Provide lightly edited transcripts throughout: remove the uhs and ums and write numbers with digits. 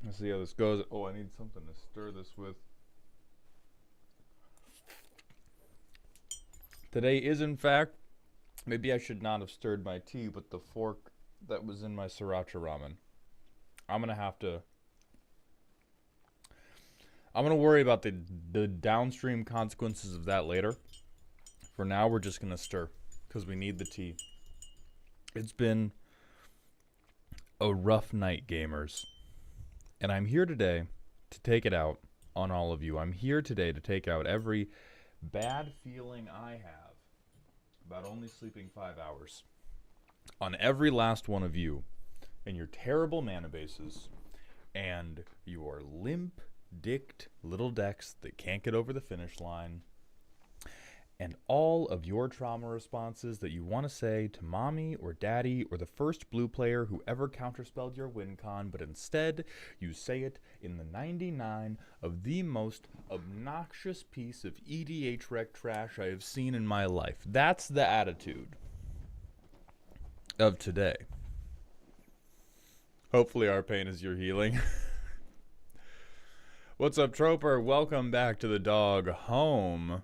Let's see how this goes. Oh, I need something to stir this with. Today is, in fact, maybe I should not have stirred my tea, but the fork that was in my sriracha ramen. I'm going to have to. I'm going to worry about the downstream consequences of that later. For now, we're just going to stir because we need the tea. It's been a rough night, gamers. And I'm here today to take it out on all of you. I'm here today to take out every bad feeling I have about only sleeping 5 hours on every last one of you and your terrible mana bases and your limp-dicked little decks that can't get over the finish line and all of your trauma responses that you want to say to mommy or daddy or the first blue player who ever counterspelled your win con, but instead you say it in the 99 of the most obnoxious piece of EDH rec trash I have seen in my life. That's the attitude of today. Hopefully our pain is your healing. What's up, Troper? Welcome back to the dog home.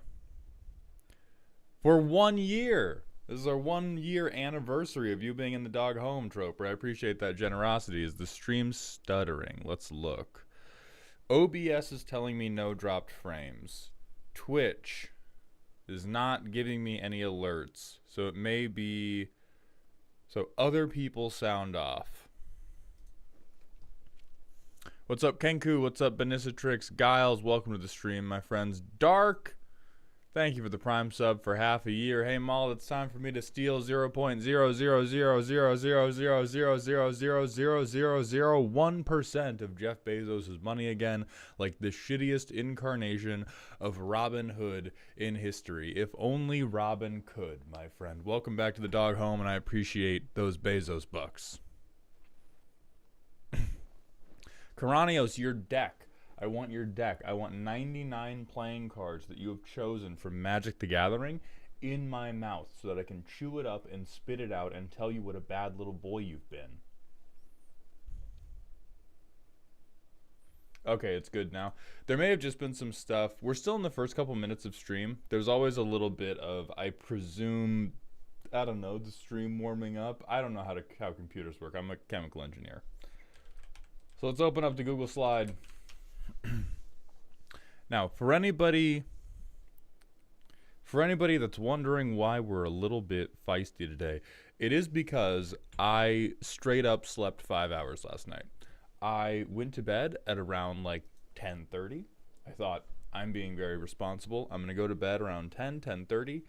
For 1 year. This is our 1 year anniversary of you being in the dog home, Troper. I appreciate that generosity. Is the stream stuttering? Let's look. OBS is telling me no dropped frames. Twitch is not giving me any alerts. So it may be... So other people sound off. What's up, Kenku? What's up, Benisatrix? Giles, welcome to the stream, my friends. Dark, thank you for the Prime sub for half a year. Hey, Maul, it's time for me to steal 0.000000000000001% of Jeff Bezos' money again, like the shittiest incarnation of Robin Hood in history. If only Robin could, my friend. Welcome back to the dog home, and I appreciate those Bezos bucks. Karanios, your deck. I want your deck. I want 99 playing cards that you have chosen from Magic the Gathering in my mouth so that I can chew it up and spit it out and tell you what a bad little boy you've been. Okay, it's good now. There may have just been some stuff. We're still in the first couple minutes of stream. There's always a little bit of, I presume, I don't know, the stream warming up. I don't know how computers work. I'm a chemical engineer. So let's open up the Google slide. Now, for anybody that's wondering why we're a little bit feisty today, it is because I straight up slept 5 hours last night. I went to bed at around like 10:30. I thought, I'm being very responsible. I'm going to go to bed around 10:30.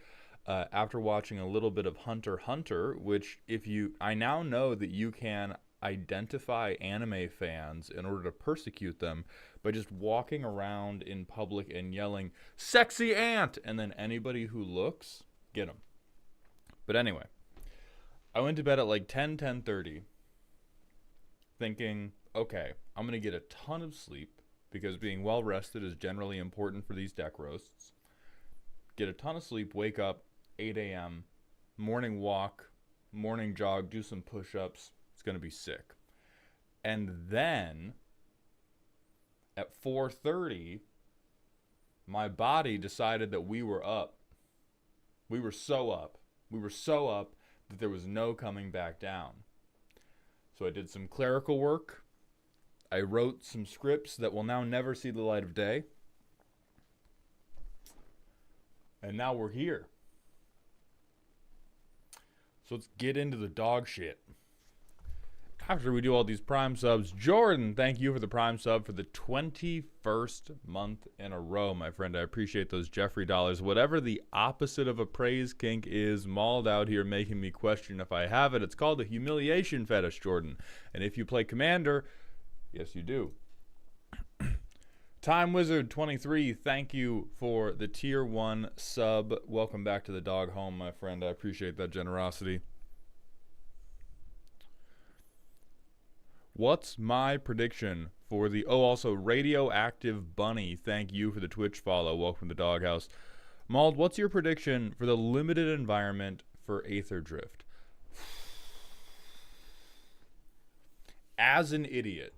After watching a little bit of Hunter x Hunter, which I now know that you can identify anime fans in order to persecute them by just walking around in public and yelling, "Sexy ant!" And then anybody who looks, get them. But anyway, I went to bed at like 10:30, thinking, okay, I'm going to get a ton of sleep because being well rested is generally important for these deck roasts. Get a ton of sleep, wake up, 8 a.m., morning walk, morning jog, do some push-ups. It's going to be sick. And then at 4:30, my body decided that we were up. We were so up. We were so up that there was no coming back down. So I did some clerical work. I wrote some scripts that will now never see the light of day. And now we're here. So let's get into the dog shit. After we do all these Prime subs, Jordan, thank you for the Prime sub for the 21st month in a row, my friend. I appreciate those Jeffrey dollars. Whatever the opposite of a praise kink is, mauled out here making me question if I have it. It's called a humiliation fetish, Jordan. And if you play Commander, yes, you do. Time Wizard 23, thank you for the tier 1 sub. Welcome back to the dog home, my friend. I appreciate that generosity. What's my prediction for the... Oh, also, Radioactive Bunny, thank you for the Twitch follow. Welcome to the doghouse. Mauled, what's your prediction for the limited environment for Aether Drift? As an idiot,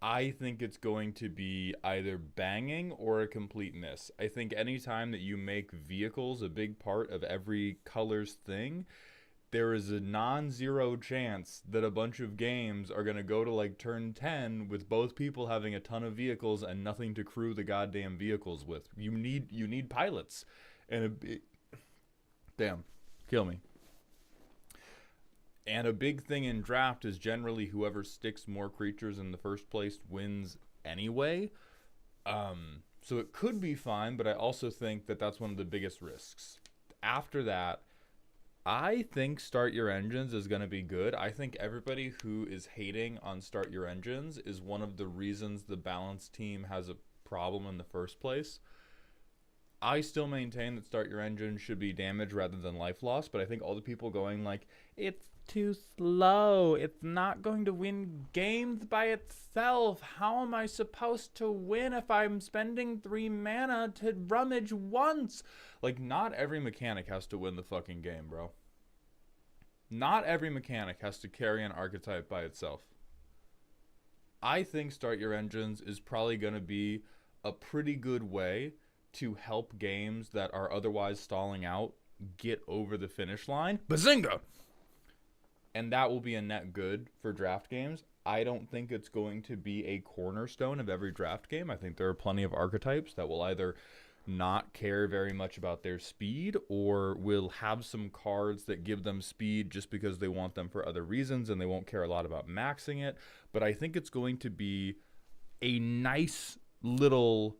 I think it's going to be either banging or a complete miss. I think anytime that you make vehicles a big part of every color's thing, there is a non-zero chance that a bunch of games are going to go to like turn 10 with both people having a ton of vehicles and nothing to crew the goddamn vehicles with. You need pilots. And damn, kill me. And a big thing in draft is generally whoever sticks more creatures in the first place wins anyway. So it could be fine, but I also think that that's one of the biggest risks. After that, I think Start Your Engines is going to be good. I think everybody who is hating on Start Your Engines is one of the reasons the balanced team has a problem in the first place. I still maintain that Start Your Engine should be damage rather than life loss, but I think all the people going like, it's too slow, it's not going to win games by itself, how am I supposed to win if I'm spending 3 mana to rummage once? Like, not every mechanic has to win the fucking game, bro. Not every mechanic has to carry an archetype by itself. I think Start Your Engines is probably going to be a pretty good way to help games that are otherwise stalling out get over the finish line. Bazinga! And that will be a net good for draft games. I don't think it's going to be a cornerstone of every draft game. I think there are plenty of archetypes that will either not care very much about their speed or will have some cards that give them speed just because they want them for other reasons and they won't care a lot about maxing it. But I think it's going to be a nice little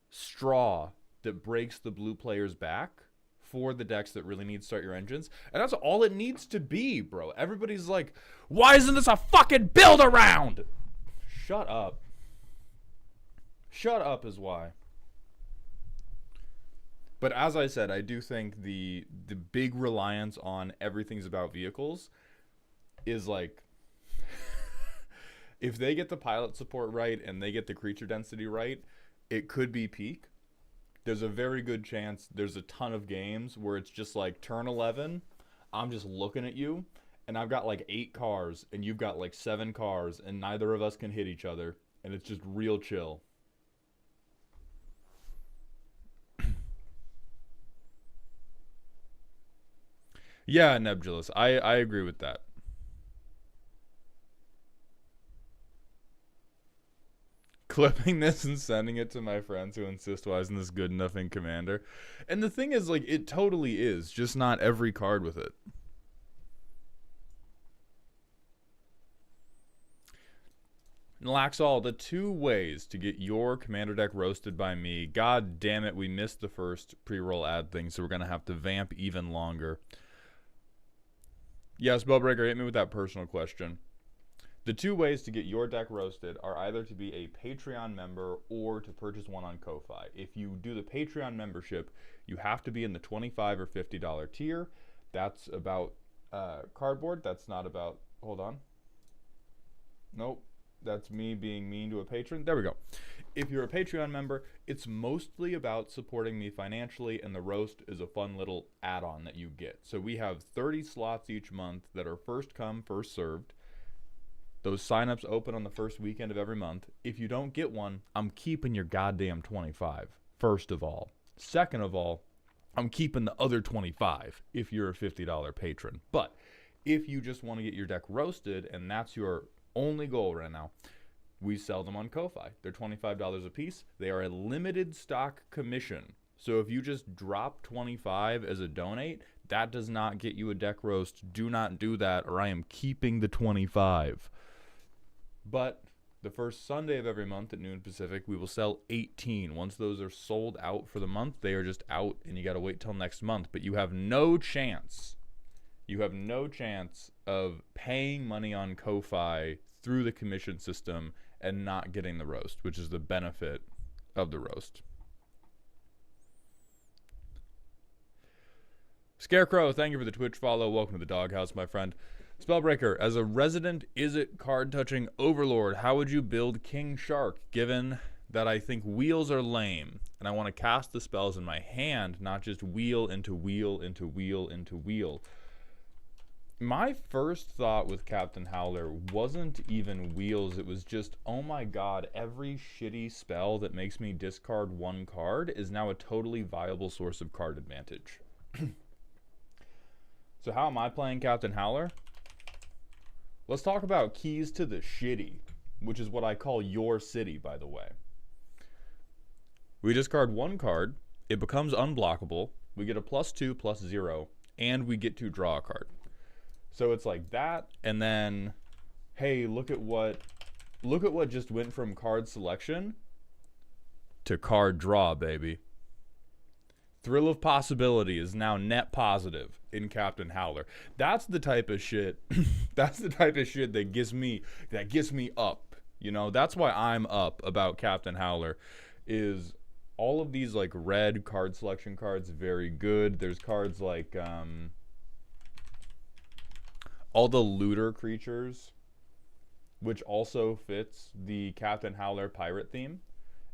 straw that breaks the blue player's back for the decks that really need Start Your Engines. And that's all it needs to be, bro. Everybody's like, why isn't this a fucking build around? Shut up. Shut up is why. But as I said, I do think the big reliance on everything's about vehicles is like, if they get the pilot support right and they get the creature density right, it could be peak. There's a very good chance there's a ton of games where it's just like turn 11, I'm just looking at you, and I've got like 8 cars, and you've got like 7 cars, and neither of us can hit each other, and it's just real chill. Yeah, Nebulous. I agree with that. Clipping this and sending it to my friends who insist why isn't this good enough in Commander. And the thing is, like, it totally is, just not every card with it. Laxall, the 2 ways to get your Commander deck roasted by me. God damn it, we missed the first pre-roll ad thing, so we're going to have to vamp even longer. Yes, Bellbreaker, hit me with that personal question. The 2 ways to get your deck roasted are either to be a Patreon member or to purchase one on Ko-Fi. If you do the Patreon membership, you have to be in the $25 or $50 tier. That's about cardboard. That's not about... Hold on. Nope. That's me being mean to a patron. There we go. If you're a Patreon member, it's mostly about supporting me financially, and the roast is a fun little add-on that you get. So we have 30 slots each month that are first come, first served. Those signups open on the first weekend of every month. If you don't get one, I'm keeping your goddamn 25, first of all. Second of all, I'm keeping the other 25 if you're a $50 patron. But if you just want to get your deck roasted, and that's your only goal right now, we sell them on Ko-Fi. They're $25 a piece. They are a limited stock commission. So if you just drop 25 as a donate, that does not get you a deck roast. Do not do that, or I am keeping the 25. But the first Sunday of every month at noon Pacific, we will sell 18. Once those are sold out for the month, they are just out, and you got to wait till next month. But you have no chance. You have no chance of paying money on Ko-Fi through the commission system and not getting the roast, which is the benefit of the roast. Scarecrow, thank you for the Twitch follow. Welcome to the doghouse, my friend. Spellbreaker, as a resident Izzet card-touching overlord, how would you build King Shark, given that I think wheels are lame, and I want to cast the spells in my hand, not just wheel into wheel into wheel into wheel? My first thought with Captain Howler wasn't even wheels, it was just, oh my god, every shitty spell that makes me discard one card is now a totally viable source of card advantage. So how am I playing Captain Howler? Let's talk about keys to the shitty, which is what I call your city, by the way. We discard one card, it becomes unblockable, we get a +2/+0, and we get to draw a card. So it's like that, and then, hey, look at what just went from card selection to card draw, baby. Thrill of Possibility is now net positive in Captain Howler. That's the type of shit. That's the type of shit that gets me up. You know, that's why I'm up about Captain Howler. Is all of these like red card selection cards very good. There's cards like all the looter creatures, which also fits the Captain Howler pirate theme.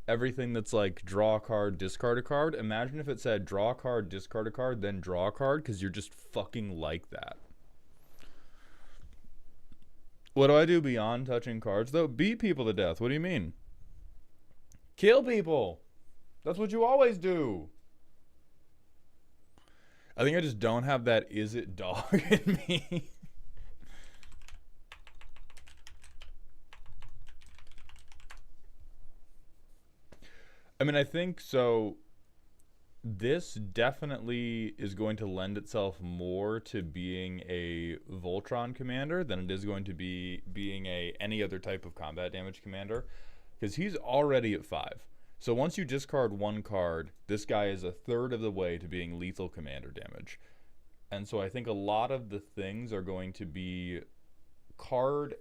Everything that's like draw a card, discard a card. Imagine if it said draw a card, discard a card, then draw a card, because you're just fucking like that. What do I do beyond touching cards, though? Beat people to death. What do you mean? Kill people. That's what you always do. I think I just don't have that is it dog in me. I mean, I think so. This definitely is going to lend itself more to being a Voltron commander than it is going to be being any other type of combat damage commander, because he's already at 5. So once you discard one card, this guy is a third of the way to being lethal commander damage. And so I think a lot of the things are going to be card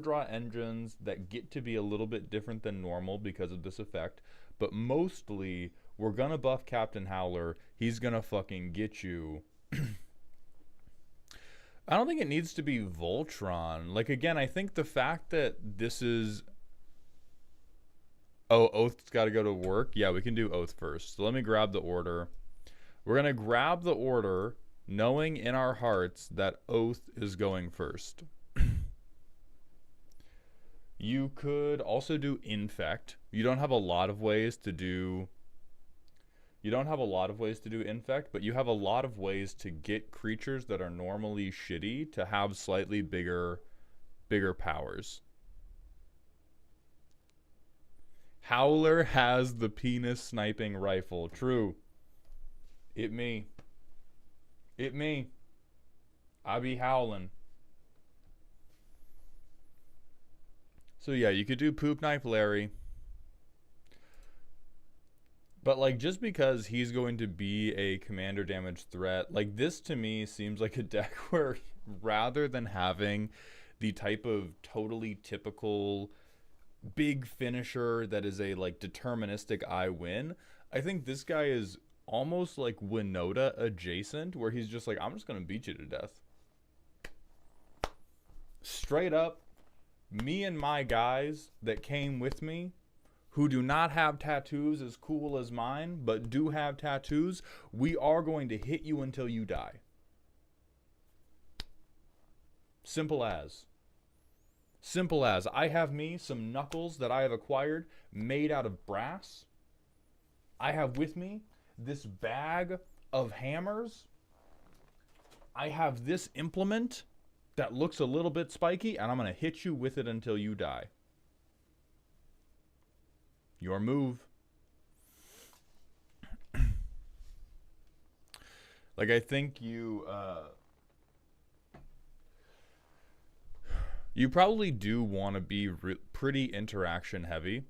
draw engines that get to be a little bit different than normal because of this effect. But mostly, we're gonna buff Captain Howler. He's gonna fucking get you. I don't think it needs to be Voltron. Like, again, I think the fact that this is... Oh, Oath's gotta go to work? Yeah, we can do Oath first. So let me grab the order. We're gonna grab the order, knowing in our hearts that Oath is going first. You could also do Infect. You don't have a lot of ways to do... You don't have a lot of ways to do Infect, but you have a lot of ways to get creatures that are normally shitty to have slightly bigger powers. Howler has the penis sniping rifle. True. It me. It me. I be howling. So yeah, you could do Poop Knife Larry. But like, just because he's going to be a commander damage threat, like this to me seems like a deck where rather than having the type of totally typical big finisher that is a like deterministic I win, I think this guy is almost like Winota adjacent, where he's just like, I'm just gonna beat you to death. Straight up, me and my guys that came with me, who do not have tattoos as cool as mine, but do have tattoos, we are going to hit you until you die. Simple as. Simple as. I have me some knuckles that I have acquired made out of brass. I have with me this bag of hammers. I have this implement that looks a little bit spiky, and I'm going to hit you with it until you die. Your move. Like, I think you probably do want to be pretty interaction heavy.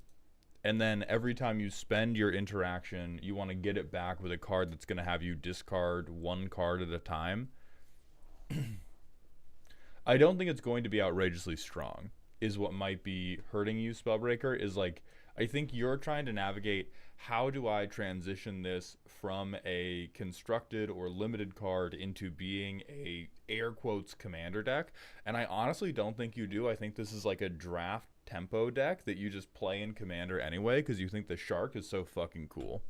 And then every time you spend your interaction, you want to get it back with a card that's going to have you discard one card at a time. I don't think it's going to be outrageously strong, is what might be hurting you, Spellbreaker, is like, I think you're trying to navigate, how do I transition this from a constructed or limited card into being a air quotes commander deck? And I honestly don't think you do. I think this is like a draft tempo deck that you just play in commander anyway because you think the shark is so fucking cool.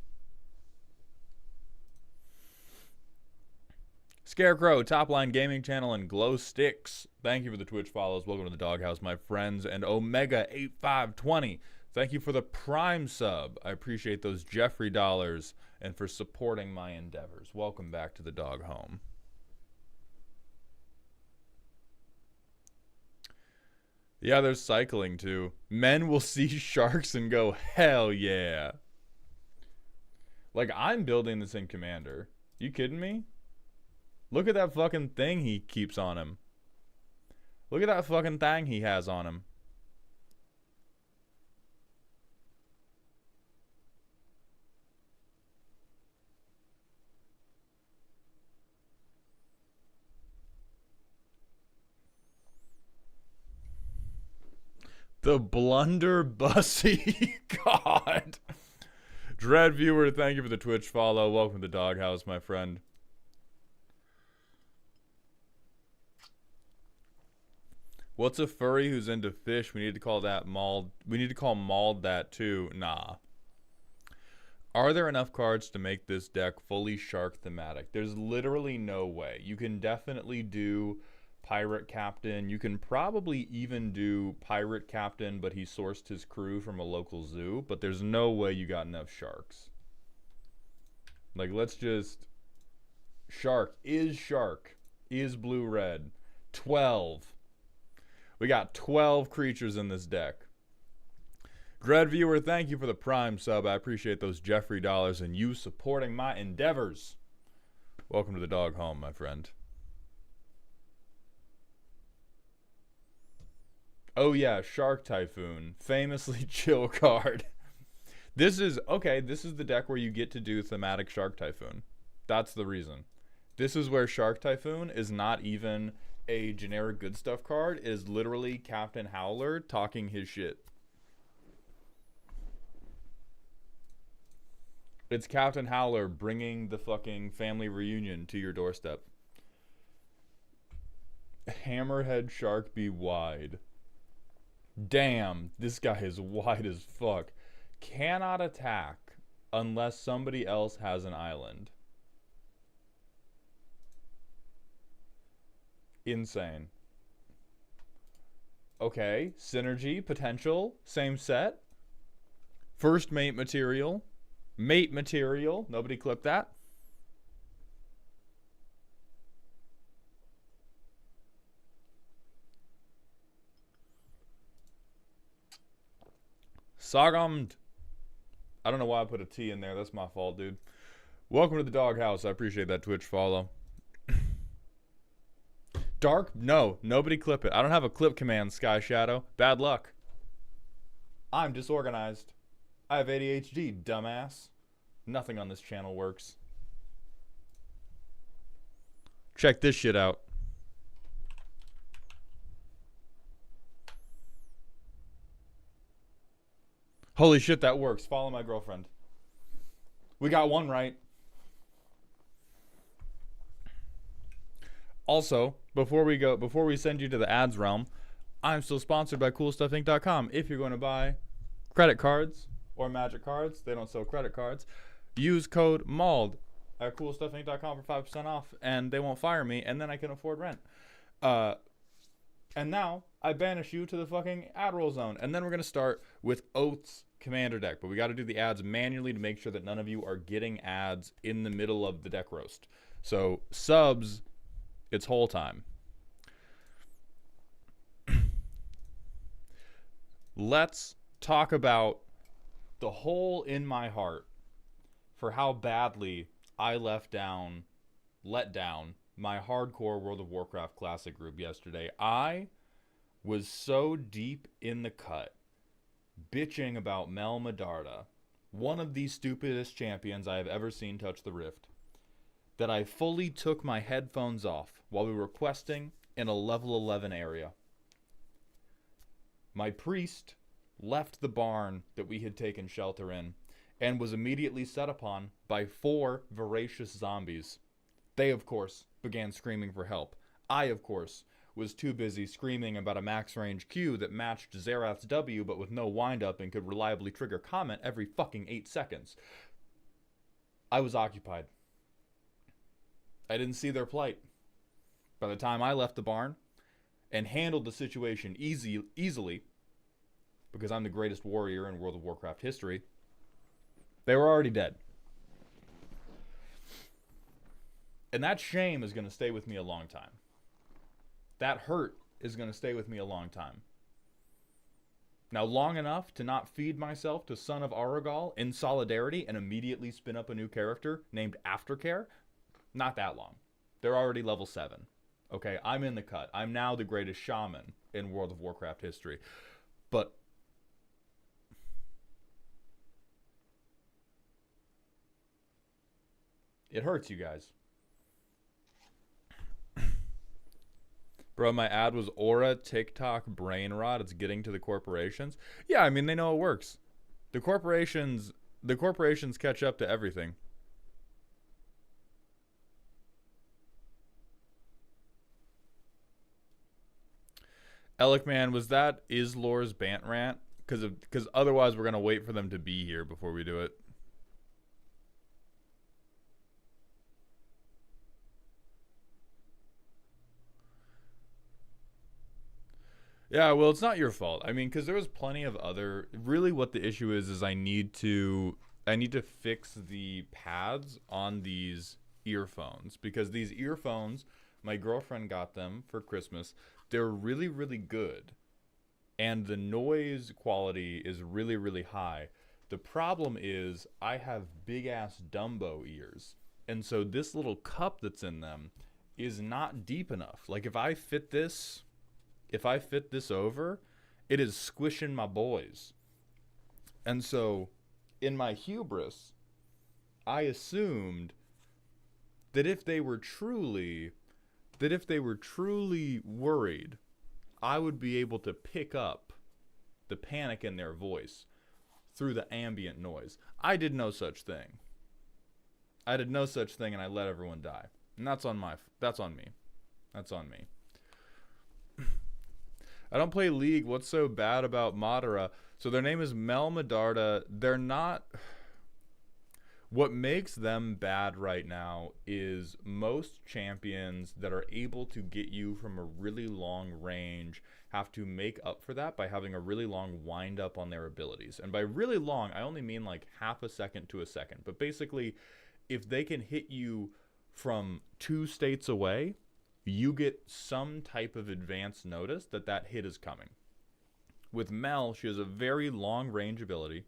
Scarecrow, Top Line Gaming Channel, and Glow Sticks. Thank you for the Twitch follows. Welcome to the Doghouse, my friends. And Omega8520. Thank you for the Prime sub. I appreciate those Jeffrey dollars and for supporting my endeavors. Welcome back to the dog home. Yeah, there's cycling too. Men will see sharks and go, hell yeah. Like, I'm building this in Commander. You kidding me? Look at that fucking thing he keeps on him. Look at that fucking thing he has on him. The blunderbussy. God. Dread viewer, thank you for the Twitch follow. Welcome to the Doghouse, my friend. What's a furry who's into fish? We need to call that mauled. We need to call mauled that too. Nah. Are there enough cards to make this deck fully shark thematic? There's literally no way. You can definitely do Pirate Captain. You can probably even do Pirate Captain, but he sourced his crew from a local zoo. But there's no way you got enough sharks. Like, let's just... Shark is blue-red. 12. We got 12 creatures in this deck. Dread viewer, thank you for the Prime sub. I appreciate those Jeffrey dollars and you supporting my endeavors. Welcome to the dog home, my friend. Oh yeah, Shark Typhoon. Famously chill card. This is the deck where you get to do thematic Shark Typhoon. That's the reason. This is where Shark Typhoon is not even a generic good stuff card. It is literally Captain Howler talking his shit. It's Captain Howler bringing the fucking family reunion to your doorstep. Hammerhead Shark be wide. Damn, this guy is wide as fuck. Cannot attack unless somebody else has an island. Insane. Okay, synergy, potential, same set. First mate material. Mate material. Nobody clip that. Sagomd. I don't know why I put a T in there. That's my fault, dude. Welcome to the Doghouse. I appreciate that Twitch follow. Dark? No. Nobody clip it. I don't have a clip command, Sky Shadow. Bad luck. I'm disorganized. I have ADHD, dumbass. Nothing on this channel works. Check this shit out. Holy shit, that works. Follow my girlfriend. We got one right. Also, before we send you to the ads realm, I'm still sponsored by CoolStuffInc.com. If you're going to buy credit cards or magic cards, they don't sell credit cards, use code MAULD at CoolStuffInc.com for 5% off, and they won't fire me, and then I can afford rent. And now, I banish you to the fucking ad roll zone. And then we're going to start with Oath's Commander deck. But we got to do the ads manually to make sure that none of you are getting ads in the middle of the deck roast. So, subs... It's whole time. Let's talk about the hole in my heart for how badly I let down my hardcore World of Warcraft Classic group yesterday. I was so deep in the cut, bitching about Mel Medarda, one of the stupidest champions I have ever seen touch the Rift, that I fully took my headphones off while we were questing in a level 11 area. My priest left the barn that we had taken shelter in and was immediately set upon by 4 voracious zombies. They, of course, began screaming for help. I, of course, was too busy screaming about a max range Q that matched Xerath's W but with no windup and could reliably trigger comment every fucking 8 seconds. I was occupied. I didn't see their plight. By the time I left the barn and handled the situation easily, because I'm the greatest warrior in World of Warcraft history, they were already dead. And that shame is going to stay with me a long time. That hurt is going to stay with me a long time. Now, long enough to not feed myself to Son of Aragal in solidarity and immediately spin up a new character named Aftercare? Not that long. They're already level 7. Okay, I'm in the cut. I'm now the greatest shaman in World of Warcraft history. But it hurts, you guys. Bro, my ad was Aura, TikTok, brain rot. It's getting to the corporations. Yeah, I mean, they know it works. The corporations catch up to everything. Alec, man, was that Islor's Bant rant? Because otherwise we're gonna wait for them to be here before we do it. Yeah, well, it's not your fault. I mean, because there was plenty of other. Really, what the issue is I need to fix the pads on these earphones because these earphones, my girlfriend got them for Christmas. They're really, really good, and the noise quality is really, really high. The problem is I have big ass Dumbo ears, and so this little cup that's in them is not deep enough. Like if I fit this over, it is squishing my boys. And so, in my hubris, I assumed that if they were truly worried, I would be able to pick up the panic in their voice through the ambient noise. I did no such thing. And I let everyone die. And that's on me. That's on me. I don't play League. What's so bad about Madara? So their name is Mel Medarda. They're not. What makes them bad right now is most champions that are able to get you from a really long range have to make up for that by having a really long wind up on their abilities. And by really long, I only mean like half a second to a second. But basically, if they can hit you from 2 states away, you get some type of advance notice that hit is coming. With Mel, she has a very long range ability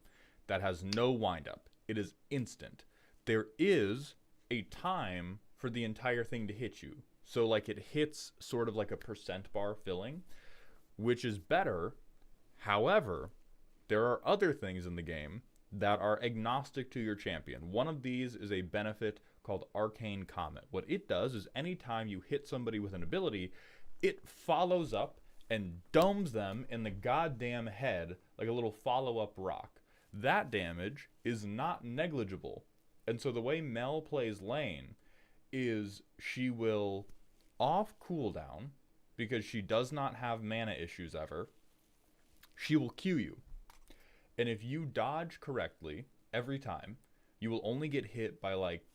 that has no windup. It is instant. There is a time for the entire thing to hit you. So like it hits sort of like a percent bar filling, which is better. However, there are other things in the game that are agnostic to your champion. One of these is a benefit called Arcane Comet. What it does is anytime you hit somebody with an ability, it follows up and domes them in the goddamn head like a little follow-up rock. That damage is not negligible. And so the way Mel plays lane is she will off cooldown, because she does not have mana issues ever, she will Q you. And if you dodge correctly every time, you will only get hit by like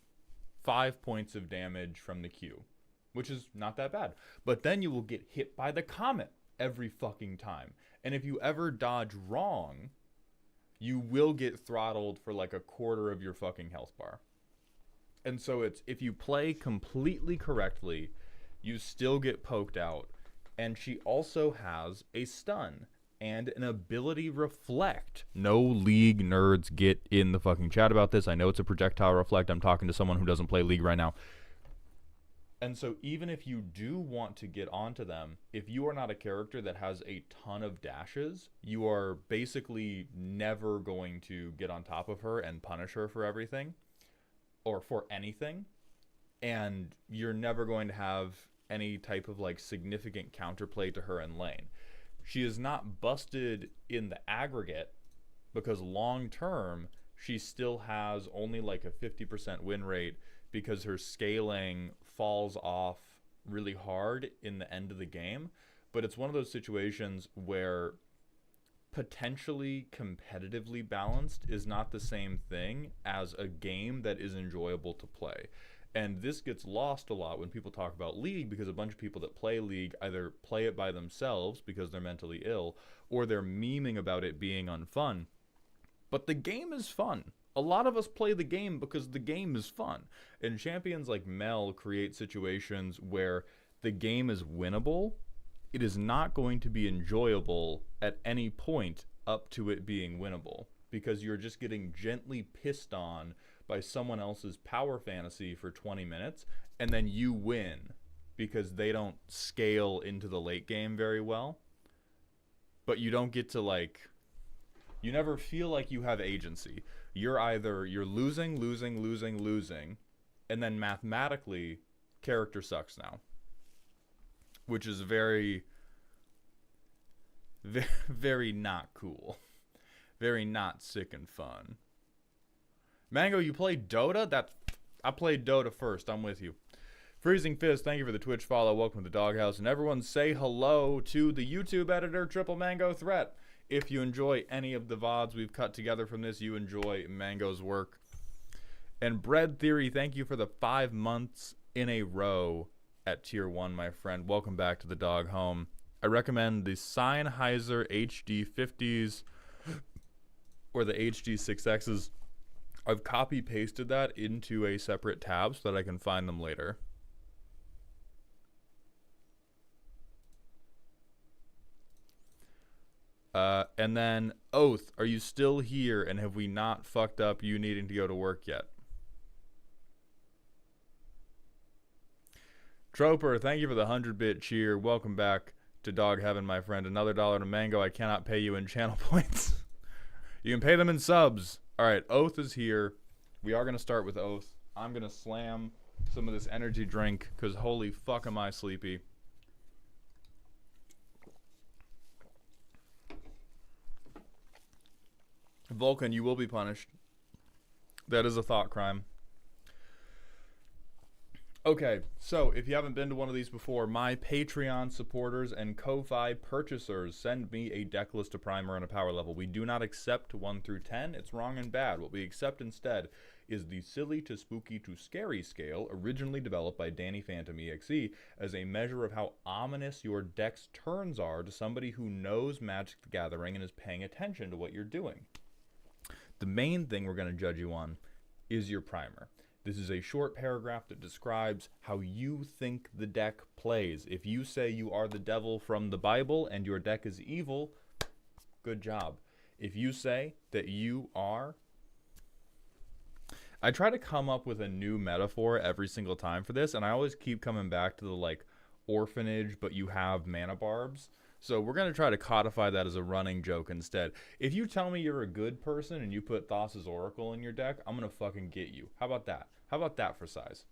5 points of damage from the Q, which is not that bad. But then you will get hit by the comet every fucking time. And if you ever dodge wrong, you will get throttled for like a quarter of your fucking health bar. And so it's, if you play completely correctly, you still get poked out. And she also has a stun and an ability reflect. No League nerds get in the fucking chat about this. I know it's a projectile reflect. I'm talking to someone who doesn't play League right now. And so even if you do want to get onto them, if you are not a character that has a ton of dashes, you are basically never going to get on top of her and punish her for everything or for anything. And you're never going to have any type of like significant counterplay to her in lane. She is not busted in the aggregate because long term she still has only like a 50% win rate because her scaling falls off really hard in the end of the game. But it's one of those situations where potentially competitively balanced is not the same thing as a game that is enjoyable to play. And this gets lost a lot when people talk about League, because a bunch of people that play League either play it by themselves because they're mentally ill, or they're memeing about it being unfun. But the game is fun. A lot of us play the game because the game is fun. And champions like Mel create situations where the game is winnable. It is not going to be enjoyable at any point up to it being winnable, because you're just getting gently pissed on by someone else's power fantasy for 20 minutes, and then you win because they don't scale into the late game very well. But you don't get to, like, you never feel like you have agency. You're losing, and then mathematically, character sucks now. Which is very, very, very not cool. Very not sick and fun. Mango, you play Dota? I played Dota first. I'm with you. Freezing Fist, thank you for the Twitch follow. Welcome to the Doghouse. And everyone say hello to the YouTube editor, Triple Mango Threat. If you enjoy any of the VODs we've cut together from this, you enjoy Mango's work. And Bread Theory, thank you for the 5 months in a row at Tier 1, my friend. Welcome back to the dog home. I recommend the Sennheiser HD50s or the HD6Xs. I've copy-pasted that into a separate tab so that I can find them later. And then, Oath, are you still here, and have we not fucked up you needing to go to work yet? Troper, thank you for the 100-bit cheer. Welcome back to Dog Heaven, my friend. Another $1 to Mango. I cannot pay you in channel points. You can pay them in subs. All right, Oath is here. We are going to start with Oath. I'm going to slam some of this energy drink because holy fuck am I sleepy. Vulcan, you will be punished. That is a thought crime. Okay, so if you haven't been to one of these before, my Patreon supporters and Ko-Fi purchasers send me a deck list, a primer, and a power level. We do not accept 1 through 10. It's wrong and bad. What we accept instead is the silly to spooky to scary scale, originally developed by Danny Phantom EXE as a measure of how ominous your deck's turns are to somebody who knows Magic the Gathering and is paying attention to what you're doing. The main thing we're going to judge you on is your primer. This is a short paragraph that describes how you think the deck plays. If you say you are the devil from the Bible and your deck is evil, good job. If you say that you are... I try to come up with a new metaphor every single time for this, and I always keep coming back to the, like, orphanage, but you have mana barbs. So we're going to try to codify that as a running joke instead. If you tell me you're a good person and you put Thassa's Oracle in your deck, I'm going to fucking get you. How about that? How about that for size?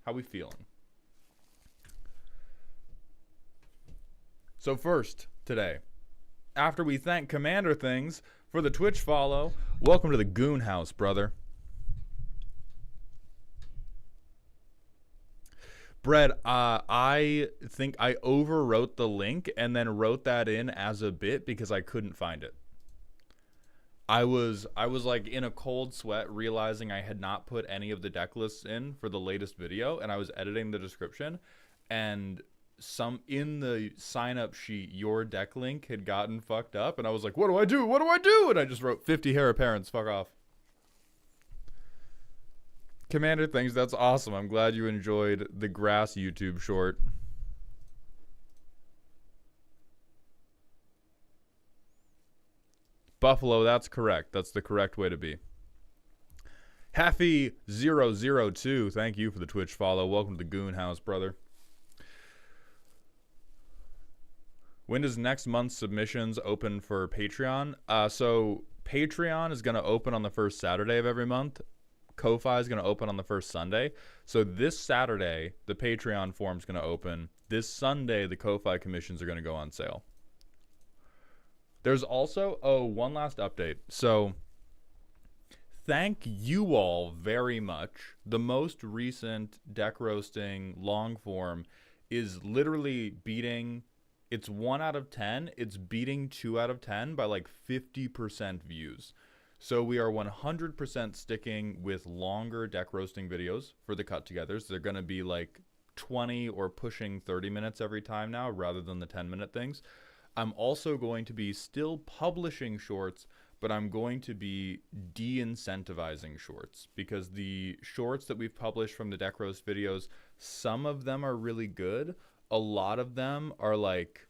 How we feeling? So first, today, after we thank Commander Things for the Twitch follow, welcome to the Goon House, brother. Brett, I think I overwrote the link and then wrote that in as a bit because I couldn't find it. I was like in a cold sweat realizing I had not put any of the deck lists in for the latest video, and I was editing the description, and in the sign up sheet your deck link had gotten fucked up, and I was like, what do I do? What do I do? And I just wrote 50 hair apparents, fuck off. Commander Things, that's awesome. I'm glad you enjoyed the grass YouTube short. Buffalo, that's correct. That's the correct way to be. Happy002, thank you for the Twitch follow. Welcome to the Goon House, brother. When does next month's submissions open for Patreon? So Patreon is going to open on the first Saturday of every month. Ko-Fi is going to open on the first Sunday. So this Saturday, the Patreon form is going to open. This Sunday, the Ko-Fi commissions are going to go on sale. There's also, one last update. So thank you all very much. The most recent deck roasting long form is literally beating, it's 1 out of 10. It's beating 2 out of 10 by like 50% views. So we are 100% sticking with longer deck roasting videos for the cut togethers. They're going to be like 20 or pushing 30 minutes every time now rather than the 10-minute things. I'm also going to be still publishing shorts, but I'm going to be de-incentivizing shorts because the shorts that we've published from the deck roast videos, some of them are really good. A lot of them are like,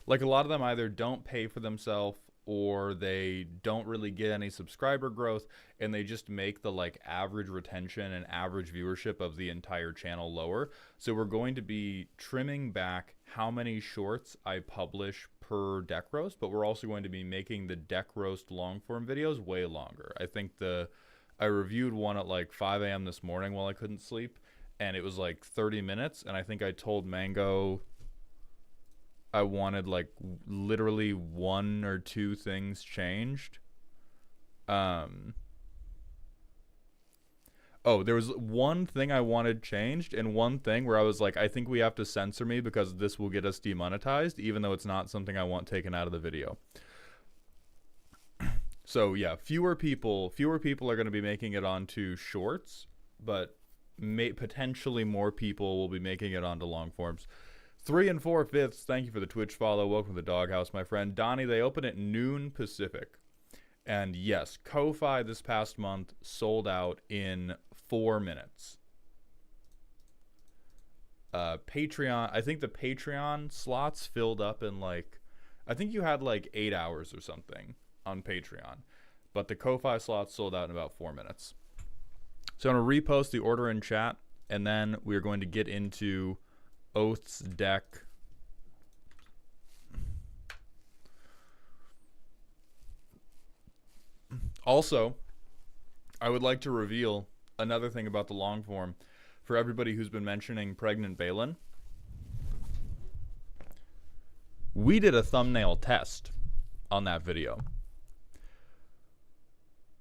Like a lot of them either don't pay for themselves or they don't really get any subscriber growth, and they just make the like average retention and average viewership of the entire channel lower. So we're going to be trimming back how many shorts I publish per deck roast, but we're also going to be making the deck roast long form videos way longer. I think I reviewed one at like 5 a.m. this morning while I couldn't sleep, and it was like 30 minutes, and I think I told Mango I wanted like literally 1 or 2 things changed. There was one thing I wanted changed, and one thing where I was like, I think we have to censor me because this will get us demonetized, even though it's not something I want taken out of the video. So yeah, fewer people are going to be making it onto shorts, but potentially more people will be making it onto long forms. 3 4/5, thank you for the Twitch follow. Welcome to the doghouse, my friend. Donnie, they open at noon Pacific. And yes, Ko-Fi this past month sold out in 4 minutes. Patreon, I think the Patreon slots filled up in like, I think you had like 8 hours or something on Patreon. But the Ko-Fi slots sold out in about 4 minutes. So I'm going to repost the order in chat, and then we're going to get into Oath's deck. Also, I would like to reveal another thing about the long form for everybody who's been mentioning Pregnant Balin. We did a thumbnail test on that video.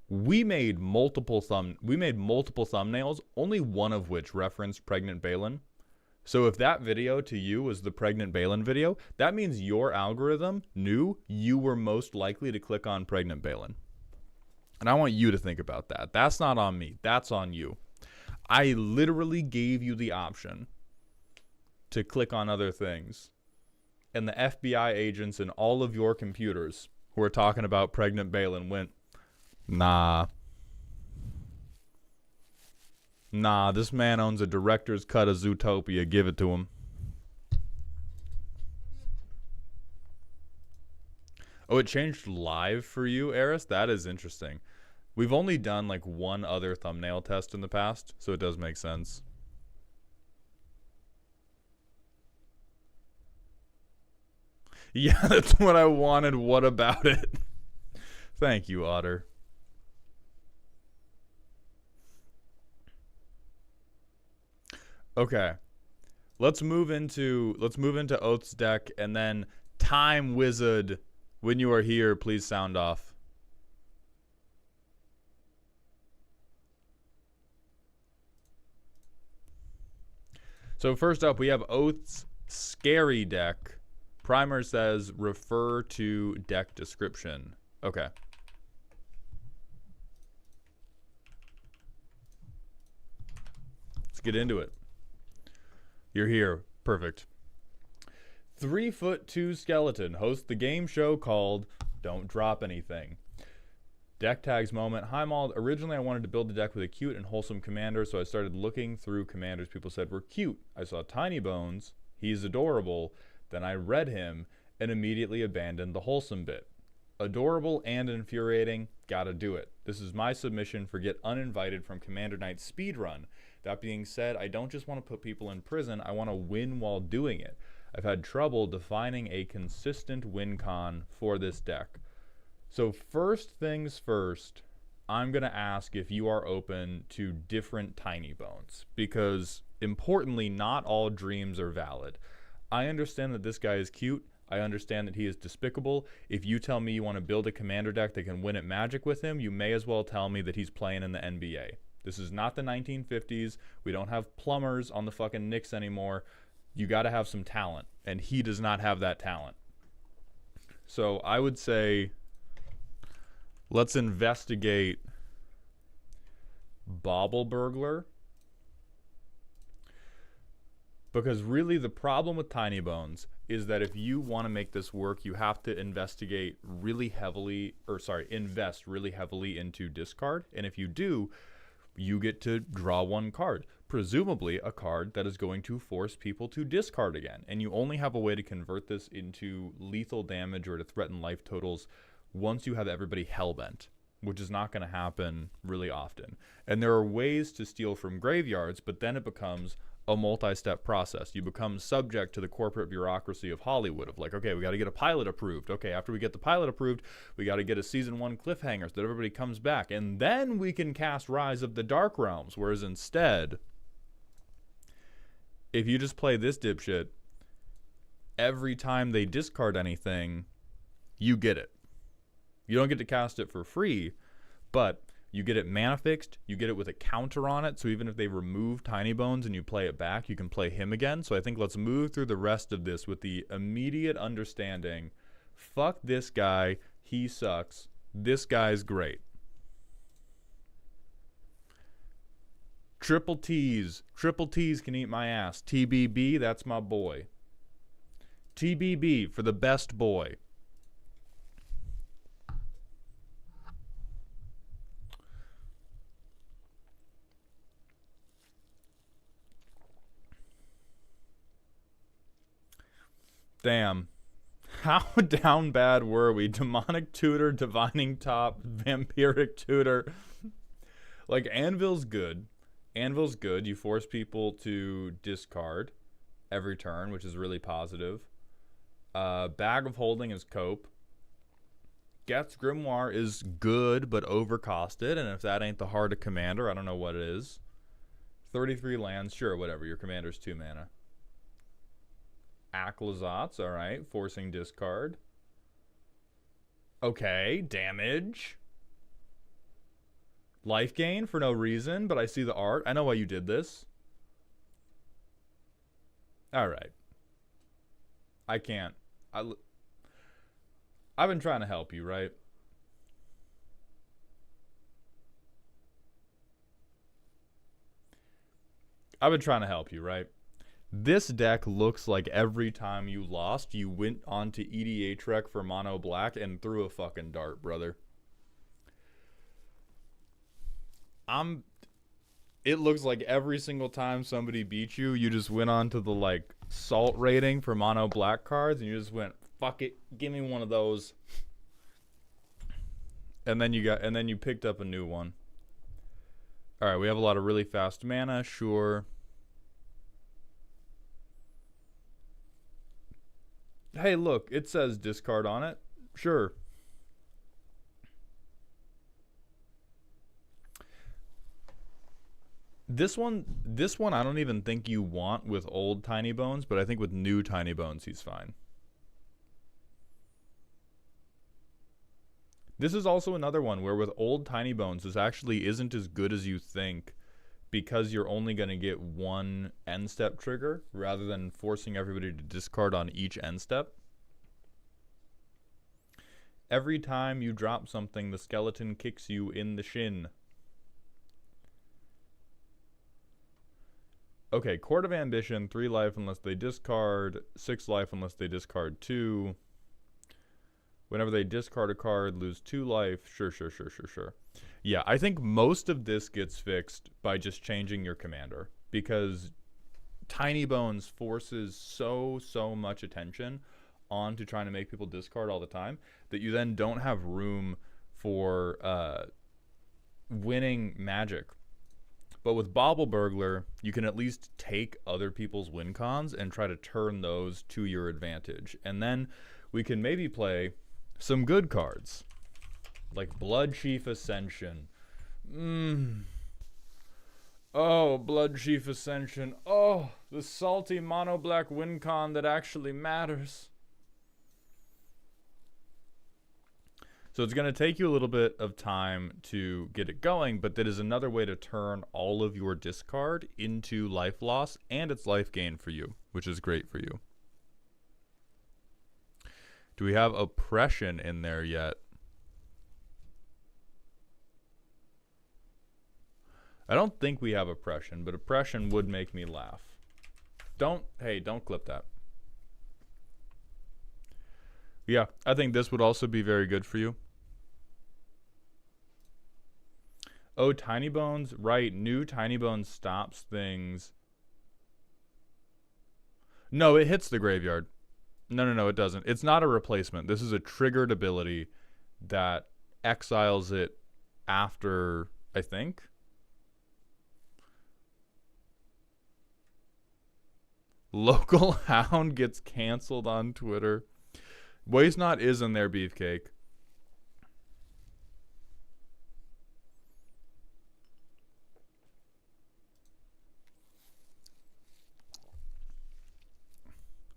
We made multiple thumbnails, only one of which referenced Pregnant Balin. So if that video to you was the Pregnant Balin video, that means your algorithm knew you were most likely to click on Pregnant Balin. And I want you to think about that. That's not on me. That's on you. I literally gave you the option to click on other things. And the FBI agents in all of your computers who are talking about Pregnant Balin went, nah, this man owns a director's cut of Zootopia. Give it to him. Oh, it changed live for you, Eris? That is interesting. We've only done like one other thumbnail test in the past, so it does make sense. Yeah, that's what I wanted. What about it? Thank you, Otter. Okay. Let's move into Oath's deck, and then Time Wizard, when you are here, please sound off. So first up, we have Oath's Scary deck. Primer says refer to deck description. Okay. Let's get into it. You're here. Perfect. 3'2" skeleton hosts the game show called Don't Drop Anything. Deck tags moment. Hi, Mauled. Originally, I wanted to build a deck with a cute and wholesome commander, so I started looking through commanders people said were cute. I saw Tiny Bones. He's adorable. Then I read him and immediately abandoned the wholesome bit. Adorable and infuriating. Gotta do it. This is my submission for Get Uninvited from Commander Night Speedrun. That being said, I don't just want to put people in prison, I want to win while doing it. I've had trouble defining a consistent win con for this deck. So first things first, I'm going to ask if you are open to different Tiny Bones, because importantly, not all dreams are valid. I understand that this guy is cute. I understand that he is despicable. If you tell me you want to build a commander deck that can win at Magic with him, you may as well tell me that he's playing in the NBA. This is not the 1950s. We don't have plumbers on the fucking Knicks anymore. You got to have some talent, and he does not have that talent. So I would say let's investigate Bauble Burglar. Because really the problem with Tiny Bones is that if you want to make this work, you have to invest really heavily into discard. And if you do, you get to draw one card, presumably a card that is going to force people to discard again. And you only have a way to convert this into lethal damage or to threaten life totals once you have everybody hellbent, which is not going to happen really often. And there are ways to steal from graveyards, but then it becomes a multi-step process. You become subject to the corporate bureaucracy of Hollywood of like, okay, we got to get a pilot approved. Okay, after we get the pilot approved, we got to get a season 1 cliffhanger so that everybody comes back. And then we can cast Rise of the Dark Realms. Whereas instead, if you just play this dipshit, every time they discard anything, you get it. You don't get to cast it for free, but you get it mana fixed, you get it with a counter on it, so even if they remove Tiny Bones and you play it back, you can play him again. So I think let's move through the rest of this with the immediate understanding, fuck this guy, he sucks, this guy's great. Triple T's can eat my ass. TBB, that's my boy. TBB for the best boy. Damn. How down bad were we? Demonic Tutor, Divining Top, Vampiric Tutor. Like, Anvil's good. Anvil's good. You force people to discard every turn, which is really positive. Bag of Holding is cope. Geth's Grimoire is good, but overcosted. And if that ain't the heart of Commander, I don't know what it is. 33 lands, sure, whatever. Your Commander's 2 mana. Aclazotz, alright. Forcing discard. Okay, damage. Life gain for no reason, but I see the art. I know why you did this. Alright. I can't. I've been trying to help you, right? I've been trying to help you, right? This deck looks like every time you lost, you went onto EDH for mono black and threw a fucking dart, brother. It looks like every single time somebody beat you, you just went on to the like salt rating for mono black cards and you just went, fuck it, give me one of those. And then you picked up a new one. Alright, we have a lot of really fast mana, sure. Hey, look, it says discard on it. Sure. This one I don't even think you want with old Tiny Bones, but I think with new Tiny Bones he's fine. This is also another one where with old Tiny Bones this actually isn't as good as you think because you're only going to get one end step trigger rather than forcing everybody to discard on each end step. Every time you drop something, the skeleton kicks you in the shin. Okay, Court of Ambition, 3 life unless they discard, 6 life unless they discard 2. Whenever they discard a card, lose 2 life. Sure. Yeah, I think most of this gets fixed by just changing your commander. Because Tiny Bones forces so much attention onto trying to make people discard all the time that you then don't have room for winning Magic. But with Bauble Burglar, you can at least take other people's win cons and try to turn those to your advantage. And then we can maybe play some good cards. Like Bloodchief Ascension. Oh, Bloodchief Ascension. Oh, the salty mono black win con that actually matters. So it's going to take you a little bit of time to get it going, but that is another way to turn all of your discard into life loss, and it's life gain for you, which is great for you. Do we have oppression in there yet? I don't think we have oppression, but oppression would make me laugh. Don't clip that. Yeah, I think this would also be very good for you. Oh, Tiny Bones, right. New Tiny Bones stops things. No, it hits the graveyard. No, it doesn't. It's not a replacement. This is a triggered ability that exiles it after, I think. Local Hound gets canceled on Twitter. Waste Not is in there, Beefcake.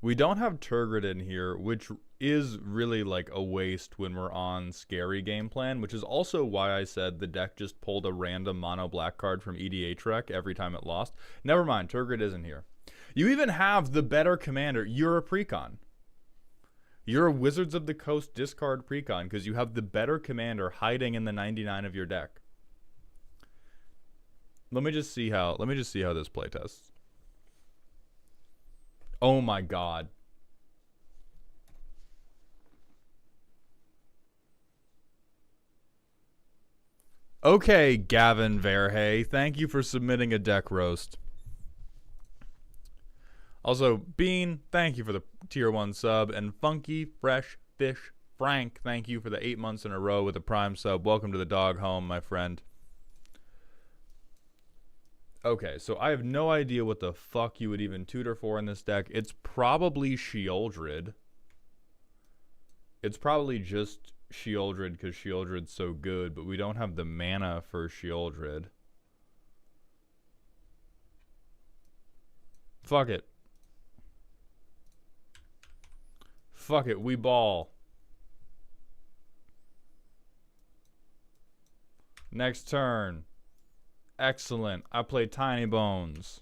We don't have Turgid in here, which is really like a waste when we're on scary game plan, which is also why I said the deck just pulled a random mono black card from EDH Rec every time it lost. Never mind, Turgid isn't here. You even have the better commander. You're a precon. You're a Wizards of the Coast discard precon because you have the better commander hiding in the 99 of your deck. Let me just see how this playtests. Oh my god. Okay, Gavin Verhey, thank you for submitting a deck roast. Also, Bean, thank you for the tier 1 sub. And Funky Fresh Fish Frank, thank you for the 8 months in a row with a prime sub. Welcome to the dog home, my friend. Okay, so I have no idea what the fuck you would even tutor for in this deck. It's probably Sheoldred. It's probably just Sheoldred because Sheoldred's so good, but we don't have the mana for Sheoldred. Fuck it. Fuck it, we ball. Next turn. Excellent. I play Tiny Bones.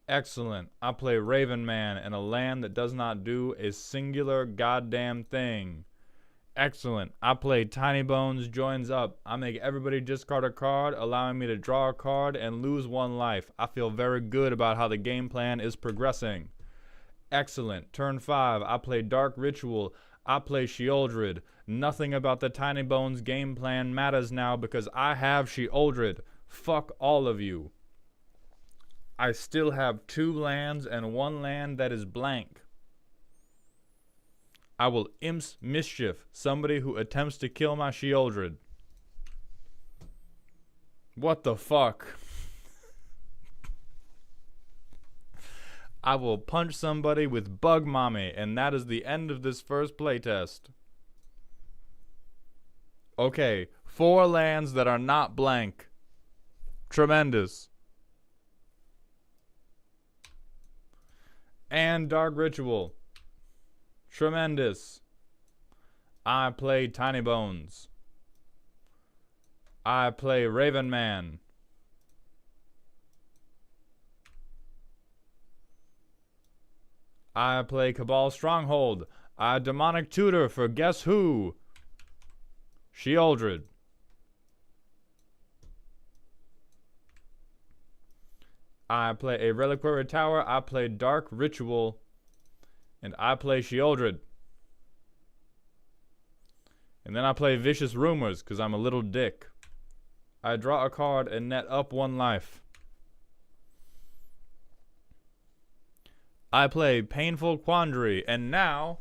Excellent. I play Raven Man in a land that does not do a singular goddamn thing. Excellent. I play Tiny Bones joins up. I make everybody discard a card, allowing me to draw a card and lose 1 life. I feel very good about how the game plan is progressing. Excellent. Turn 5. I play Dark Ritual. I play Sheoldred. Nothing about the Tiny Bones game plan matters now because I have Sheoldred. Fuck all of you. I still have 2 lands and 1 land that is blank. I will Imps Mischief somebody who attempts to kill my Sheoldred. What the fuck? I will punch somebody with Bug Mommy, and that is the end of this first playtest. Okay, 4 lands that are not blank. Tremendous. And Dark Ritual. Tremendous. I play Tiny Bones. I play Raven Man. I play Cabal Stronghold. I Demonic Tutor for guess who? Sheoldred. I play a Reliquary Tower. I play Dark Ritual. And I play Sheoldred. And then I play Vicious Rumors because I'm a little dick. I draw a card and net up 1 life. I play Painful Quandary. And now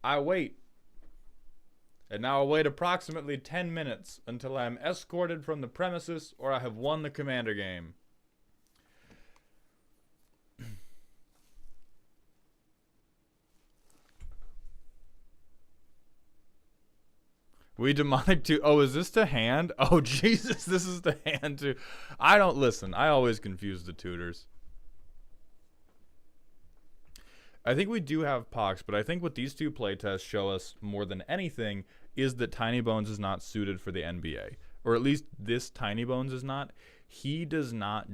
I wait. And now I'll wait approximately 10 minutes until I am escorted from the premises or I have won the commander game. We Demonic to... Oh, is this to hand? Oh, Jesus, this is the hand too. I don't listen. I always confuse the tutors. I think we do have Pox, but I think what these 2 playtests show us more than anything is that Tiny Bones is not suited for the NBA. Or at least this Tiny Bones is not. He does not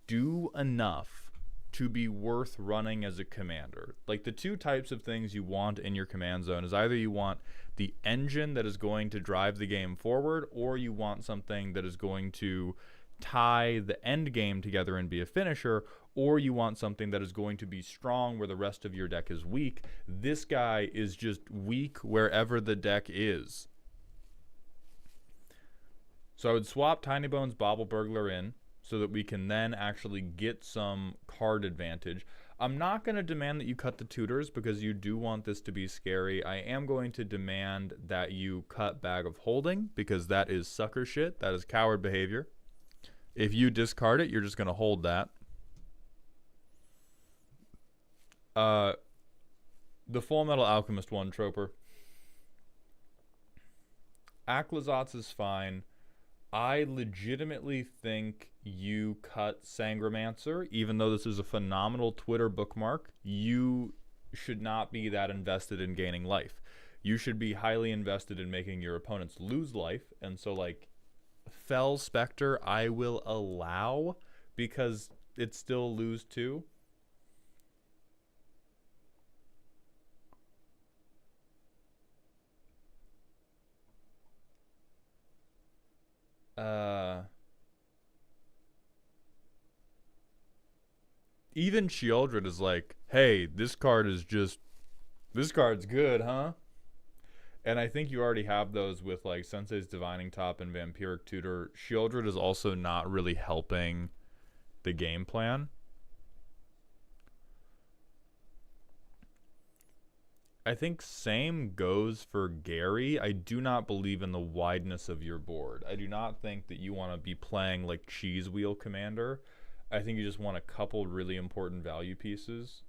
do enough to be worth running as a commander. Like, the two types of things you want in your command zone is either you want the engine that is going to drive the game forward, or you want something that is going to tie the end game together and be a finisher, or you want something that is going to be strong where the rest of your deck is weak. This guy is just weak wherever the deck is. So I would swap Tiny Bones Bauble Burglar in so that we can then actually get some card advantage. I'm not going to demand that you cut the tutors because you do want this to be scary. I am going to demand that you cut Bag of Holding because that is sucker shit. That is coward behavior. If you discard it, you're just going to hold that. The Full Metal Alchemist one, Troper. Aclazotz is fine. I legitimately think you cut Sangromancer, even though this is a phenomenal Twitter bookmark. You should not be that invested in gaining life. You should be highly invested in making your opponents lose life. And so, like, Fell Spectre, I will allow because it's still lose 2. Even Sheoldred is like, hey, this card's good, huh? And I think you already have those with like Sensei's Divining Top and Vampiric Tutor. Sheoldred is also not really helping the game plan. I think same goes for Gary. I do not believe in the wideness of your board. I do not think that you want to be playing like Cheese Wheel Commander. I think you just want a couple really important value pieces.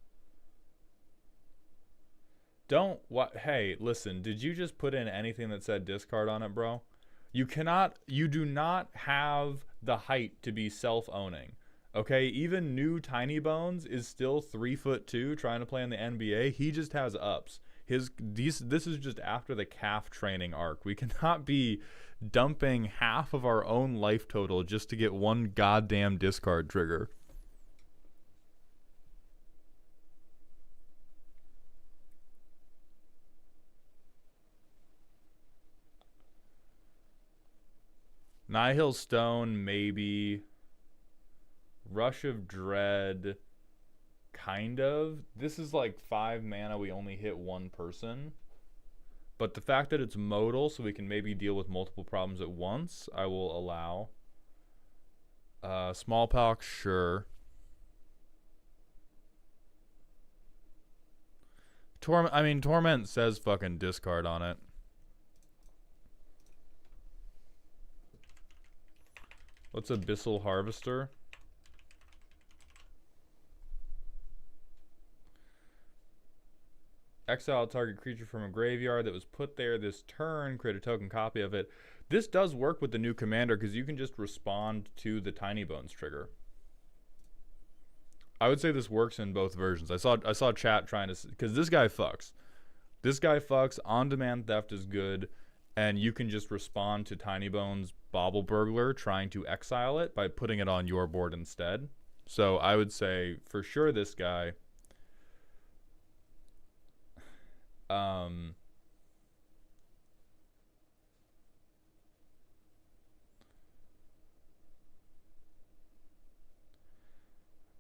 Hey, listen, did you just put in anything that said discard on it, bro? You do not have the height to be self-owning. Okay, even new Tiny Bones is still 3'2", trying to play in the NBA. He just has ups. This is just after the calf training arc. We cannot be dumping half of our own life total just to get one goddamn discard trigger. Nihil Stone, maybe. Rush of Dread, kind of. This is like 5 mana, we only hit one person. But the fact that it's modal, so we can maybe deal with multiple problems at once, I will allow. Smallpox, sure. Torment says fucking discard on it. What's Abyssal Harvester? Exile target creature from a graveyard that was put there this turn, create a token copy of it. This does work with the new commander because you can just respond to the Tiny Bones trigger. I would say this works in both versions. I saw chat trying to, because this guy fucks. This guy fucks. On-demand theft is good, and you can just respond to Tiny Bones Bauble Burglar trying to exile it by putting it on your board instead. So I would say for sure this guy.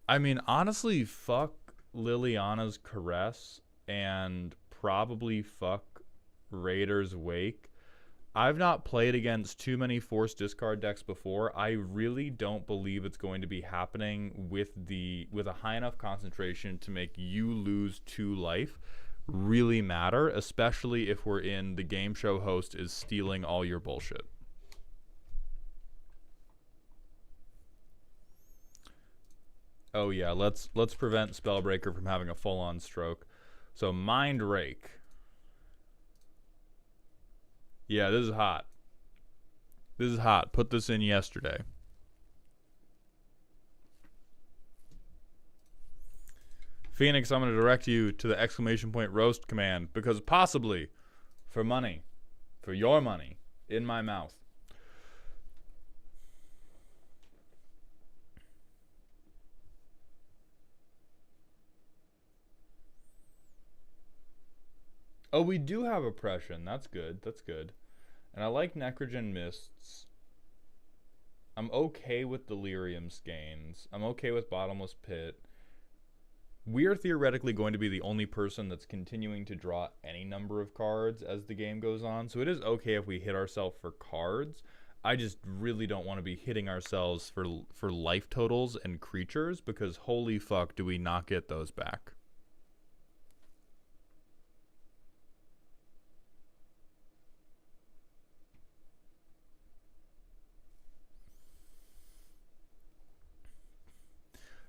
I mean, honestly, fuck Liliana's Caress and probably fuck Raider's Wake. I've not played against too many forced discard decks before. I really don't believe it's going to be happening with a high enough concentration to make you lose 2 life really matter, especially if we're in the game show host is stealing all your bullshit. Oh yeah, let's prevent Spellbreaker from having a full-on stroke. So Mind Rake. Yeah, this is hot. This is hot. Put this in yesterday. Phoenix, I'm going to direct you to the ! Roast command because possibly for money, for your money, in my mouth. Oh, we do have oppression. That's good. That's good. And I like Necrogen Mists. I'm okay with Delirium Skeins. I'm okay with Bottomless Pit. We are theoretically going to be the only person that's continuing to draw any number of cards as the game goes on. So it is okay if we hit ourselves for cards. I just really don't want to be hitting ourselves for life totals and creatures, because holy fuck do we not get those back.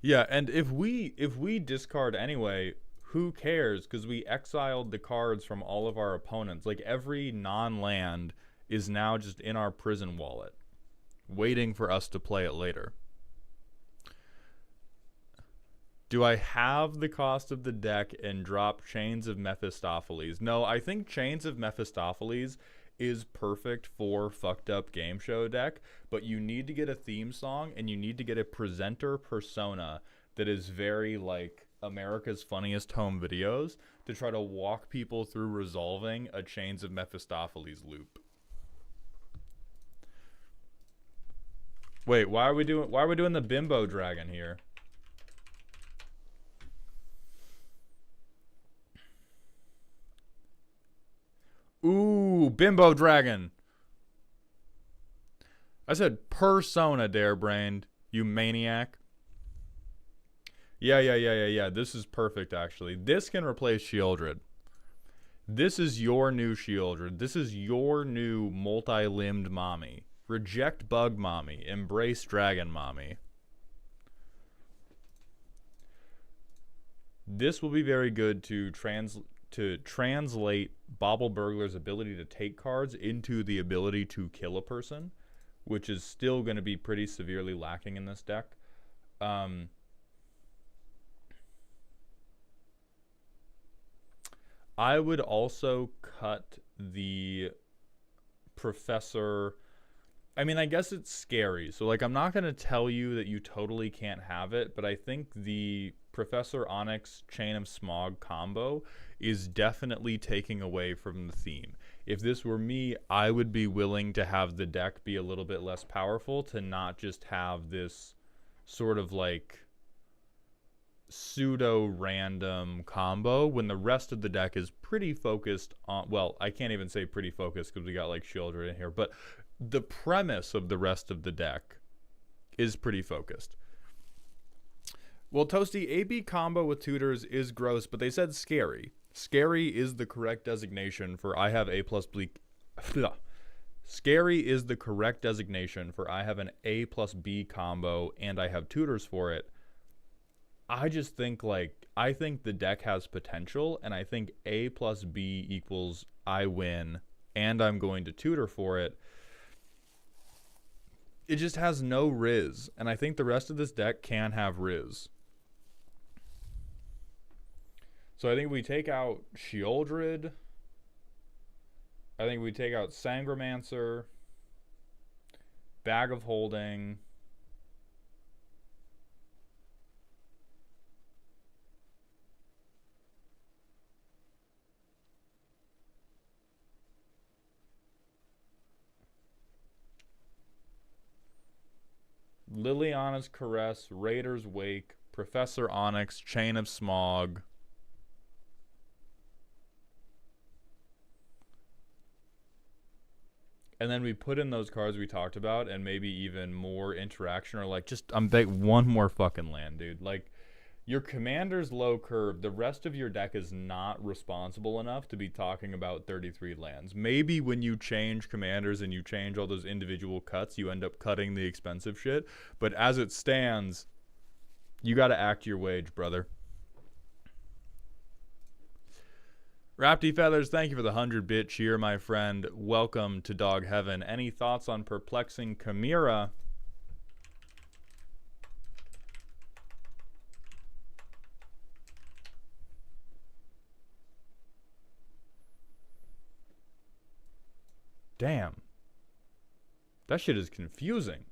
Yeah, and if we discard anyway, who cares? Because we exiled the cards from all of our opponents. Like, every non-land is now just in our prison wallet, waiting for us to play it later. Do I have the cost of the deck and drop Chains of Mephistopheles? No, I think Chains of Mephistopheles is perfect for fucked up game show deck, but you need to get a theme song and you need to get a presenter persona that is very like America's Funniest Home Videos to try to walk people through resolving a Chains of Mephistopheles loop. Wait, why are we doing the bimbo dragon here? Ooh, bimbo dragon. I said persona, Darebrained, you maniac. Yeah. This is perfect, actually. This can replace Shieldred. This is your new Shieldred. This is your new multi-limbed mommy. Reject bug mommy. Embrace dragon mommy. This will be very good to translate Bauble Burglar's ability to take cards into the ability to kill a person, which is still going to be pretty severely lacking in this deck. I would also cut the Professor. I mean, I guess it's scary. So, like, I'm not going to tell you that you totally can't have it, but I think the Professor Onyx Chain of Smog combo is definitely taking away from the theme. If this were me, I would be willing to have the deck be a little bit less powerful, to not just have this sort of like pseudo random combo when the rest of the deck is pretty focused on, well, I can't even say pretty focused because we got like Shieldred in here, but the premise of the rest of the deck is pretty focused. Well, Toasty, AB combo with tutors is gross, but they said scary. Scary is the correct designation for I have A plus B. Scary is the correct designation for I have an A plus B combo and I have tutors for it. I just think, like, I think the deck has potential, and I think A plus B equals I win, and I'm going to tutor for it. It just has no Riz, and I think the rest of this deck can have Riz. So I think we take out Shieldred. I think we take out Sangromancer. Bag of Holding. Liliana's Caress, Raider's Wake, Professor Onyx, Chain of Smog. And then we put in those cards we talked about and maybe even more interaction, or like just I'm bet one more fucking land, dude. Like, your commander's low curve, the rest of your deck is not responsible enough to be talking about 33 lands. Maybe when you change commanders and you change all those individual cuts, you end up cutting the expensive shit. But as it stands, you got to act your wage, brother. Rapty Feathers, thank you for the 100-bit cheer, my friend. Welcome to Dog Heaven. Any thoughts on Perplexing Chimera? Damn. That shit is confusing.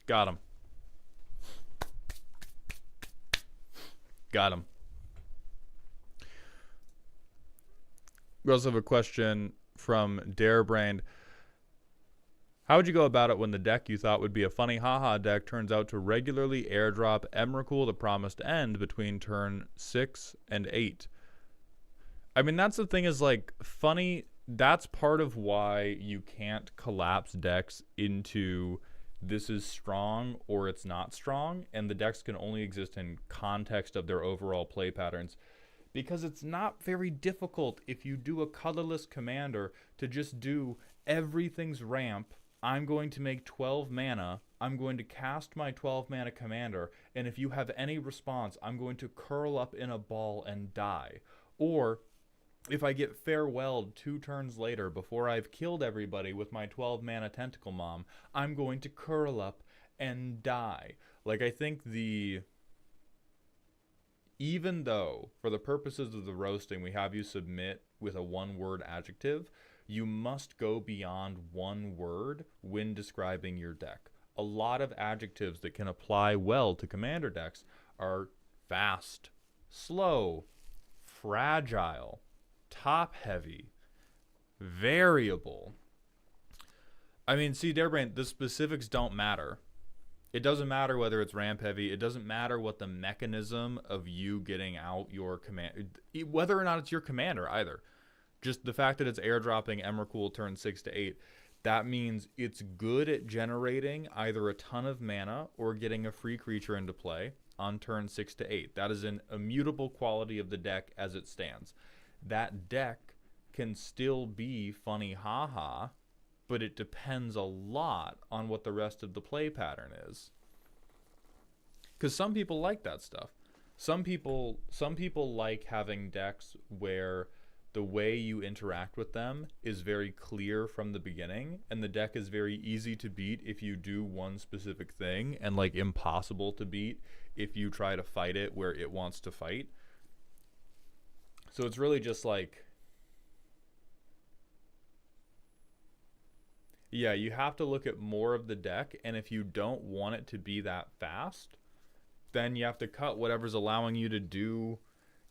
Got him. Got him. We also have a question from Darebrand. How would you go about it when the deck you thought would be a funny haha deck turns out to regularly airdrop Emrakul the Promised End between turn 6 and 8? I mean, that's the thing is, like, funny, that's part of why you can't collapse decks into this is strong or it's not strong, and the decks can only exist in context of their overall play patterns. Because it's not very difficult if you do a colorless commander to just do everything's ramp. I'm going to make 12 mana. I'm going to cast my 12 mana commander. And if you have any response, I'm going to curl up in a ball and die. Or if I get farewelled 2 turns later before I've killed everybody with my 12 mana Tentacle Mom, I'm going to curl up and die. Like, I think even though, for the purposes of the roasting, we have you submit with a 1-word adjective, you must go beyond 1 word when describing your deck. A lot of adjectives that can apply well to commander decks are fast, slow, fragile, top-heavy, variable. I mean, see, Darebrand, the specifics don't matter. It doesn't matter whether it's ramp heavy. It doesn't matter what the mechanism of you getting out your command, whether or not it's your commander either. Just the fact that it's airdropping Emrakul turn 6 to 8, that means it's good at generating either a ton of mana or getting a free creature into play on turn 6 to 8. That is an immutable quality of the deck as it stands. That deck can still be funny haha, but it depends a lot on what the rest of the play pattern is. Because some people like that stuff. Some people like having decks where the way you interact with them is very clear from the beginning, and the deck is very easy to beat if you do one specific thing, and like impossible to beat if you try to fight it where it wants to fight. So it's really just like, yeah, you have to look at more of the deck, and if you don't want it to be that fast, then you have to cut whatever's allowing you to do,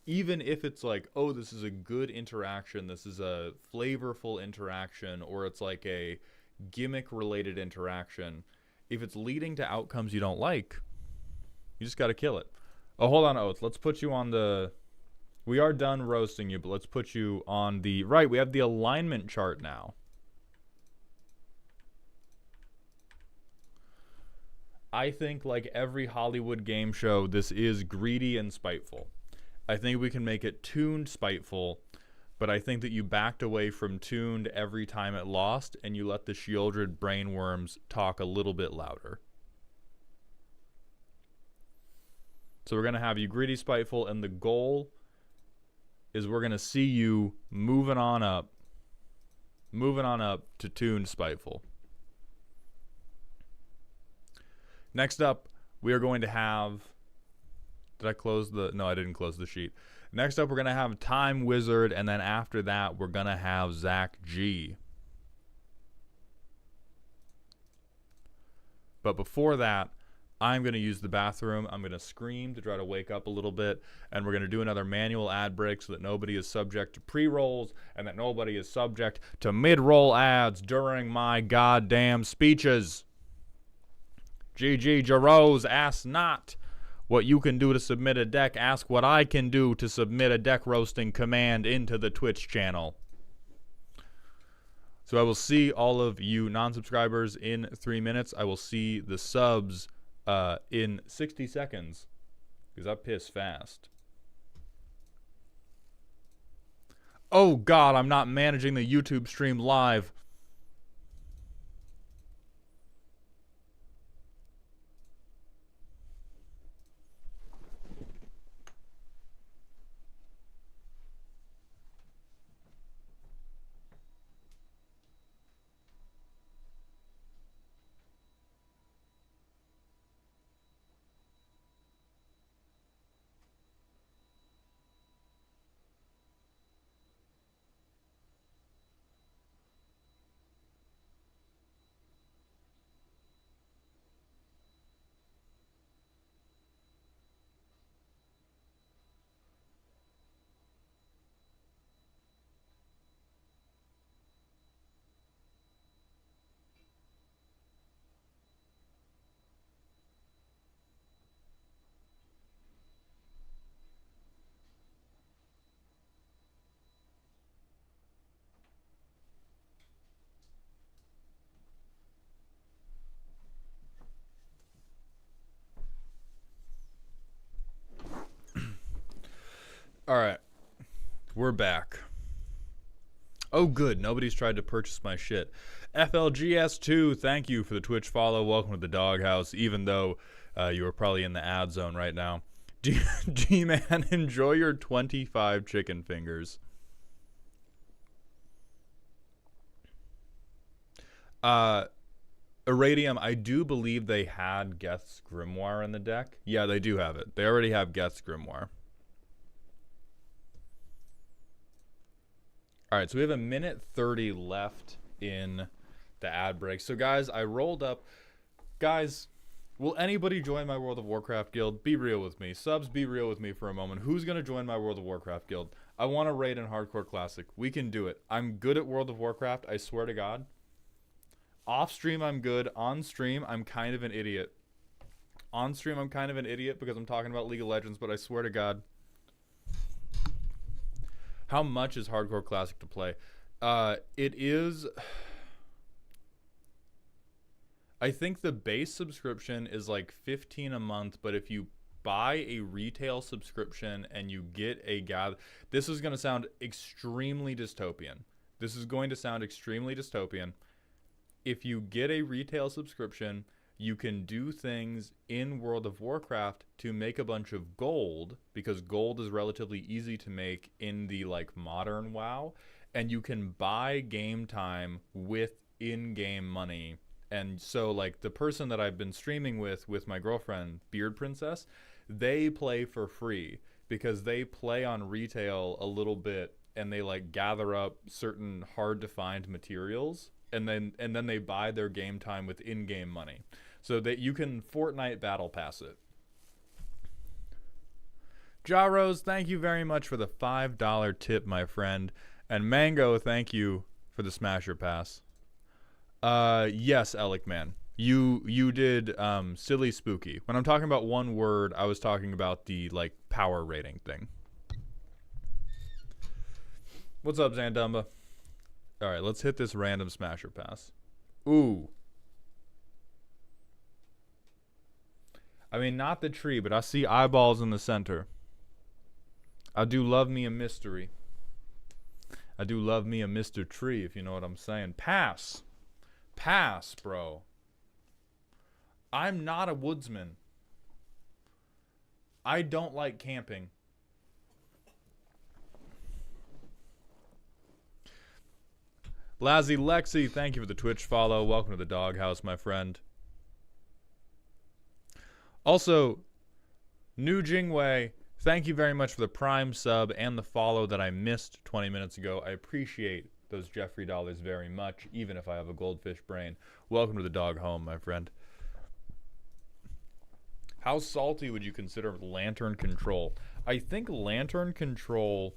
even if it's like, oh, this is a good interaction, this is a flavorful interaction, or it's like a gimmick-related interaction. If it's leading to outcomes you don't like, you just got to kill it. Oh, hold on, Oath. Let's put you on the... We are done roasting you, but let's put you on the... Right, we have the alignment chart now. I think, like every Hollywood game show, this is greedy and spiteful. I think we can make it tuned spiteful, but I think that you backed away from tuned every time it lost, and you let the Shieldred brainworms talk a little bit louder. So we're going to have you greedy spiteful, and the goal is we're going to see you moving on up to tuned spiteful. Next up, we are going to have... Did I close the... No, I didn't close the sheet. Next up, we're going to have Time Wizard, and then after that, we're going to have Zach G. But before that, I'm going to use the bathroom. I'm going to scream to try to wake up a little bit, and we're going to do another manual ad break so that nobody is subject to pre-rolls and that nobody is subject to mid-roll ads during my goddamn speeches. GG Jarose, ask not what you can do to submit a deck. Ask what I can do to submit a deck roasting command into the Twitch channel. So I will see all of you non-subscribers in 3 minutes. I will see the subs in 60 seconds because I piss fast. Oh God, I'm not managing the YouTube stream live. All right, we're back. Oh, good. Nobody's tried to purchase my shit. FLGS2, thank you for the Twitch follow. Welcome to the doghouse, even though you are probably in the ad zone right now. G-Man, enjoy your 25 chicken fingers. Iradium, I do believe they had Geth's Grimoire in the deck. Yeah, they do have it. They already have Geth's Grimoire. All right, so we have a minute 30 left in the ad break. So, guys, I rolled up. Guys, will anybody join my World of Warcraft guild? Be real with me. Subs, be real with me for a moment. Who's going to join my World of Warcraft guild? I want to raid in Hardcore Classic. We can do it. I'm good at World of Warcraft. I swear to God. Off stream, I'm good. On stream, I'm kind of an idiot. On stream, I'm kind of an idiot because I'm talking about League of Legends, but I swear to God. How much is Hardcore Classic to play? It is... I think the base subscription is like $15 a month, but if you buy a retail subscription and you get a gather... This is going to sound extremely dystopian. This is going to sound extremely dystopian. If you get a retail subscription, you can do things in World of Warcraft to make a bunch of gold, because gold is relatively easy to make in the like modern WoW, and you can buy game time with in-game money. And so like the person that I've been streaming with my girlfriend, Beard Princess, they play for free because they play on retail a little bit and they like gather up certain hard to find materials. And then they buy their game time with in-game money, so that you can Fortnite battle pass it. Jaros, thank you very much for the $5 tip, my friend. And Mango, thank you for the Smasher Pass. Yes, Alec man, you did silly spooky. When I'm talking about one word, I was talking about the like power rating thing. What's up, Zandumba? All right, let's hit this random Smasher Pass. Ooh. I mean, not the tree, but I see eyeballs in the center. I do love me a mystery. I do love me a Mr. Tree, if you know what I'm saying. Pass. Pass, bro. I'm not a woodsman. I don't like camping. Lazzy Lexi, thank you for the Twitch follow. Welcome to the doghouse, my friend. Also, New Jingwei, thank you very much for the Prime sub and the follow that I missed 20 minutes ago. I appreciate those Jeffrey dollars very much, even if I have a goldfish brain. Welcome to the dog home, my friend. How salty would you consider Lantern Control? I think Lantern Control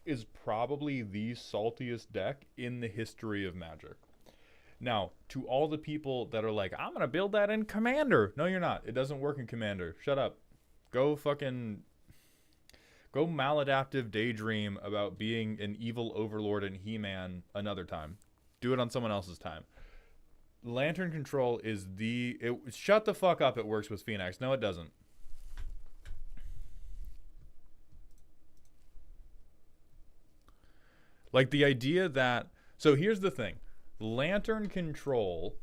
is probably the saltiest deck in the history of Magic. Now, to all the people that are like, I'm going to build that in Commander. No, you're not. It doesn't work in Commander. Shut up. Go maladaptive daydream about being an evil overlord in He-Man another time. Do it on someone else's time. Lantern Control is shut the fuck up, it works with Phoenix. No, it doesn't. Like the idea that... So here's the thing. Lantern Control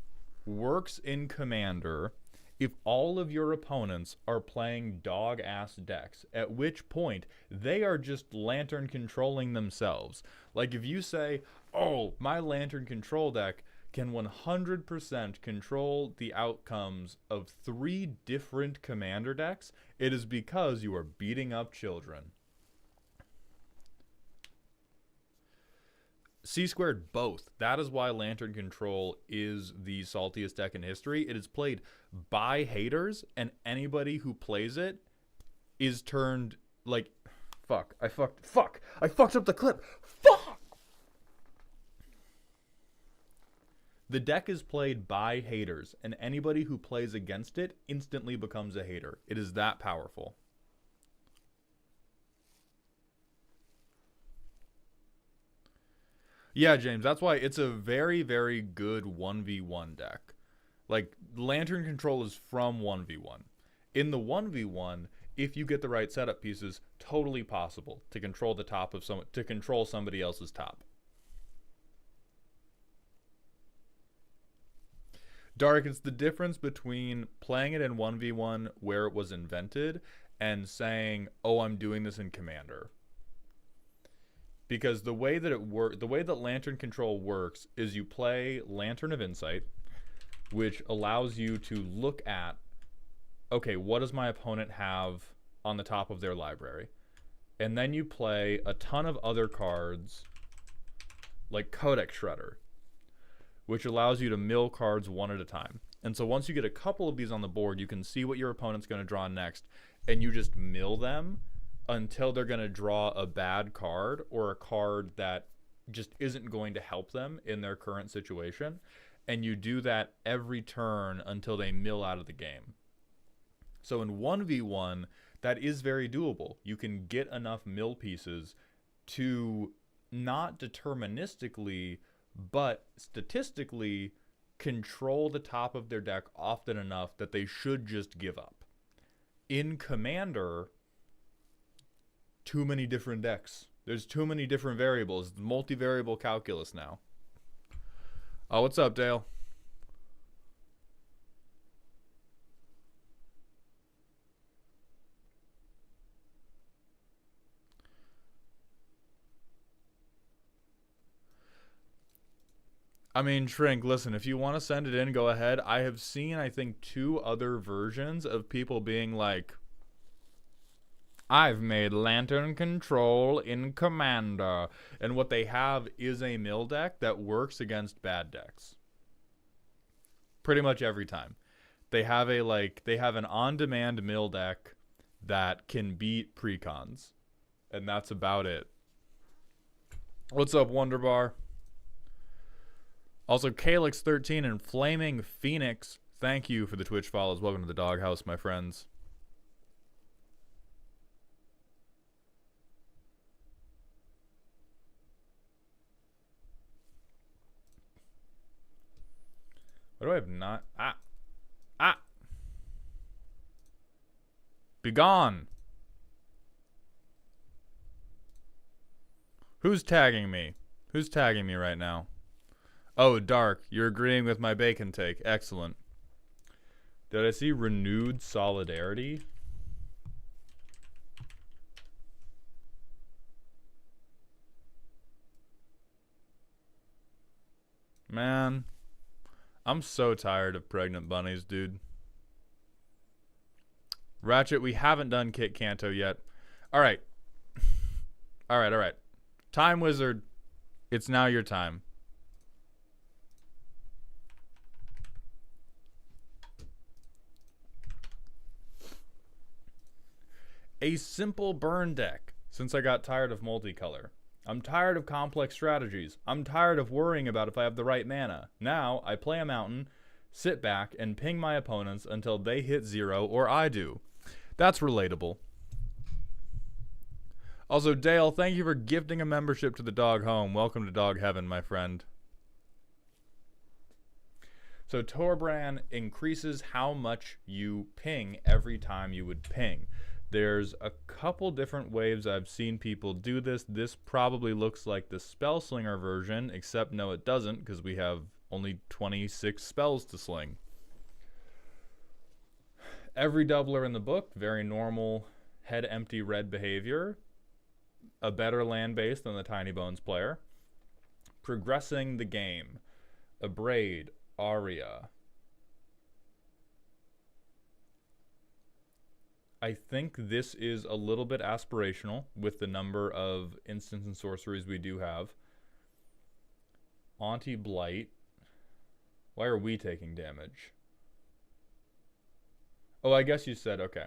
works in Commander if all of your opponents are playing dog-ass decks, at which point they are just Lantern controlling themselves. Like if you say, oh, my Lantern Control deck can 100% control the outcomes of 3 different Commander decks, it is because you are beating up children. C-squared both. That is why Lantern Control is the saltiest deck in history. It is played by haters, and anybody who plays it is turned like... Fuck. I fucked up the clip. Fuck! The deck is played by haters, and anybody who plays against it instantly becomes a hater. It is that powerful. Yeah, James, that's why it's a very, very good 1v1 deck. Like, Lantern Control is from 1v1. In the 1v1, if you get the right setup pieces, totally possible to control the top of someone, to control somebody else's top. Dark, it's the difference between playing it in 1v1 where it was invented and saying, "Oh, I'm doing this in Commander." Because the way that Lantern Control works is you play Lantern of Insight, which allows you to look at, okay, what does my opponent have on the top of their library? And then you play a ton of other cards like Codex Shredder, which allows you to mill cards one at a time. And so once you get a couple of these on the board, you can see what your opponent's going to draw next, and you just mill them until they're going to draw a bad card or a card that just isn't going to help them in their current situation. And you do that every turn until they mill out of the game. So in 1v1, that is very doable. You can get enough mill pieces to not deterministically, but statistically control the top of their deck often enough that they should just give up. In Commander, too many different decks. There's too many different variables. It's multivariable calculus now. Oh, what's up, Dale? I mean, Shrink, listen, if you want to send it in, go ahead. I have seen, I think, 2 other versions of people being like, I've made Lantern Control in Commander. And what they have is a mill deck that works against bad decks. Pretty much every time. They have an on-demand mill deck that can beat precons. And that's about it. What's up, Wonderbar? Also, Calyx13 and Flaming Phoenix, thank you for the Twitch follows. Welcome to the doghouse, my friends. What do I have not? Be gone. Who's tagging me? Who's tagging me right now? Oh, Dark, you're agreeing with my bacon take. Excellent. Did I see renewed solidarity? Man, I'm so tired of pregnant bunnies, dude. Ratchet, we haven't done Kit Kanto yet. Alright. Alright. Time Wizard, it's now your time. A simple burn deck, since I got tired of multicolor. I'm tired of complex strategies. I'm tired of worrying about if I have the right mana. Now, I play a mountain, sit back, and ping my opponents until they hit 0 or I do. That's relatable. Also, Dale, thank you for gifting a membership to the Dog Home. Welcome to Dog Heaven, my friend. So Torbran increases how much you ping every time you would ping. There's a couple different ways I've seen people do this. This probably looks like the Spellslinger version, except no, it doesn't, because we have only 26 spells to sling. Every doubler in the book, very normal head empty red behavior. A better land base than the Tiny Bones player. Progressing the game. Abrade, Aria. I think this is a little bit aspirational with the number of instants and sorceries we do have. Auntie Blight. Why are we taking damage? Oh, I guess you said, okay.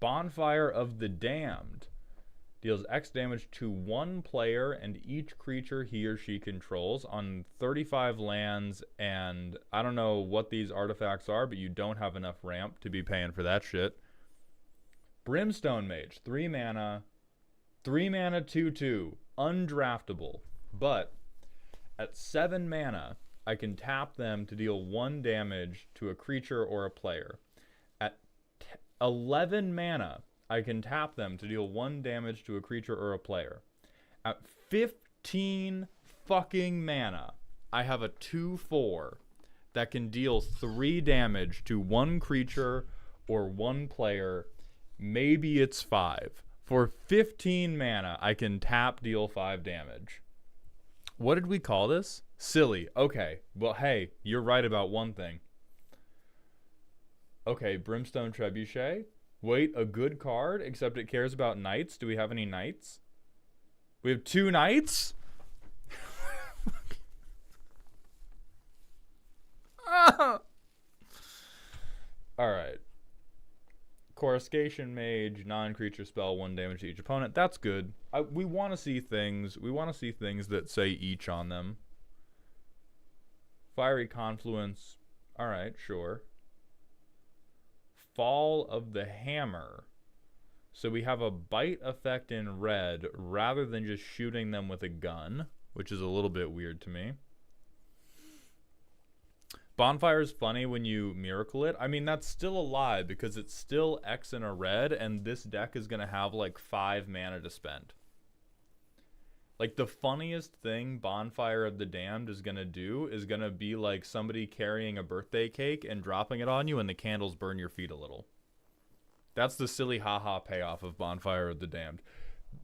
Bonfire of the Damned. Deals X damage to one player and each creature he or she controls on 35 lands, and I don't know what these artifacts are, but you don't have enough ramp to be paying for that shit. Brimstone Mage, 3 mana, 2/2, undraftable, but at 7 mana, I can tap them to deal 1 damage to a creature or a player. At 11 mana, I can tap them to deal 1 damage to a creature or a player. At 15 fucking mana, I have a 2/4 that can deal 3 damage to 1 creature or 1 player. Maybe it's 5. For 15 mana, I can tap, deal 5 damage. What did we call this? Silly. Okay. Well, hey, you're right about one thing. Okay, Brimstone Trebuchet. Wait, a good card, except it cares about knights. Do we have any knights? We have 2 knights? Alright. Coruscation Mage, non-creature spell, 1 damage to each opponent. That's good. We want to see things. We want to see things that say each on them. Fiery Confluence. Alright, sure. Fall of the Hammer. So we have a bite effect in red rather than just shooting them with a gun, which is a little bit weird to me. Bonfire is funny when you miracle it. I mean, that's still a lie because it's still X and a red, and this deck is going to have like 5 mana to spend. Like, the funniest thing Bonfire of the Damned is going to do is going to be like somebody carrying a birthday cake and dropping it on you, and the candles burn your feet a little. That's the silly haha payoff of Bonfire of the Damned.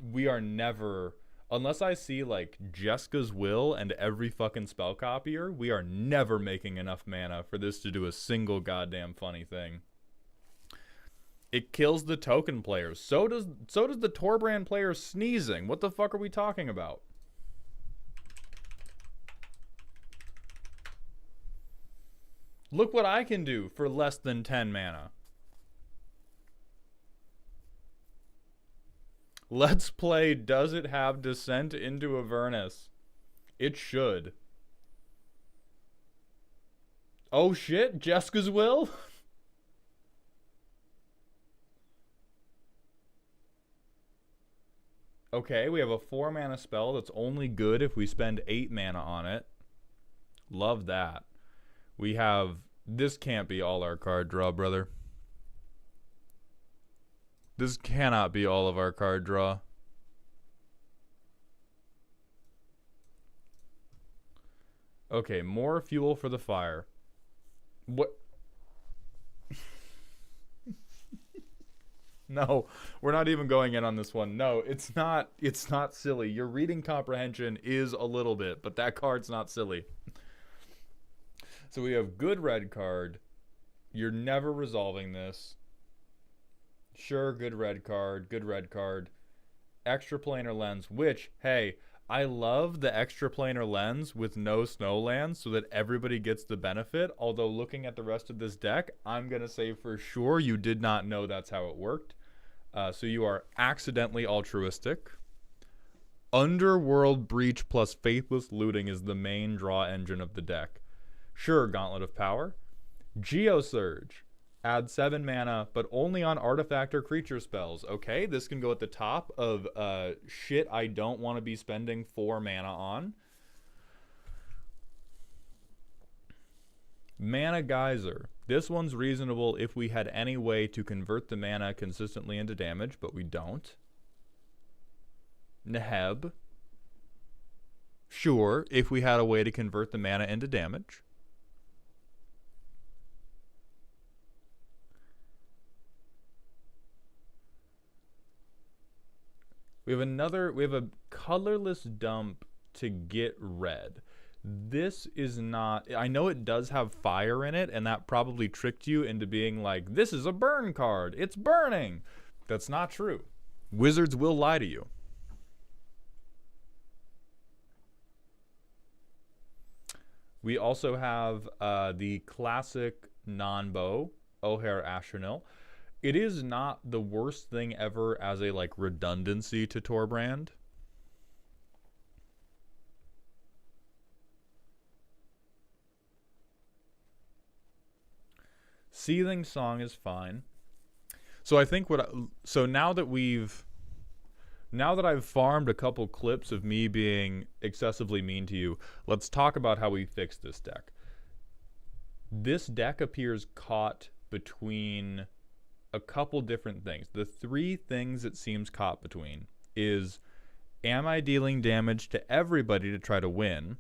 We are never... Unless I see, like, Jeska's Will and every fucking spell copier, we are never making enough mana for this to do a single goddamn funny thing. It kills the token players. So does the Torbrand player sneezing. What the fuck are we talking about? Look what I can do for less than 10 mana. Let's play Does It Have Descent into Avernus? It should. Oh shit, Jeska's Will? Okay, we have a 4 mana spell that's only good if we spend 8 mana on it. Love that. We have... This can't be all our card draw, brother. This cannot be all of our card draw. Okay, more fuel for the fire. What? No, we're not even going in on this one. No, it's not silly. Your reading comprehension is a little bit, but that card's not silly. So we have good red card. You're never resolving this. Sure, good red card, good red card. Extraplanar Lens, which, hey, I love the extraplanar lens with no snowlands so that everybody gets the benefit. Although looking at the rest of this deck, I'm going to say for sure you did not know that's how it worked. So you are accidentally altruistic. Underworld Breach plus Faithless Looting is the main draw engine of the deck. Sure, Gauntlet of Power. Geosurge. Add 7 mana, but only on artifact or creature spells. Okay, this can go at the top of shit I don't want to be spending 4 mana on. Mana Geyser. This one's reasonable if we had any way to convert the mana consistently into damage, but we don't. Neheb. Sure, if we had a way to convert the mana into damage. We have a colorless dump to get red. This is not, I know it does have fire in it, and that probably tricked you into being like, this is a burn card, it's burning. That's not true. Wizards will lie to you. We also have the classic non-bow, O'Hare Ashernil. It is not the worst thing ever as a like redundancy to Torbrand. Seething Song is fine. So I think now that I've farmed a couple clips of me being excessively mean to you, let's talk about how we fix this deck. This deck appears caught between a couple different things. The three things it seems caught between is, am I dealing damage to everybody to try to win?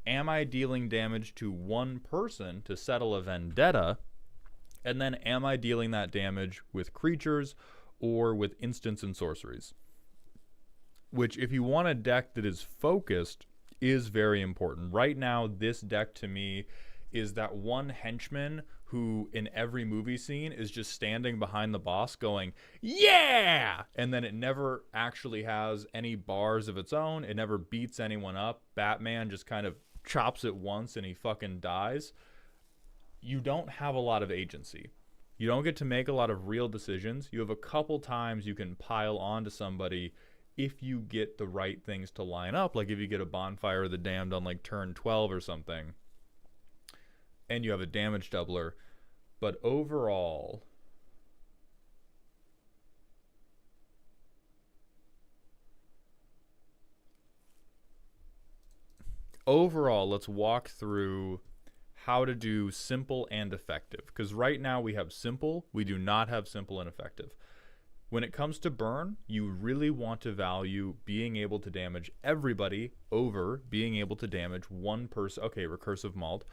Am I dealing damage to one person to settle a vendetta? And then am I dealing that damage with creatures or with instants and sorceries? Which, if you want a deck that is focused, is very important. Right now, this deck to me is that one henchman who in every movie scene is just standing behind the boss going, yeah! And then it never actually has any bars of its own. It never beats anyone up. Batman just kind of chops it once and he fucking dies. You don't have a lot of agency. You don't get to make a lot of real decisions. You have a couple times you can pile onto somebody if you get the right things to line up. Like if you get a Bonfire of the Damned on like turn 12 or something, and you have a damage doubler. But overall, let's walk through how to do simple and effective. Because right now we have simple, we do not have simple and effective. When it comes to burn, you really want to value being able to damage everybody over being able to damage one person. Okay, recursive mauled.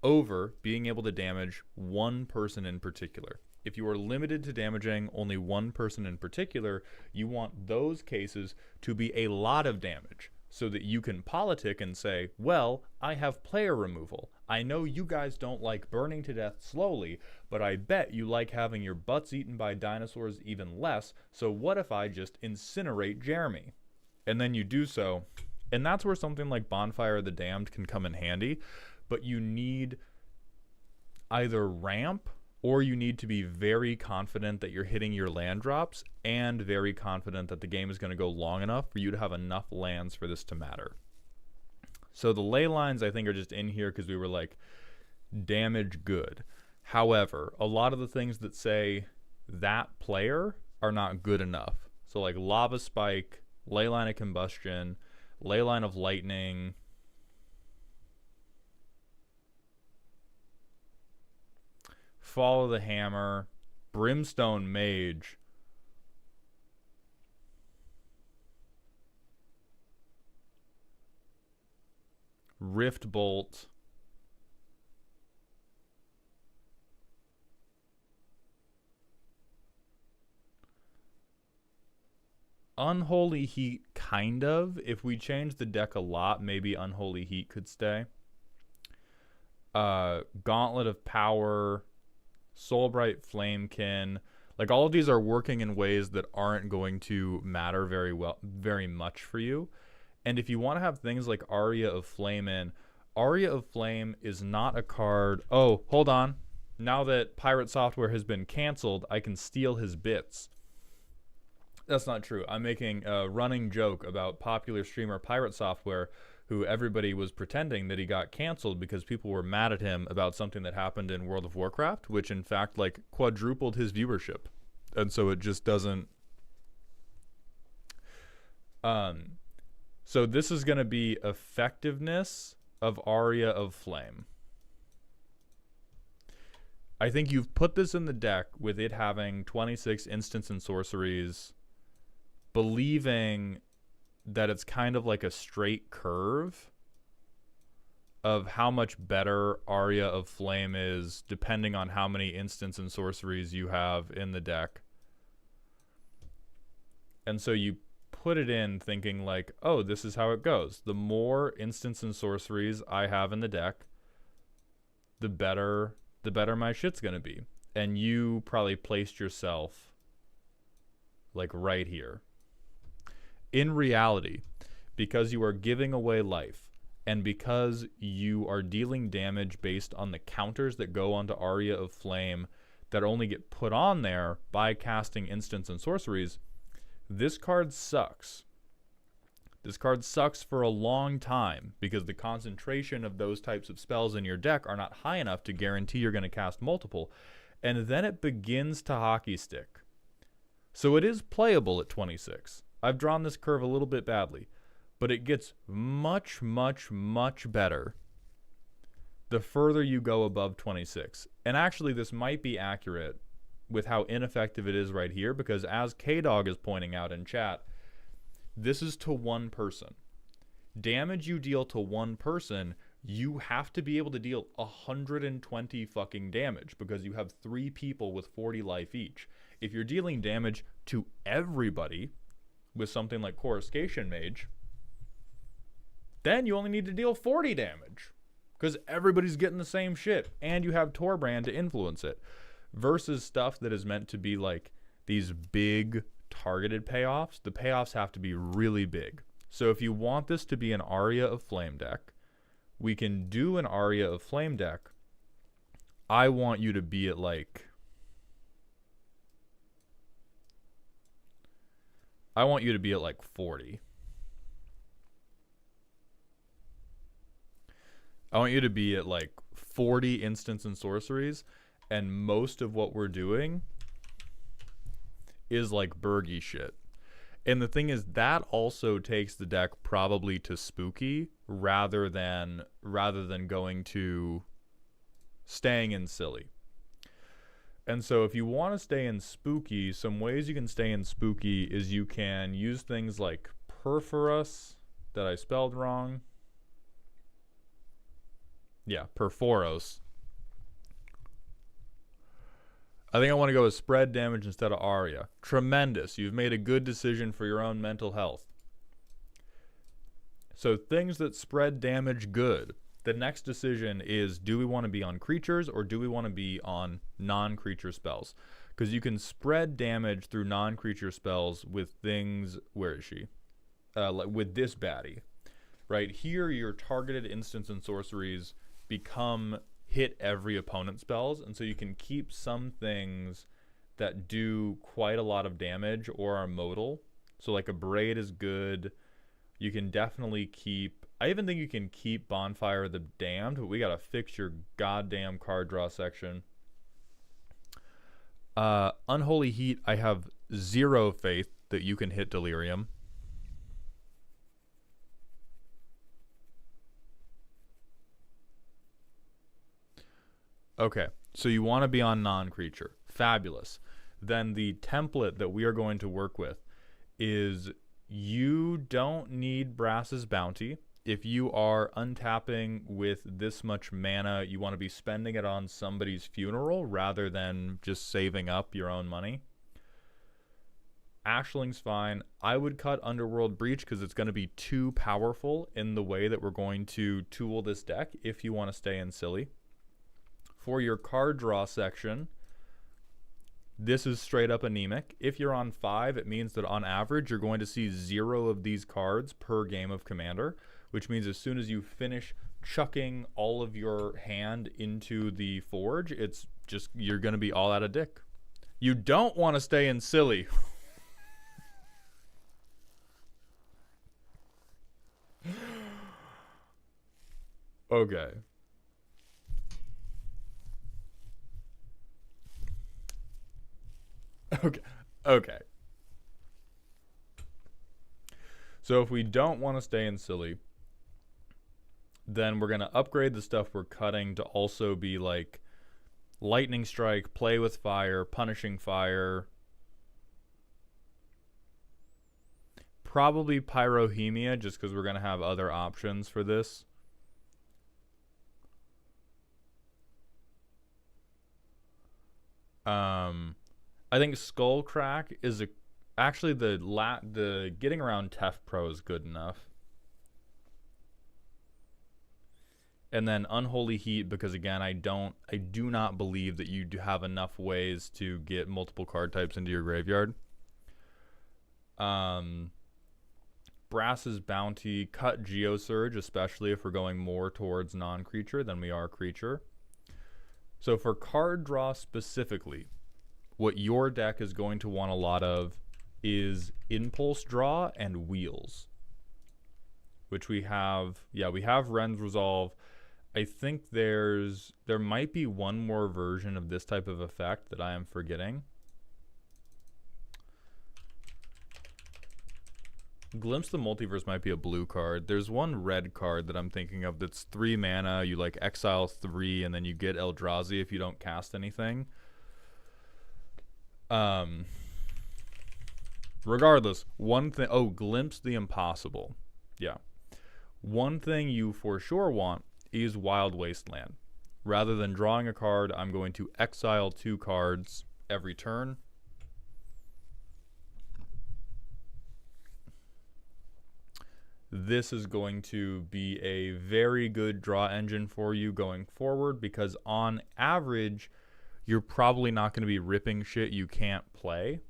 Over being able to damage one person in particular. If you are limited to damaging only one person in particular, you want those cases to be a lot of damage so that you can politic and say, well, I have player removal. I know you guys don't like burning to death slowly, but I bet you like having your butts eaten by dinosaurs even less, so what if I just incinerate Jeremy? And then you do so, and that's where something like Bonfire of the Damned can come in handy. But you need either ramp or you need to be very confident that you're hitting your land drops and very confident that the game is going to go long enough for you to have enough lands for this to matter. So the ley lines I think are just in here because we were like damage good. However, a lot of the things that say that player are not good enough. So like Lava Spike, Ley Line of Combustion, Ley Line of Lightning, Follow the Hammer, Brimstone Mage, Rift Bolt, Unholy Heat, kind of. If we change the deck a lot, maybe Unholy Heat could stay. Gauntlet of Power, Soulbright Flamekin. Like all of these are working in ways that aren't going to matter very much for you. And if you want to have things like Aria of Flame in, Aria of Flame is not a card. Oh, hold on. Now that Pirate Software has been canceled, I can steal his bits. That's not true. I'm making a running joke about popular streamer Pirate Software, who everybody was pretending that he got canceled because people were mad at him about something that happened in World of Warcraft, which in fact like quadrupled his viewership. And so it just doesn't. So this is going to be effectiveness of Aria of Flame. I think you've put this in the deck with it having 26 instants and sorceries, believing that it's kind of like a straight curve of how much better Aria of Flame is depending on how many instants and sorceries you have in the deck. And so you put it in thinking like, oh, this is how it goes. The more instants and sorceries I have in the deck, the better my shit's gonna be. And you probably placed yourself like right here. In reality, because you are giving away life, and because you are dealing damage based on the counters that go onto Aria of Flame that only get put on there by casting instants and sorceries, this card sucks. This card sucks for a long time because the concentration of those types of spells in your deck are not high enough to guarantee you're going to cast multiple, and then it begins to hockey stick. So it is playable at 26. I've drawn this curve a little bit badly, but it gets much, much, much better the further you go above 26. And actually, this might be accurate with how ineffective it is right here, because as K-Dog is pointing out in chat, this is to one person. Damage you deal to one person, you have to be able to deal 120 fucking damage because you have 3 people with 40 life each. If you're dealing damage to everybody with something like Coruscation Mage, then you only need to deal 40 damage because everybody's getting the same shit and you have Torbrand to influence it, versus stuff that is meant to be like these big targeted payoffs. The payoffs have to be really big. So if you want this to be an Aria of Flame deck, we can do an Aria of Flame deck. I want you to be at like, I want you to be at like 40. I want you to be at like 40 instants and sorceries, and most of what we're doing is like Bergy shit. And the thing is, that also takes the deck probably to spooky rather than going to staying in silly. And so if you want to stay in spooky, some ways you can stay in spooky is you can use things like Perforus, that I spelled wrong. Yeah, Perforos. I think I want to go with spread damage instead of Aria. Tremendous. You've made a good decision for your own mental health. So things that spread damage, good. The next decision is, do we want to be on creatures or do we want to be on non-creature spells? Because you can spread damage through non-creature spells with things... Where is she? Like with this baddie. Right here, your targeted instants and sorceries become hit every opponent spells, and so you can keep some things that do quite a lot of damage or are modal. So like a Braid is good. You can definitely keep... I even think you can keep Bonfire of the Damned, but we gotta fix your goddamn card draw section. Unholy Heat, I have 0 faith that you can hit Delirium. Okay, so you want to be on non-creature. Fabulous. Then the template that we are going to work with is, you don't need Brass's Bounty. If you are untapping with this much mana, you want to be spending it on somebody's funeral rather than just saving up your own money. Ashling's fine. I would cut Underworld Breach because it's going to be too powerful in the way that we're going to tool this deck if you want to stay in silly. For your card draw section, this is straight up anemic. If you're on 5, it means that on average you're going to see 0 of these cards per game of Commander, which means as soon as you finish chucking all of your hand into the forge, it's just, you're going to be all out of dick. You don't want to stay in silly. Okay. Okay. So if we don't want to stay in silly, then we're going to upgrade the stuff we're cutting to also be like Lightning Strike, Play with Fire, Punishing Fire. Probably Pyrohemia, just because we're going to have other options for this. I think Skullcrack is actually the getting around Tef Pro is good enough. And then Unholy Heat, because again, I do not believe that you do have enough ways to get multiple card types into your graveyard. Brass's Bounty, cut Geosurge, especially if we're going more towards non-creature than we are creature. So for card draw specifically, what your deck is going to want a lot of is Impulse Draw and Wheels, which we have. Yeah, we have Ren's Resolve. I think there might be one more version of this type of effect that I am forgetting. Glimpse the Multiverse might be a blue card. There's one red card that I'm thinking of that's 3 mana. You like exile 3 and then you get Eldrazi if you don't cast anything. Um, regardless, one thing. Oh, glimpse the impossible. Yeah. One thing you for sure want is Wild Wasteland. Rather than drawing a card, I'm going to exile 2 cards every turn. This is going to be a very good draw engine for you going forward because on average, you're probably not going to be ripping shit you can't play.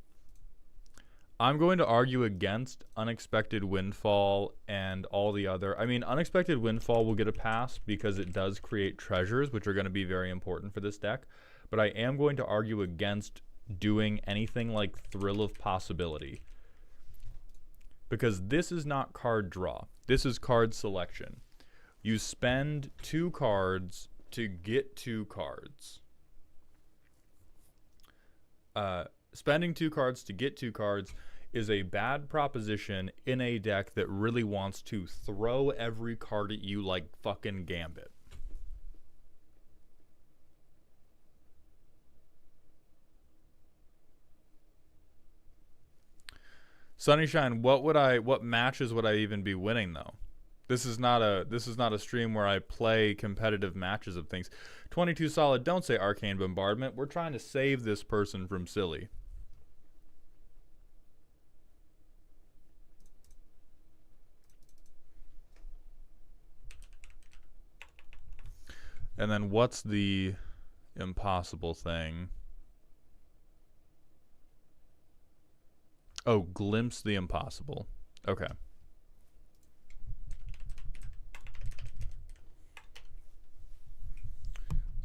I'm going to argue against Unexpected Windfall and all the other. I mean, Unexpected Windfall will get a pass because it does create treasures, which are going to be very important for this deck. But I am going to argue against doing anything like Thrill of Possibility. Because this is not card draw. This is card selection. You spend 2 cards to get 2 cards. Spending 2 cards to get 2 cards is a bad proposition in a deck that really wants to throw every card at you like fucking Gambit. Sunnyshine, what matches would I even be winning though? This is not a stream where I play competitive matches of things. 22 solid, don't say Arcane Bombardment. We're trying to save this person from silly. And then what's the impossible thing? Oh, glimpse the impossible. Okay.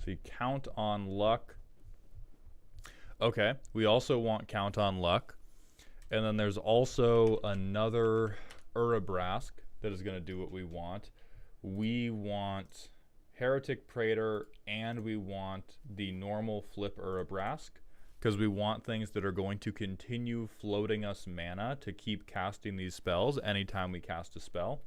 So you count on luck. Okay, we also want count on luck. And then there's also another Urabrask that is going to do what we want. We want Heretic Praetor and we want the normal flip Urabrask because we want things that are going to continue floating us mana to keep casting these spells anytime we cast a spell.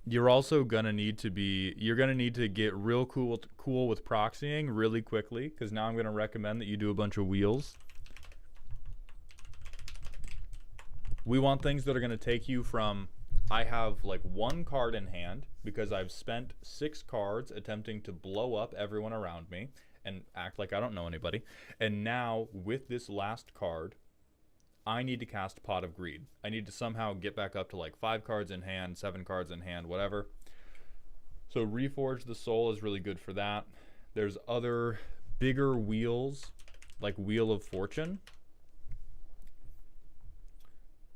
You're also gonna need to get real cool with proxying really quickly because now I'm gonna recommend that you do a bunch of wheels. We want things that are gonna take you from I have like 1 card in hand because I've spent 6 cards attempting to blow up everyone around me and act like I don't know anybody. And now with this last card, I need to cast Pot of Greed. I need to somehow get back up to like 5 cards in hand, 7 cards in hand, whatever. So Reforge the Soul is really good for that. There's other bigger wheels like Wheel of Fortune.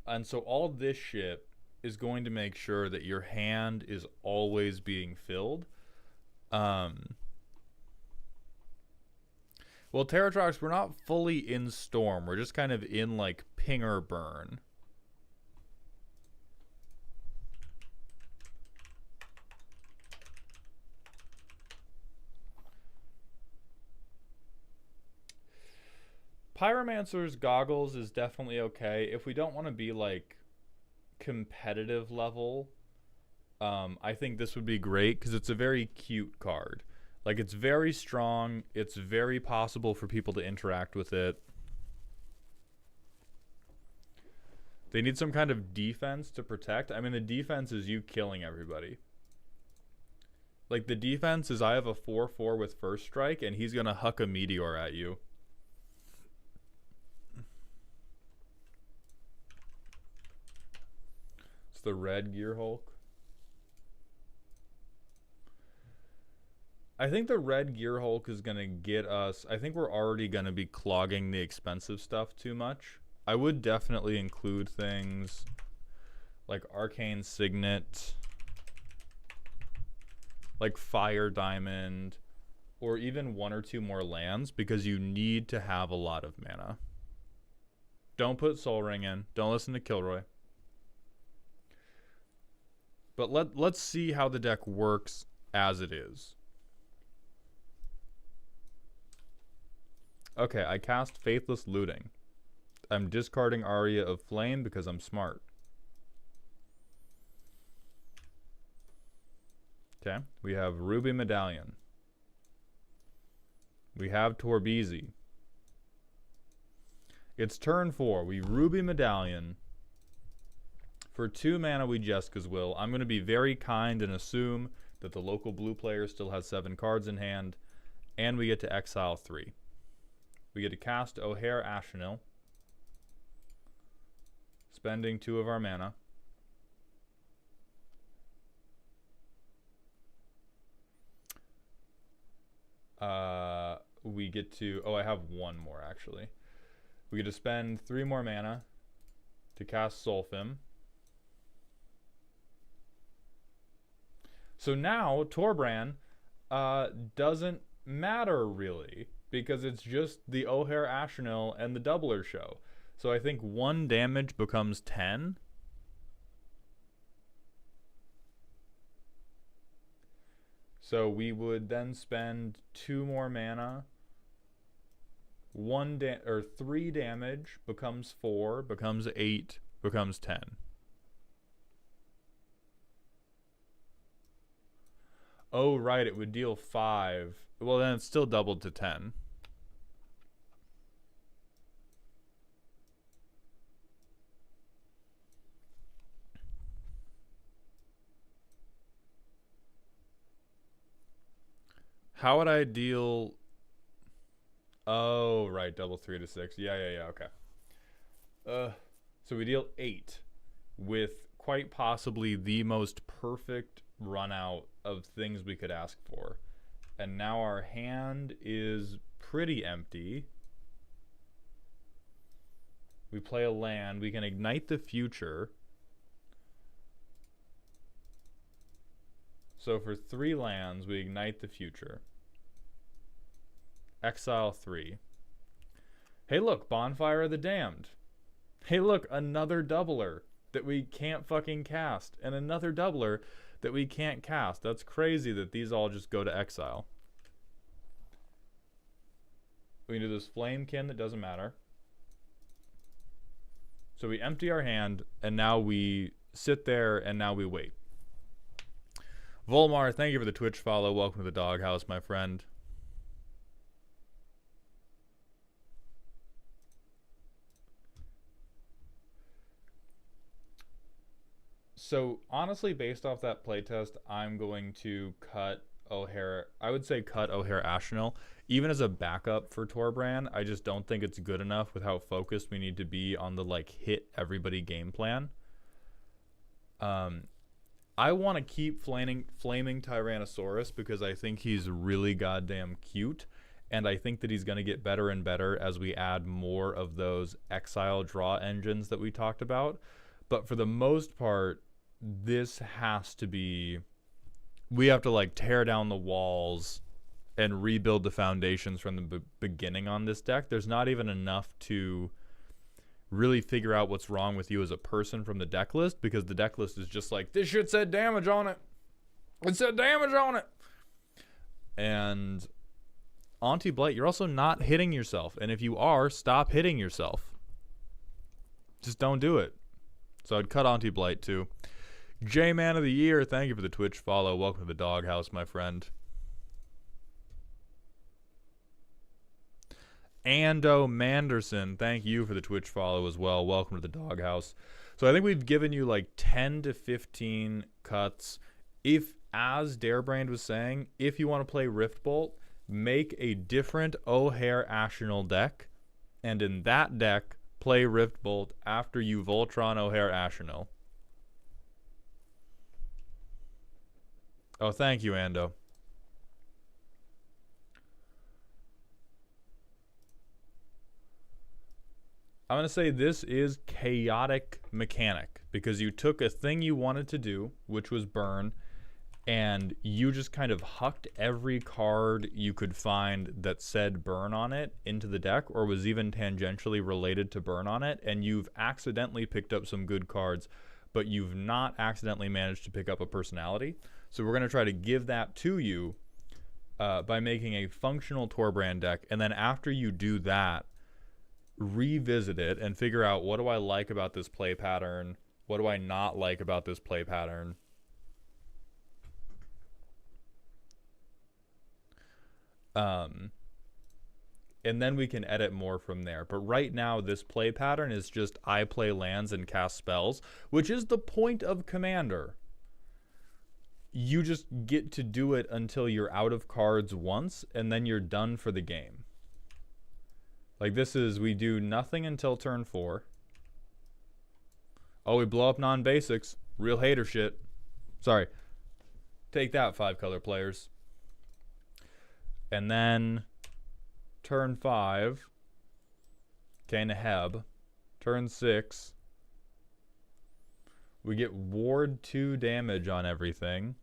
And so all this shit is going to make sure that your hand is always being filled. Well, Terratrox, we're not fully in Storm. We're just kind of in, like, Ping or Burn. Pyromancer's Goggles is definitely okay. If we don't want to be, like, competitive level, I think this would be great because it's a very cute card. Like, it's very strong. It's very possible for people to interact with it. They need some kind of defense to protect. I mean, the defense is you killing everybody. Like, the defense is I have a 4/4 with First Strike, and he's going to huck a Meteor at you. It's the red Gear Hulk. I think the red Gear Hulk is going to get us... I think we're already going to be clogging the expensive stuff too much. I would definitely include things like Arcane Signet, like Fire Diamond, or even 1 or 2 more lands because you need to have a lot of mana. Don't put Soul Ring in. Don't listen to Kilroy. But let's see how the deck works as it is. Okay, I cast Faithless Looting. I'm discarding Aria of Flame because I'm smart. Okay, we have Ruby Medallion. We have Torbeezy. It's turn 4. We Ruby Medallion. For 2 mana, we Jeska's Will. I'm going to be very kind and assume that the local blue player still has 7 cards in hand, and we get to exile 3. We get to cast O'Hare Ashenil, spending 2 of our mana. We get to... Oh, I have 1 more, actually. We get to spend 3 more mana to cast Solfim. So now, Torbran doesn't matter, really, because it's just the O'Hare Ashenil and the Doubler show. So I think 1 damage becomes 10. So we would then spend 2 more mana. 3 damage becomes 4, becomes 8, becomes 10. Oh, right, it would deal 5. Well, then it's still doubled to 10. How would I deal... Oh, right, double 3 to 6. Yeah, okay. So we deal 8 with quite possibly the most perfect run out of things we could ask for. And now our hand is pretty empty. We play a land. We can ignite the future. So for 3 lands, we ignite the future. Exile 3. Hey, look, Bonfire of the Damned. Hey, look, another doubler that we can't fucking cast. And another doubler that we can't cast. That's crazy that these all just go to exile. We can do this Flamekin that doesn't matter. So we empty our hand, and now we sit there, and now we wait. Volmar, thank you for the Twitch follow. Welcome to the doghouse, my friend. So, honestly, based off that playtest, I'm going to cut O'Hare. I would say cut O'Hare Ashenil. Even as a backup for Torbran, I just don't think it's good enough with how focused we need to be on the, like, hit everybody game plan. I want to keep flaming Tyrannosaurus because I think he's really goddamn cute. And I think that he's going to get better and better as we add more of those exile draw engines that we talked about. But for the most part, this has to be... We have to, like, tear down the walls and rebuild the foundations from the beginning on this deck. There's not even enough to really figure out what's wrong with you as a person from the deck list, because the deck list is just like, this shit said damage on it. It said damage on it. And Auntie Blight, you're also not hitting yourself. And if you are, stop hitting yourself. Just don't do it. So I'd cut Auntie Blight too. J-Man of the Year, thank you for the Twitch follow. Welcome to the doghouse, my friend. Ando Manderson, thank you for the Twitch follow as well. Welcome to the doghouse. So I think we've given you like 10 to 15 cuts. If, as Darebrand was saying, if you want to play Rift Bolt, make a different O'Hare Ashenil deck, and in that deck, play Rift Bolt after you Voltron O'Hare Ashenil. Oh, thank you, Ando. I'm going to say this is chaotic mechanic, because you took a thing you wanted to do, which was burn, and you just kind of hucked every card you could find that said burn on it into the deck, or was even tangentially related to burn on it, and you've accidentally picked up some good cards, but you've not accidentally managed to pick up a personality. So we're going to try to give that to you by making a functional Torbran deck, and then after you do that, revisit it and figure out, what do I like about this play pattern? What do I not like about this play pattern? And and then we can edit more from there. But right now, this play pattern is just I play lands and cast spells, which is the point of Commander. You just get to do it until you're out of cards once, and then you're done for the game. Like this is, we do nothing until turn 4. Oh, we blow up non-basics. Real hater shit. Sorry. Take that, 5-color players. And then turn 5, Neheb. Turn 6, we get ward 2 damage on everything.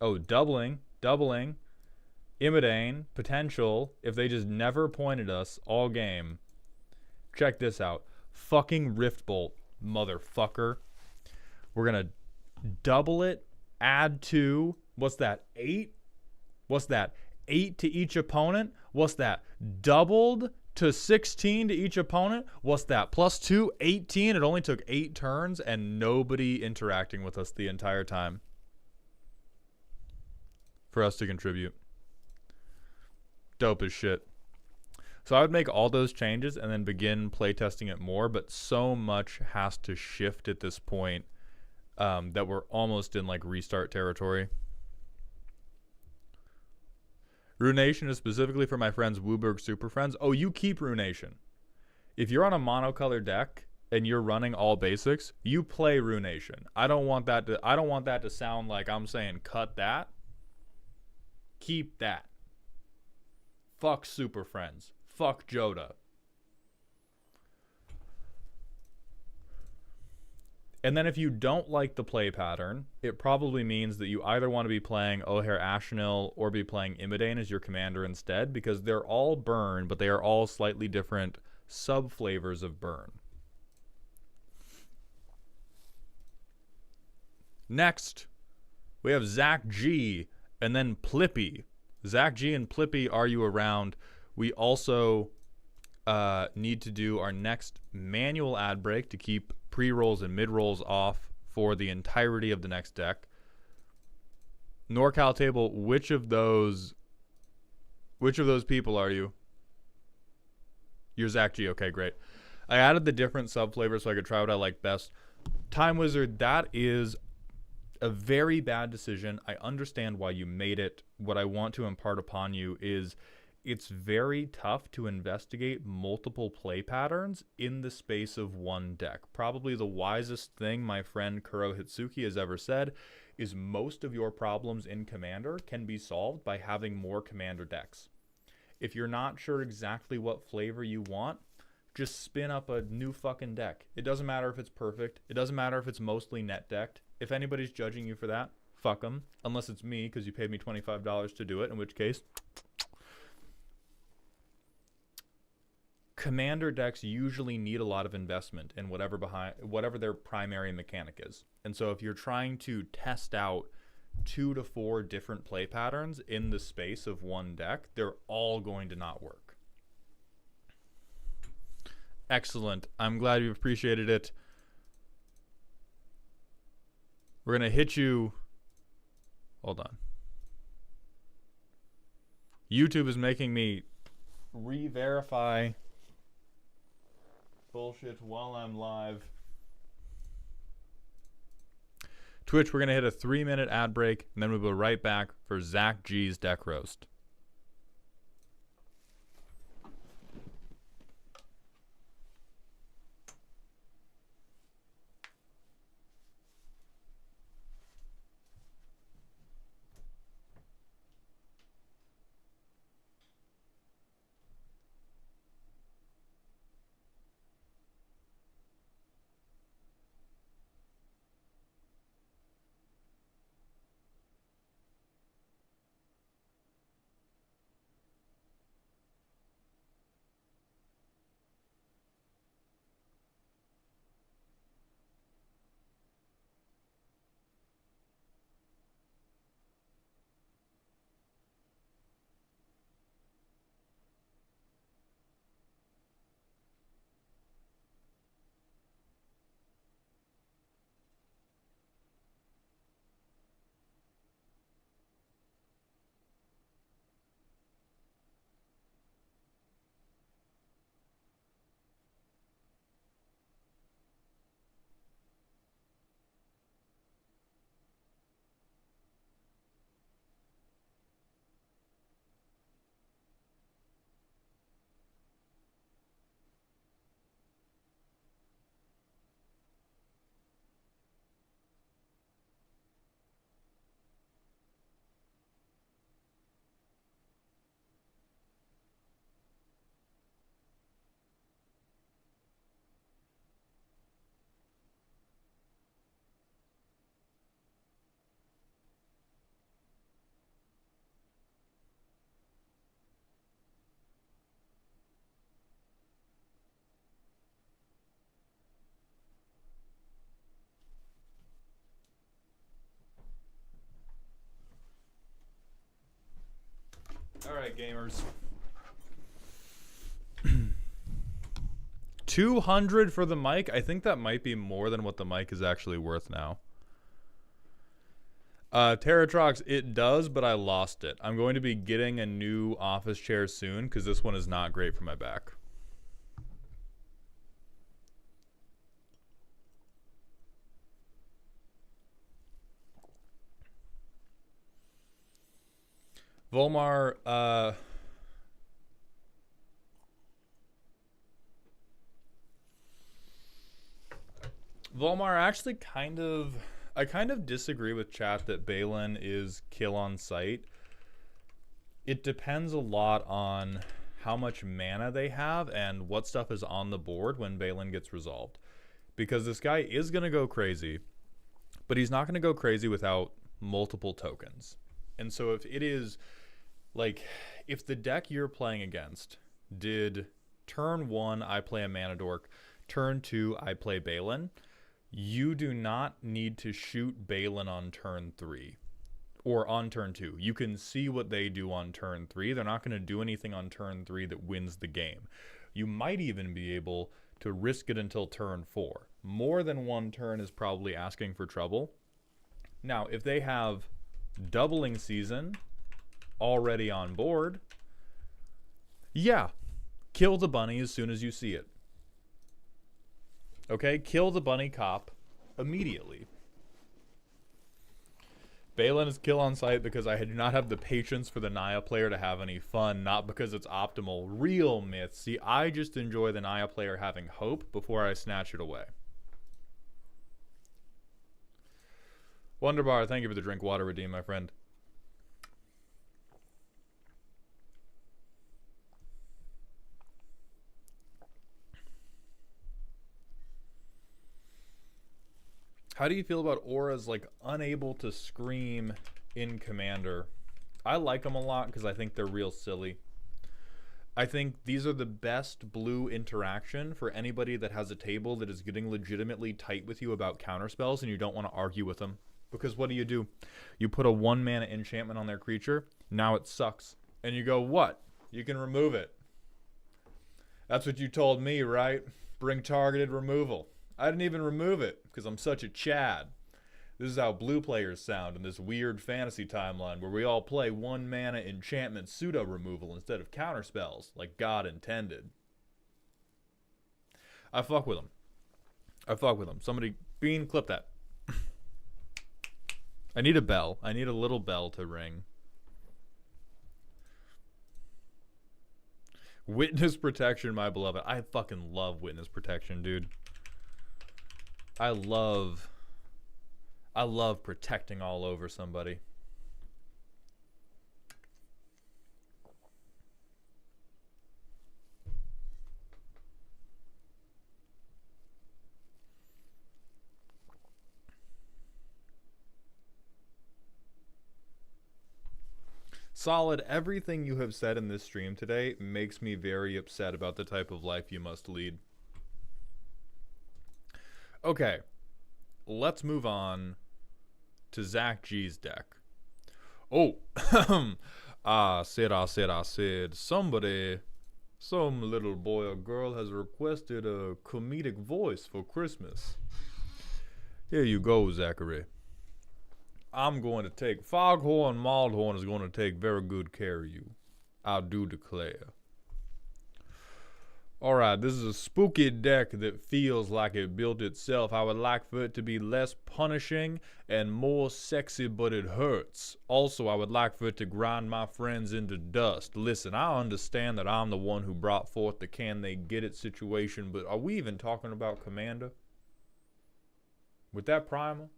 Oh, doubling. Imidane, potential, if they just never pointed us all game. Check this out. Fucking Rift Bolt, motherfucker. We're gonna double it, add 2. What's that, 8? What's that, 8 to each opponent? What's that, doubled to 16 to each opponent? What's that, plus 2, 18? It only took 8 turns and nobody interacting with us the entire time for us to contribute. Dope as shit. So I would make all those changes and then begin playtesting it more, but so much has to shift at this point that we're almost in like restart territory. Ruination is specifically for my friends Wooburg Super Friends. Oh, you keep Ruination. If you're on a monocolor deck and you're running all basics, you play Ruination. I don't want that to sound like I'm saying cut that. Keep that. Fuck Super Friends. Fuck Joda. And then if you don't like the play pattern, it probably means that you either want to be playing Ohair Ashnil or be playing Imidane as your commander instead, because they're all burn, but they are all slightly different sub-flavors of burn. Next, we have Zach G and then Plippy. Zach G and Plippy, are you around? We also need to do our next manual ad break to keep pre-rolls and mid-rolls off for the entirety of the next deck. NorCal table, which of those people are you? You're Zach G. Okay, great. I added the different sub-flavors so I could try what I like best. Time Wizard, that is a very bad decision. I understand why you made it. What I want to impart upon you is it's very tough to investigate multiple play patterns in the space of one deck. Probably the wisest thing my friend Kuro Hitsuki has ever said is most of your problems in Commander can be solved by having more Commander decks. If you're not sure exactly what flavor you want, just spin up a new fucking deck. It doesn't matter if it's perfect. It doesn't matter if it's mostly net decked. If anybody's judging you for that, fuck them. Unless it's me, because you paid me $25 to do it, in which case... Commander decks usually need a lot of investment in whatever their primary mechanic is. And so if you're trying to test out 2 to 4 different play patterns in the space of one deck, they're all going to not work. Excellent. I'm glad you appreciated it. We're going to hit you. Hold on. YouTube is making me re-verify bullshit while I'm live. Twitch, we're going to hit a 3-minute ad break, and then we'll go right back for Zach G's deck roast. All right, gamers. 200 for the mic. I think that might be more than what the mic is actually worth now. Teratrox, it does, but I lost it. I'm going to be getting a new office chair soon because this one is not great for my back. Volmar, actually I kind of disagree with chat that Balin is kill on sight. It depends a lot on how much mana they have and what stuff is on the board when Balin gets resolved. Because this guy is going to go crazy, but he's not going to go crazy without multiple tokens. And so if it is, like, if the deck you're playing against did turn 1, I play a Mana Dork, turn 2, I play Balin, you do not need to shoot Balin on turn 3 or on turn 2. You can see what they do on turn 3. They're not going to do anything on turn 3 that wins the game. You might even be able to risk it until turn 4. More than one turn is probably asking for trouble. Now, if they have Doubling Season already on board, yeah, kill the bunny as soon as you see it. Okay, kill the bunny cop immediately. Balin is kill on sight because I do not have the patience for the Naya player to have any fun, not because it's optimal. Real myth. See, I just enjoy the Naya player having hope before I snatch it away. Wonderbar, thank you for the drink water redeem, my friend. How do you feel about auras like unable to scream in Commander? I like them a lot because I think they're real silly. I think these are the best blue interaction for anybody that has a table that is getting legitimately tight with you about counterspells and you don't want to argue with them. Because what do? You put a 1 mana enchantment on their creature, now it sucks. And you go, what? You can remove it. That's what you told me, right? Bring targeted removal. I didn't even remove it because I'm such a Chad. This is how blue players sound in this weird fantasy timeline where we all play 1 mana enchantment pseudo removal instead of counterspells like God intended. I fuck with them. Somebody, Bean, clip that. I need a bell. I need a little bell to ring. Witness protection, my beloved. I fucking love witness protection, dude. I love protecting all over somebody. Solid, everything you have said in this stream today makes me very upset about the type of life you must lead. Okay, let's move on to Zach G's deck. Oh, I said, somebody, some little boy or girl has requested a comedic voice for Christmas. Here you go, Zachary. I'm going to take, Foghorn Maldhorn is going to take very good care of you. I do declare. Alright, this is a spooky deck that feels like it built itself. I would like for it to be less punishing and more sexy, but it hurts. Also, I would like for it to grind my friends into dust. Listen, I understand that I'm the one who brought forth the can they get it situation, but are we even talking about Commander? With that primer?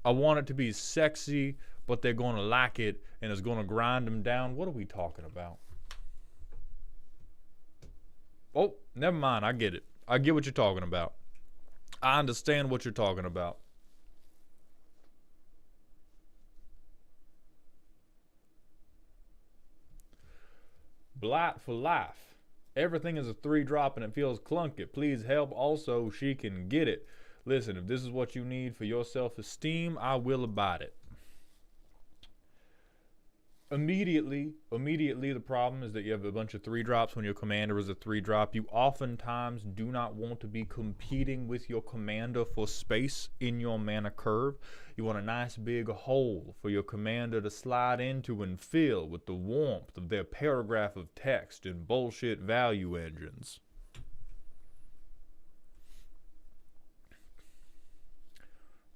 I want it to be sexy, but they're going to like it and it's going to grind them down. What are we talking about? Oh, never mind. I get it. I get what you're talking about. I understand what you're talking about. Blight for life. Everything is a 3-drop and it feels clunky. Please help. Also, she can get it. Listen, if this is what you need for your self-esteem, I will abide it. Immediately, the problem is that you have a bunch of 3 drops when your commander is a 3 drop. You oftentimes do not want to be competing with your commander for space in your mana curve. You want a nice big hole for your commander to slide into and fill with the warmth of their paragraph of text and bullshit value engines.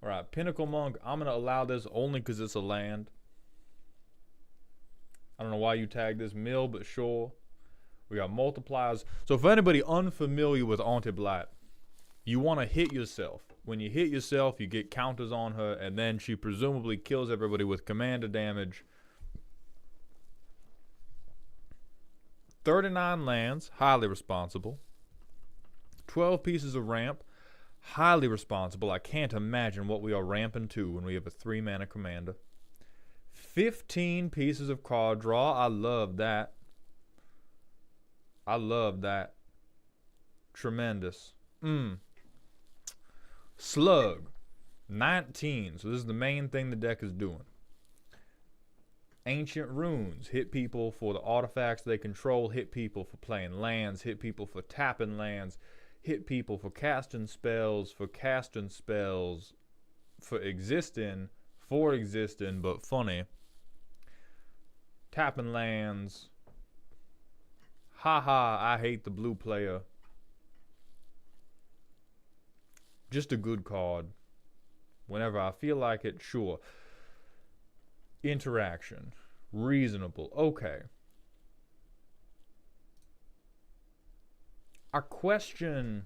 Alright, Pinnacle Monk, I'm going to allow this only because it's a land. I don't know why you tagged this mill, but sure. We got multipliers. So for anybody unfamiliar with Anti-Blight, you want to hit yourself. When you hit yourself, you get counters on her, and then she presumably kills everybody with commander damage. 39 lands, highly responsible. 12 pieces of ramp, highly responsible. I can't imagine what we are ramping to when we have a 3-mana commander. 15 pieces of card draw. I love that. I love that. Tremendous. Slug. 19. So this is the main thing the deck is doing. Ancient Runes. Hit people for the artifacts they control. Hit people for playing lands. Hit people for tapping lands. Hit people for casting spells. For existing. But funny. Tapping lands. Haha, I hate the blue player. Just a good card. Whenever I feel like it, sure. Interaction. Reasonable. Okay. I question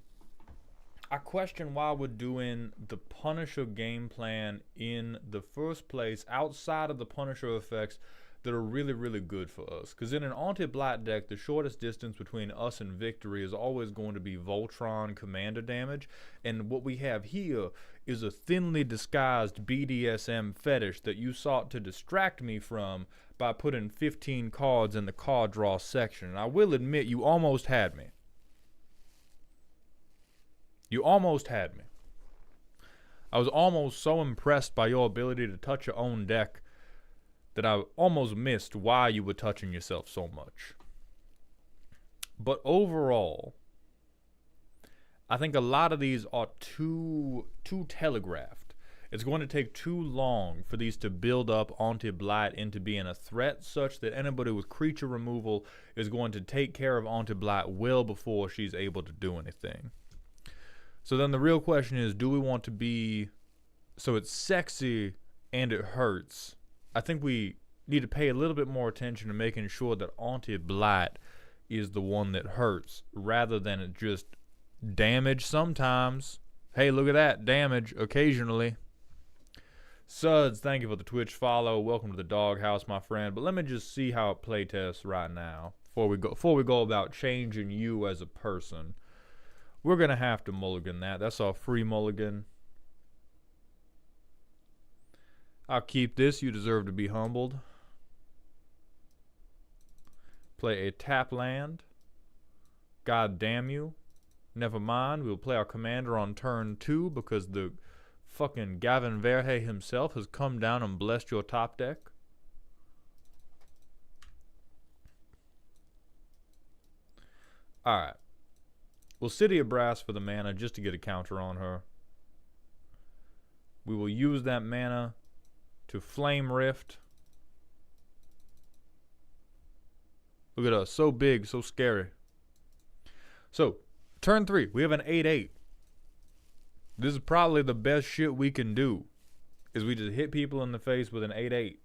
why we're doing the Punisher game plan in the first place outside of the Punisher effects that are really, really good for us. Because in an Anti-Blight deck, the shortest distance between us and victory is always going to be Voltron commander damage. And what we have here is a thinly disguised BDSM fetish that you sought to distract me from by putting 15 cards in the card draw section. And I will admit, you almost had me. You almost had me. I was almost so impressed by your ability to touch your own deck that I almost missed why you were touching yourself so much. But overall, I think a lot of these are too telegraphed. It's going to take too long for these to build up Anti-Blight into being a threat such that anybody with creature removal is going to take care of Anti-Blight well before she's able to do anything. So then the real question is, do we want to be so it's sexy and it hurts? I think we need to pay a little bit more attention to making sure that Anti-Blight is the one that hurts rather than it just damage sometimes. Hey, look at that, damage occasionally. Suds, thank you for the Twitch follow. Welcome to the doghouse, my friend. But let me just see how it playtests right now before we go about changing you as a person. We're gonna have to mulligan that. That's our free mulligan. I'll keep this. You deserve to be humbled. Play a tap land. God damn you. Never mind. We'll play our commander on turn 2 because the fucking Gavin Verhey himself has come down and blessed your top deck. Alright. We'll City of Brass for the mana just to get a counter on her. We will use that mana to Flame Rift. Look at us, so big, so scary. So, turn 3, we have an 8/8. This is probably the best shit we can do, is we just hit people in the face with an 8/8.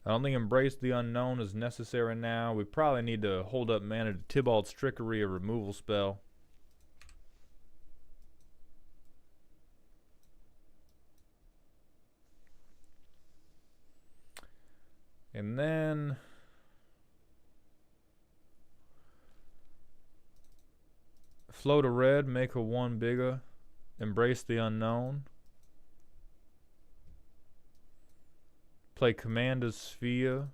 I don't think Embrace the Unknown is necessary now. We probably need to hold up mana to Tybalt's Trickery, a removal spell. And then float a red, make her 1 bigger. Embrace the Unknown. Play Commander's Sphere.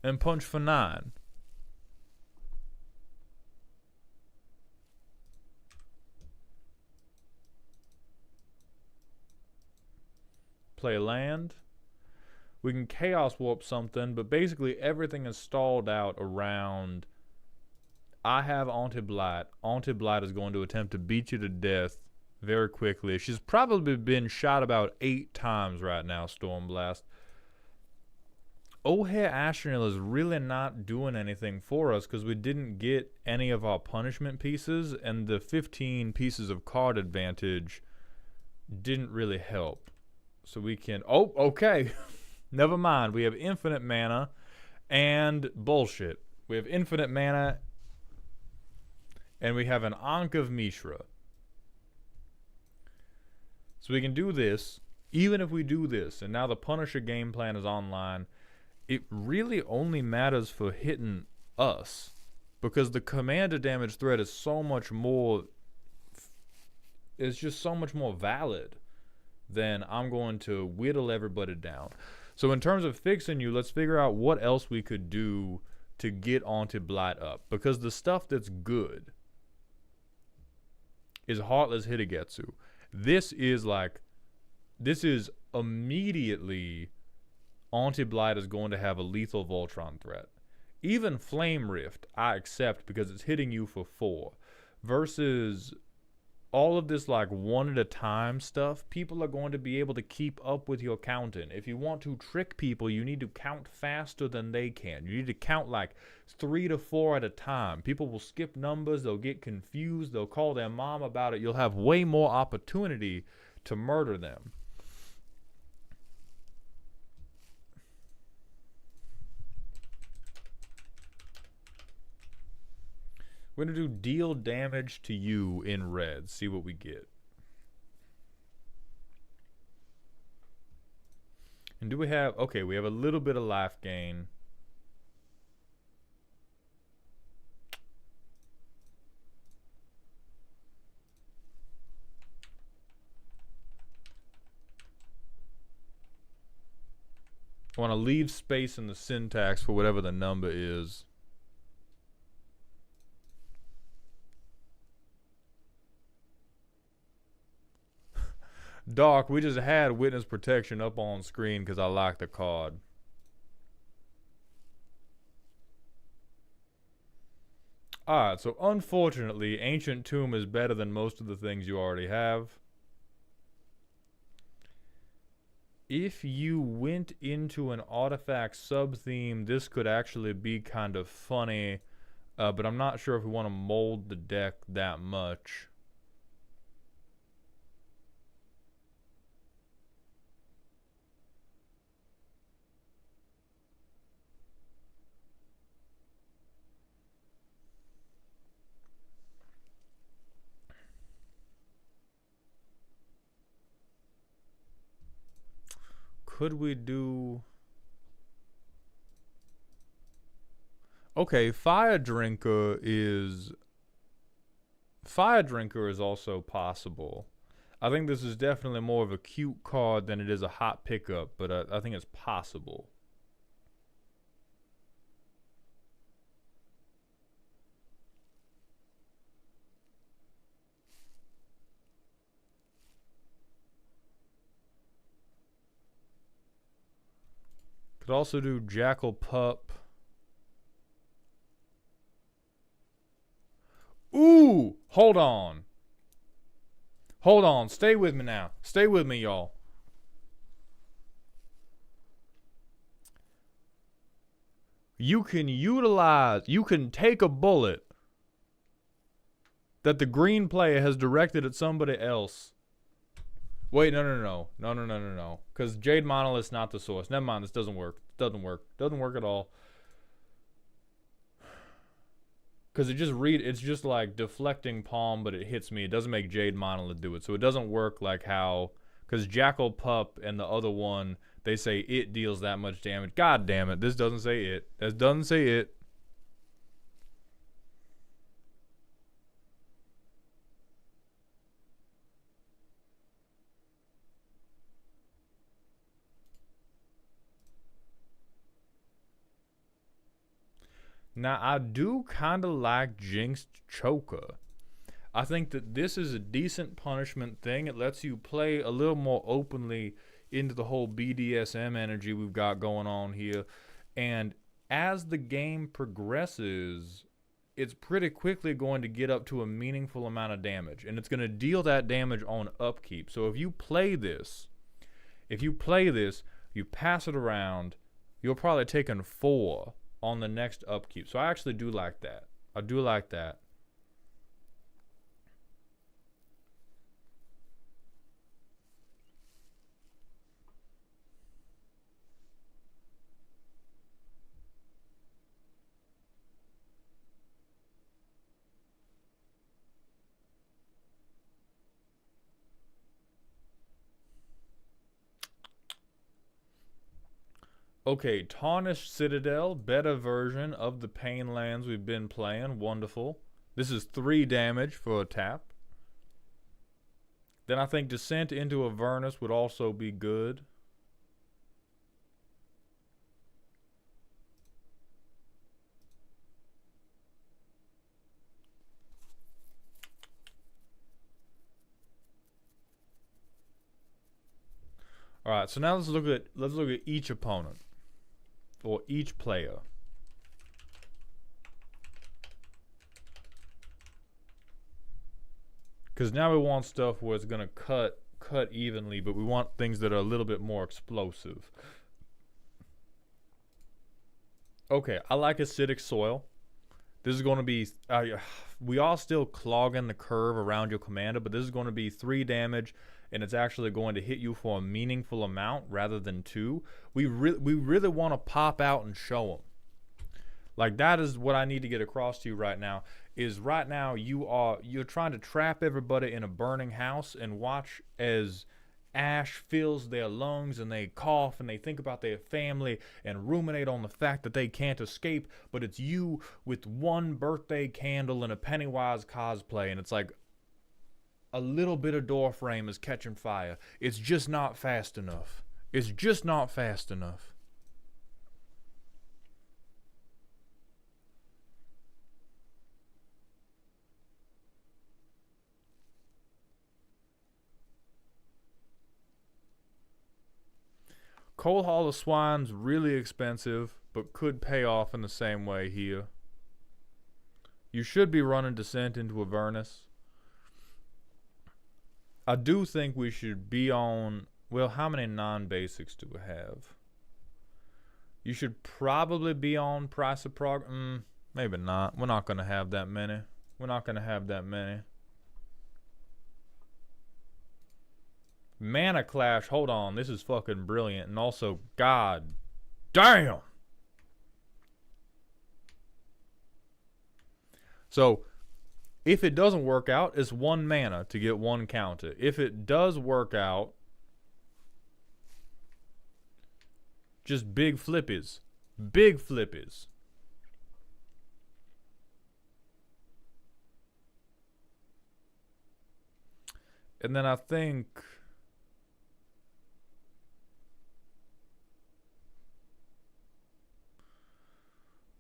And punch for 9. play land. We can chaos warp something, but basically everything is stalled out around. I have Auntie Blight. Auntie Blight is going to attempt to beat you to death very quickly. She's probably been shot about 8 times right now, Stormblast. O'Hare Ashenil is really not doing anything for us because we didn't get any of our punishment pieces, and the 15 pieces of card advantage didn't really help. So we can... Oh, okay. Never mind. We have infinite mana and bullshit. We have infinite mana and we have an Ankh of Mishra. So we can do this. Even if we do this, and now the Punisher game plan is online, it really only matters for hitting us. Because the commander damage threat is so much more... It's just so much more valid than I'm going to whittle everybody down. So in terms of fixing you, let's figure out what else we could do to get Auntie Blight up. Because the stuff that's good is Heartless Hitagetsu. This is immediately Auntie Blight is going to have a lethal Voltron threat. Even Flame Rift, I accept because it's hitting you for 4. Versus all of this like one at a time stuff, people are going to be able to keep up with your counting. If you want to trick people, you need to count faster than they can. You need to count like 3 to 4 at a time. People will skip numbers, they'll get confused, they'll call their mom about it. You'll have way more opportunity to murder them. We're going to do deal damage to you in red. See what we get. And do we have... Okay, we have a little bit of life gain. I want to leave space in the syntax for whatever the number is. Doc, we just had witness protection up on screen because I like the card. Alright, so unfortunately, Ancient Tomb is better than most of the things you already have. If you went into an artifact sub-theme, this could actually be kind of funny, but I'm not sure if we want to mold the deck that much. Could we do... Okay, Fire Drinker is also possible. I think this is definitely more of a cute card than it is a hot pickup, but I think it's possible. Could also do Jackal Pup. Ooh! Hold on. Hold on. Stay with me now. Stay with me, y'all. You can take a bullet that the green player has directed at somebody else. Wait, no. Because Jade Monolith's not the source. Never mind, this doesn't work. Doesn't work at all. Because it's just like deflecting palm, but it hits me. It doesn't make Jade Monolith do it. So it doesn't work like how... Because Jackal Pup and the other one, they say it deals that much damage. God damn it, this doesn't say it. This doesn't say it. Now, I do kind of like Jinxed Choker. I think that this is a decent punishment thing. It lets you play a little more openly into the whole BDSM energy we've got going on here. And as the game progresses, it's pretty quickly going to get up to a meaningful amount of damage. And it's going to deal that damage on upkeep. So if you play this, you pass it around, you'll probably take in 4 on the next upkeep. So I actually do like that. I do like that. Okay, Tarnished Citadel, better version of the Pain Lands we've been playing. Wonderful. This is 3 damage for a tap. Then I think Descent into Avernus would also be good. All right, so now let's look at each opponent or each player. Because now we want stuff where it's gonna cut evenly, but we want things that are a little bit more explosive. Okay, I like acidic soil. This is going to be, we are still clogging the curve around your commander, but this is going to be 3 damage, and it's actually going to hit you for a meaningful amount rather than 2. We really want to pop out and show them. Like, that is what I need to get across to you right now, is right now you're trying to trap everybody in a burning house and watch as ash fills their lungs and they cough and they think about their family and ruminate on the fact that they can't escape, but it's you with 1 birthday candle and a Pennywise cosplay, and it's like a little bit of door frame is catching fire. It's just not fast enough. It's just not fast enough. Coal Hall of Swine's really expensive, but could pay off in the same way here. You should be running Descent into Avernus. I do think we should be on... Well, how many non-basics do we have? You should probably be on Price of Progress. Maybe not. We're not going to have that many. We're not going to have that many. Mana Clash, hold on, this is fucking brilliant. And also, god damn! So, if it doesn't work out, it's 1 mana to get 1 counter. If it does work out, just big flippies. Big flippies. And then I think...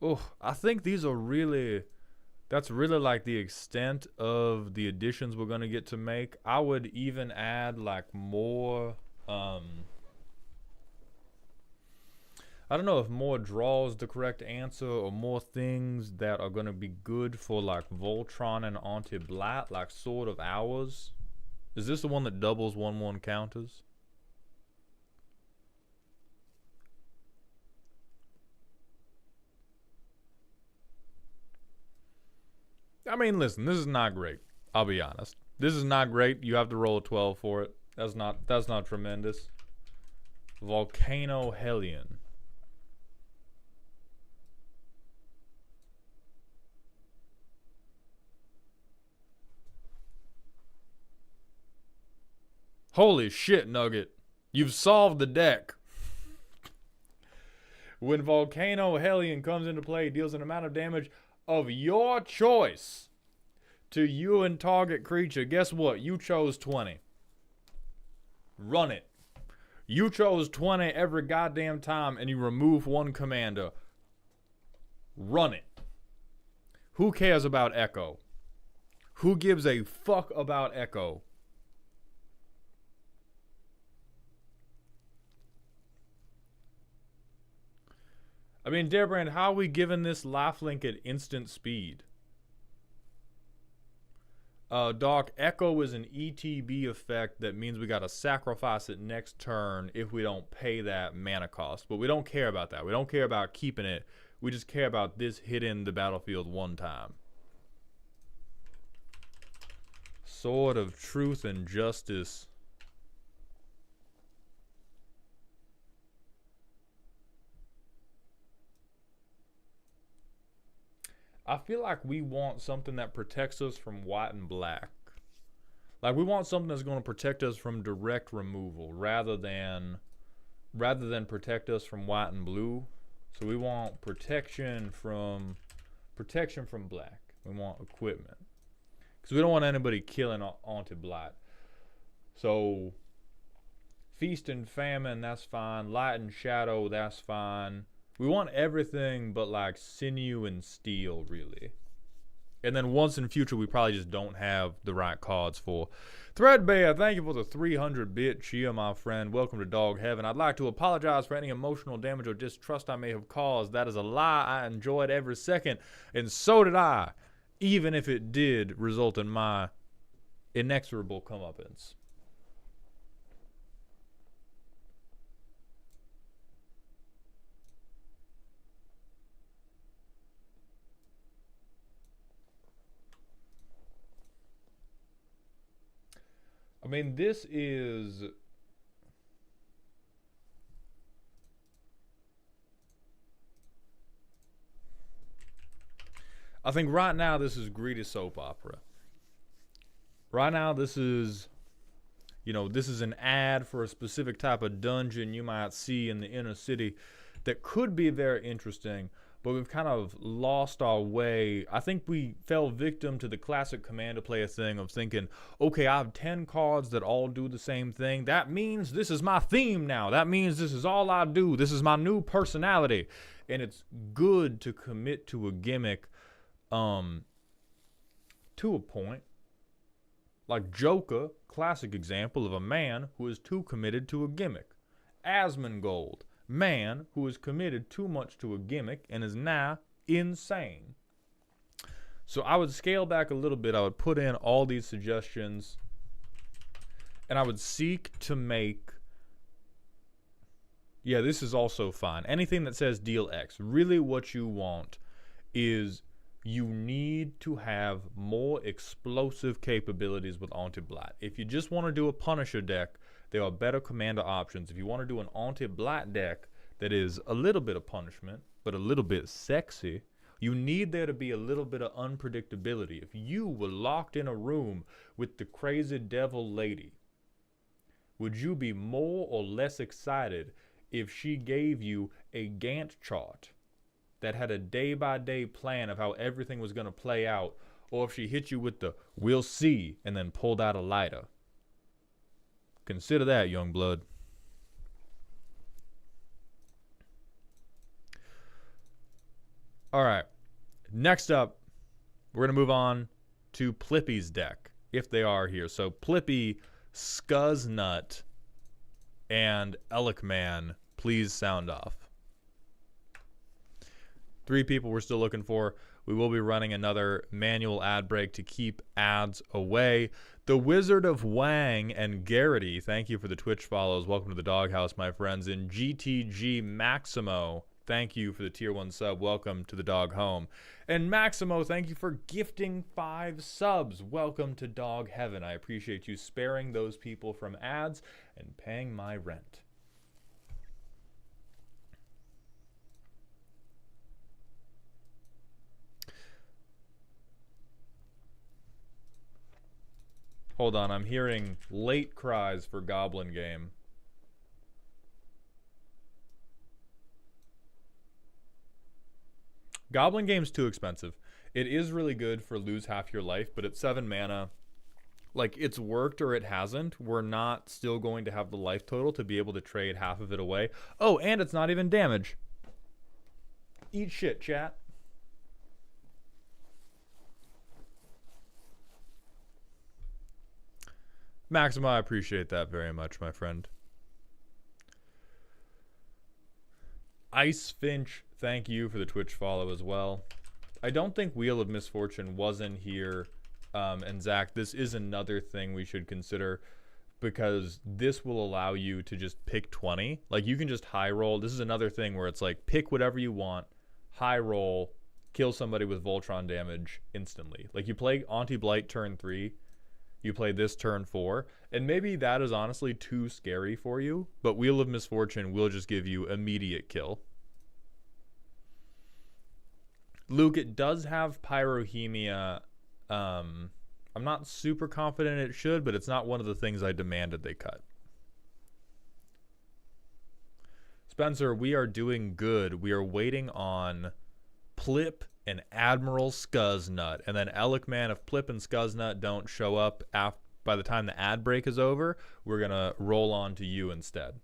Oh, I think these are really... That's really like the extent of the additions we're going to get to make. I would even add like more... I don't know if more draw is the correct answer, or more things that are going to be good for like Voltron and Anti-Blat, like Sword of Hours. Is this the one that doubles 1/1 counters? I mean, listen, this is not great. I'll be honest. This is not great. You have to roll a 12 for it. That's not tremendous. Volcano Hellion. Holy shit, Nugget. You've solved the deck. When Volcano Hellion comes into play, it deals an amount of damage of your choice to you and target creature. Guess what? You chose 20. Run it. You chose 20 every goddamn time and you remove 1 commander. Run it. Who cares about Echo? Who gives a fuck about Echo? I mean, Debrand, how are we giving this lifelink at instant speed? Doc, Echo is an ETB effect that means we gotta sacrifice it next turn if we don't pay that mana cost. But we don't care about that. We don't care about keeping it. We just care about this hitting the battlefield one time. Sword of Truth and Justice. I feel like we want something that protects us from white and black. Like we want something that's going to protect us from direct removal rather than protect us from white and blue. So we want protection from black. We want equipment. Because we don't want anybody killing onto blight. So feast and famine, that's fine. Light and shadow, that's fine. We want everything but like sinew and steel, really. And then once in future, we probably just don't have the right cards for. Threadbare, thank you for the 300-bit cheer, my friend. Welcome to Dog Heaven. I'd like to apologize for any emotional damage or distrust I may have caused. That is a lie. I enjoyed every second, and so did I, even if it did result in my inexorable comeuppance. I mean, this is... I think right now this is greedy soap opera. Right now this is, you know, this is an ad for a specific type of dungeon you might see in the inner city that could be very interesting, but we've kind of lost our way. I think we fell victim to the classic Commander player thing of thinking, okay, I have 10 cards that all do the same thing. That means this is my theme now. That means this is all I do. This is my new personality. And it's good to commit to a gimmick to a point. Like Joker, classic example of a man who is too committed to a gimmick. Asmongold, man who is committed too much to a gimmick and is now insane. So I would scale back a little bit. I would put in all these suggestions and I would seek to make... Yeah, this is also fine. Anything that says deal X. Really what you want is you need to have more explosive capabilities with Anti-Blight. If you just want to do a Punisher deck, there are better commander options. If you want to do an Anti-Blight deck that is a little bit of punishment, but a little bit sexy, you need there to be a little bit of unpredictability. If you were locked in a room with the crazy devil lady, would you be more or less excited if she gave you a Gantt chart that had a day-by-day plan of how everything was going to play out, or if she hit you with the "we'll see" and then pulled out a lighter? Consider that, young blood. All right. Next up, we're going to move on to Plippy's deck, if they are here. So Plippy, Scuznut, and Elikman, please sound off. 3 people we're still looking for. We will be running another manual ad break to keep ads away. The Wizard of Wang and Garrity, thank you for the Twitch follows. Welcome to the Doghouse, my friends. And GTG Maximo, thank you for the tier 1 sub. Welcome to the Dog Home. And Maximo, thank you for gifting 5 subs. Welcome to Dog Heaven. I appreciate you sparing those people from ads and paying my rent. Hold on, I'm hearing late cries for Goblin Game. Goblin Game's too expensive. It is really good for lose half your life, but at 7 mana, like, it's worked or it hasn't. We're not still going to have the life total to be able to trade half of it away. Oh, and it's not even damage. Eat shit, chat. Maxima, I appreciate that very much, my friend. Ice Finch, Thank you for the Twitch follow as well. I don't think Wheel of Misfortune was in here. And Zach, this is another thing we should consider because this will allow you to just pick 20. Like you can just high roll. This is another thing where it's like pick whatever you want, high roll, kill somebody with Voltron damage instantly. Like you play Auntie Blight turn 3, you play this turn 4, and maybe that is honestly too scary for you, but Wheel of Misfortune will just give you immediate kill. Luke, it does have Pyrohemia. I'm not super confident it should, but it's not one of the things I demanded they cut. Spencer, we are doing good. We are waiting on Plip and Admiral Scuznut. And then Elikman, if Plip and Scuznut don't show up by the time the ad break is over, we're going to roll on to you instead.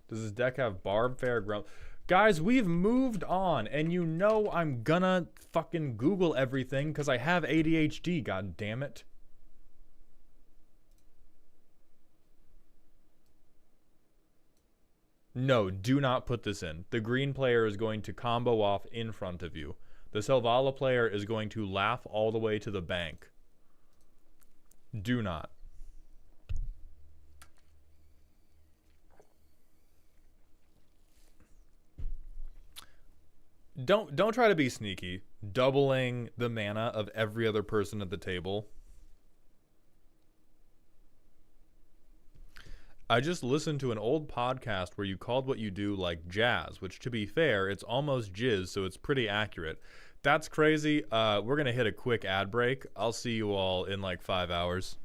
Does this deck have Barb Fair Grump? Guys, we've moved on, and you know I'm gonna fucking Google everything because I have ADHD, god damn it. No, do not put this in. The green player is going to combo off in front of you. The Selvala player is going to laugh all the way to the bank. Do not. Don't try to be sneaky. Doubling the mana of every other person at the table. I just listened to an old podcast where you called what you do like jazz, which to be fair, it's almost jizz, so it's pretty accurate. That's crazy. We're going to hit a quick ad break. I'll see you all in like 5 hours.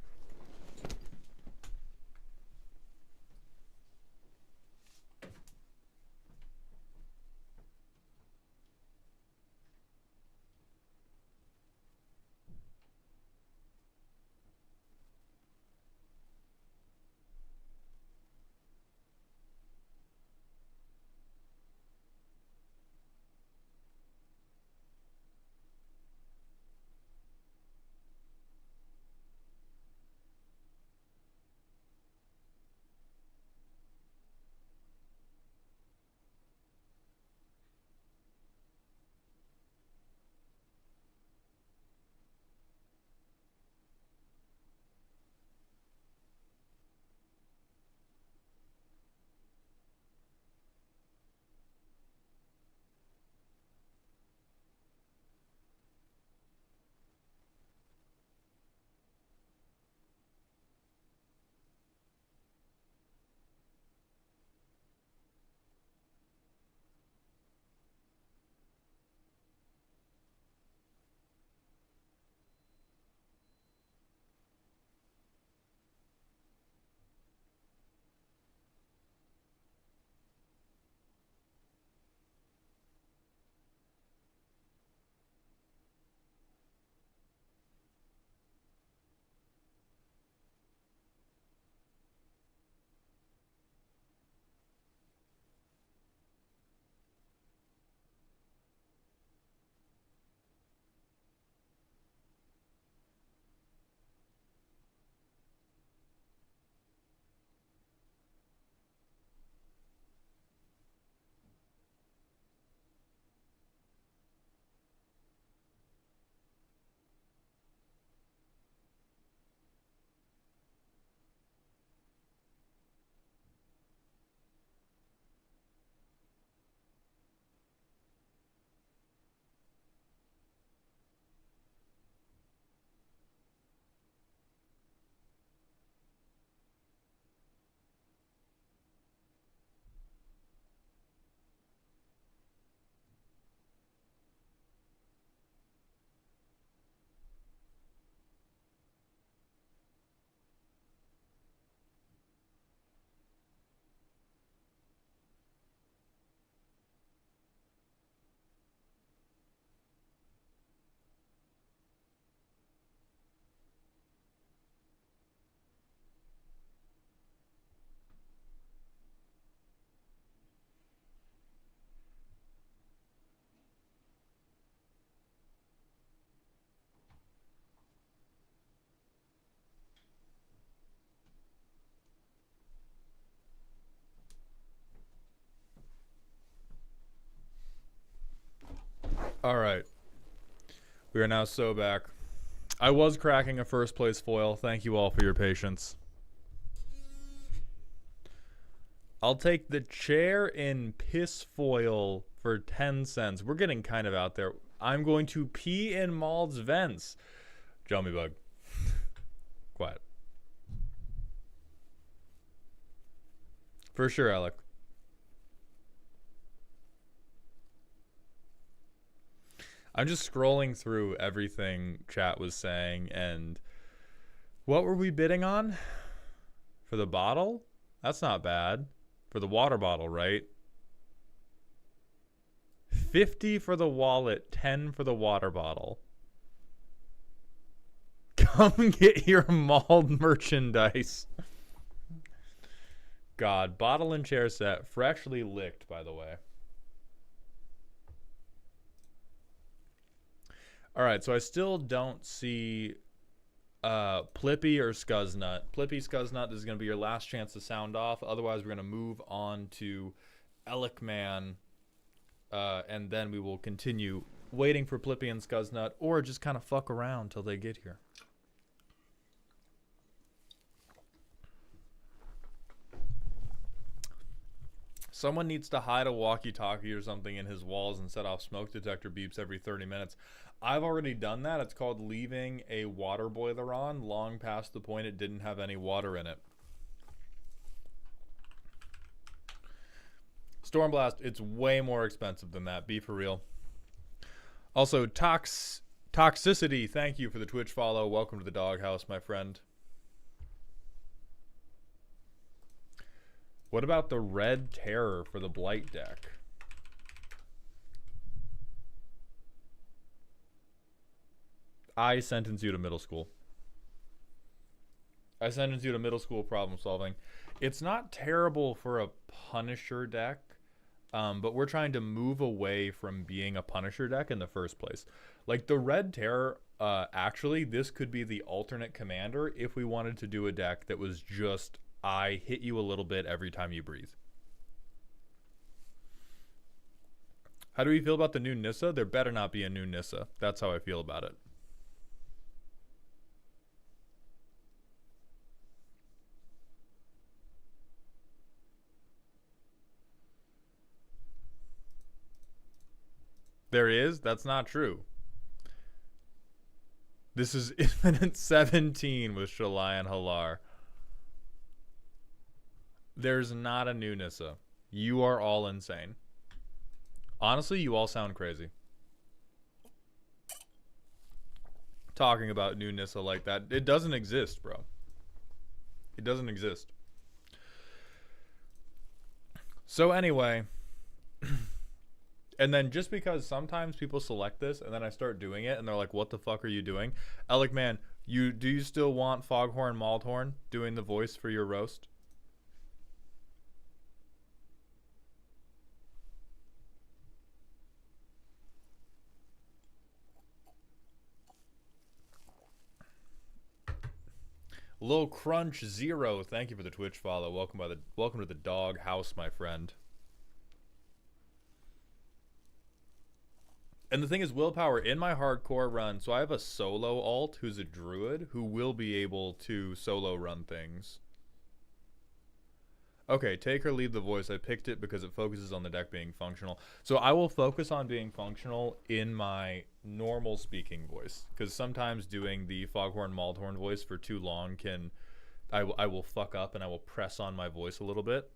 All right. We are now so back. I was cracking a first place foil. Thank you all for your patience. I'll take the chair in piss foil for 10 cents. We're getting kind of out there. I'm going to pee in Mald's vents. Jummy bug. Quiet. For sure, Alec. I'm just scrolling through everything chat was saying, and what were we bidding on? For the bottle? That's not bad. For the water bottle, right? 50 for the wallet, 10 for the water bottle. Come get your Mauled merchandise. God, bottle and chair set, freshly licked, by the way. All right, so I still don't see Plippy or Scuznut. Plippy, Scuznut, this is going to be your last chance to sound off. Otherwise, we're going to move on to Elikman, and then we will continue waiting for Plippy and Scuznut, or just kind of fuck around till they get here. Someone needs to hide a walkie-talkie or something in his walls and set off smoke detector beeps every 30 minutes. I've already done that. It's called leaving a water boiler on long past the point it didn't have any water in it. Stormblast, it's way more expensive than that. Be for real. Also, Toxicity, thank you for the Twitch follow. Welcome to the doghouse, my friend. What about the Red Terror for the Blight deck? I sentence you to middle school. I sentence you to middle school problem solving. It's not terrible for a Punisher deck, but we're trying to move away from being a Punisher deck in the first place. Like the Red Terror, actually, this could be the alternate commander if we wanted to do a deck that was just... I hit you a little bit every time you breathe. How do we feel about the new Nissa? There better not be a new Nissa. That's how I feel about it. There is? That's not true. This is Infinite 17 with Shalai and Halar. There's not a new Nissa. You are all insane. Honestly, you all sound crazy. Talking about new Nissa like that. It doesn't exist, bro. It doesn't exist. So anyway... And then just because sometimes people select this and then I start doing it and they're like, what the fuck are you doing? Alec, man, do you still want Foghorn Maldhorn doing the voice for your roast? Lil Crunch Zero, thank you for the Twitch follow. Welcome to the dog house, my friend. And the thing is, willpower in my hardcore run, so I have a solo alt who's a druid who will be able to solo run things. Okay, take or leave the voice. I picked it because it focuses on the deck being functional. So I will focus on being functional in my normal speaking voice. Because sometimes doing the Foghorn Maldhorn voice for too long can... I will fuck up and I will press on my voice a little bit.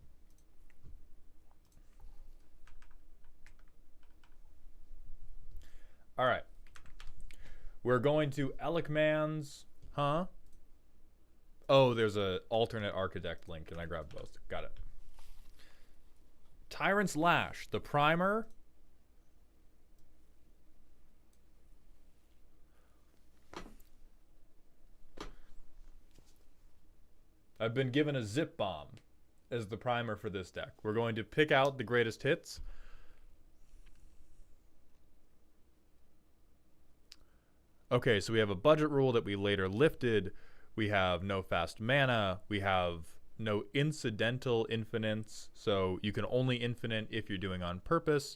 Alright. We're going to Elikman's... Huh? Oh, there's a alternate architect link, and I grabbed both. Got it. Tyrant's Lash, the primer. I've been given a zip bomb as the primer for this deck. We're going to pick out the greatest hits. Okay, so we have a budget rule that we later lifted. We have no fast mana. We have no incidental infinites. So you can only infinite if you're doing on purpose.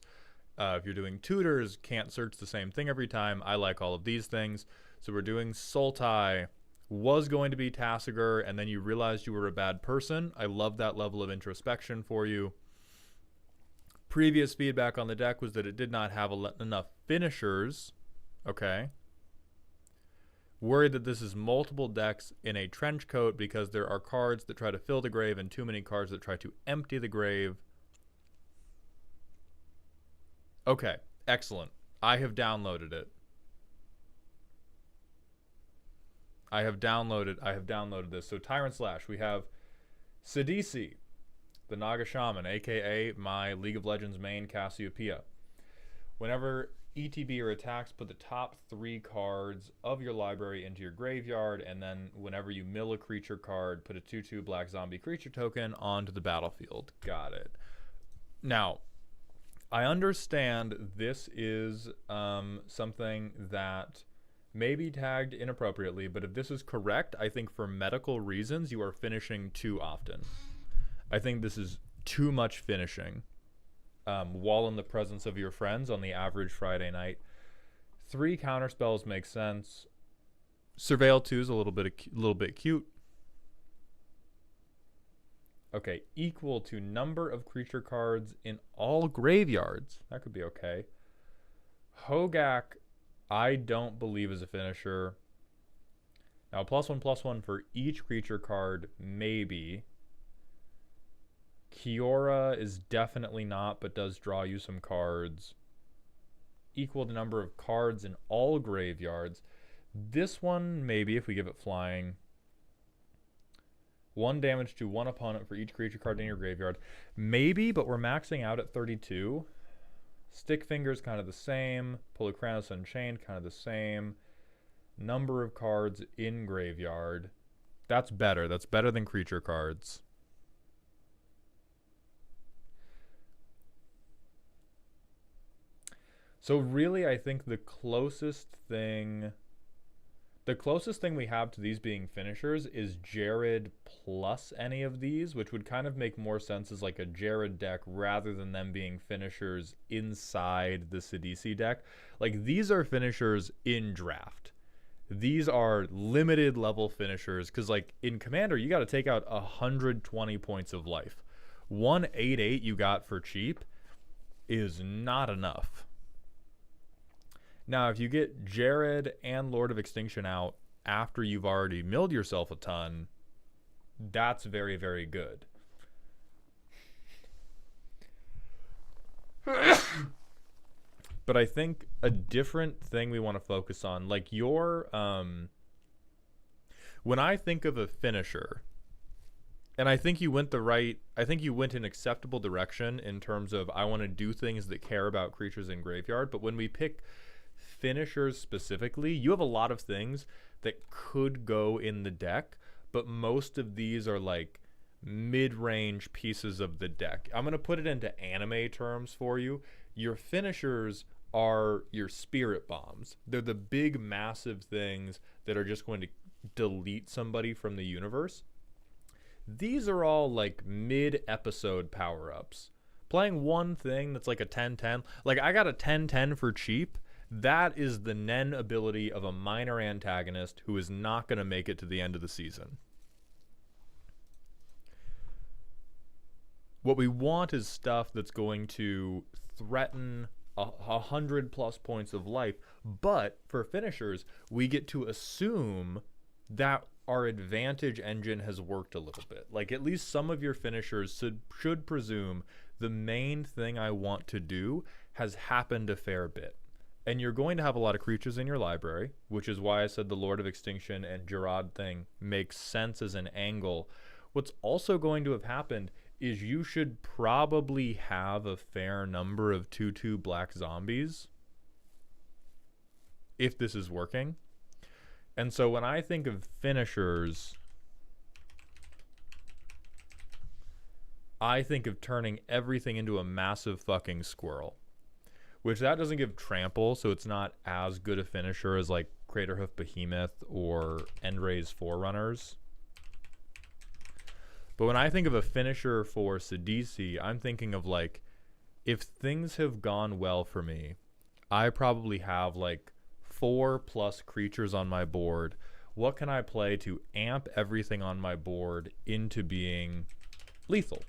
If you're doing tutors, can't search the same thing every time. I like all of these things. So we're doing Sultai, was going to be Tassiger, and then you realized you were a bad person. I love that level of introspection for you. Previous feedback on the deck was that it did not have enough finishers. Okay. Worried that this is multiple decks in a trench coat because there are cards that try to fill the grave and too many cards that try to empty the grave. Okay, excellent. I have downloaded it. I have downloaded this. So Tyrant Slash, we have Sidisi, the Naga Shaman, aka my League of Legends main Cassiopeia. Whenever ETB or attacks, put the top 3 cards of your library into your graveyard, and then whenever you mill a creature card, put a 2/2 black zombie creature token onto the battlefield. Got it. Now, I understand this is something that may be tagged inappropriately, but if this is correct, I think for medical reasons, you are finishing too often. I think this is too much finishing. While in the presence of your friends on the average Friday night. 3 counterspells make sense. Surveil 2 is a little bit cute. Okay, equal to number of creature cards in all graveyards. That could be okay. Hogak, I don't believe is a finisher. Now, +1/+1 for each creature card, maybe. Kiora is definitely not, but does draw you some cards. Equal the number of cards in all graveyards. This one, maybe, if we give it flying. 1 damage to 1 opponent for each creature card in your graveyard. Maybe, but we're maxing out at 32. Stick Finger's kind of the same. Polychronos Unchained, kind of the same. Number of cards in graveyard. That's better. That's better than creature cards. So really, I think the closest thing we have to these being finishers is Jared plus any of these, which would kind of make more sense as like a Jared deck rather than them being finishers inside the Sidisi deck. Like, these are finishers in draft. These are limited level finishers because, like, in Commander, you got to take out 120 points of life. 188 you got for cheap is not enough. Now, if you get Jared and Lord of Extinction out after you've already milled yourself a ton, that's very, very good. But I think a different thing we want to focus on, like your, when I think of a finisher, and I think you went an acceptable direction in terms of I want to do things that care about creatures in graveyard, but when we pick finishers specifically, you have a lot of things that could go in the deck, but most of these are like mid-range pieces of the deck. I'm going to put it into anime terms for you. Your finishers are your spirit bombs. They're the big, massive things that are just going to delete somebody from the universe. These are all like mid-episode power-ups. Playing one thing that's like a 10-10, like I got a 10-10 for cheap. That is the Nen ability of a minor antagonist who is not going to make it to the end of the season. What we want is stuff that's going to threaten 100+ points of life. But for finishers, we get to assume that our advantage engine has worked a little bit. Like, at least some of your finishers should presume the main thing I want to do has happened a fair bit. And you're going to have a lot of creatures in your library, which is why I said the Lord of Extinction and Gerard thing makes sense as an angle. What's also going to have happened is you should probably have a fair number of 2/2 black zombies if this is working. And so when I think of finishers, I think of turning everything into a massive fucking squirrel. Which that doesn't give trample, so it's not as good a finisher as like Craterhoof Behemoth or Endray's Forerunners. But when I think of a finisher for Sidisi, I'm thinking of like if things have gone well for me, I probably have like 4+ creatures on my board. What can I play to amp everything on my board into being lethal?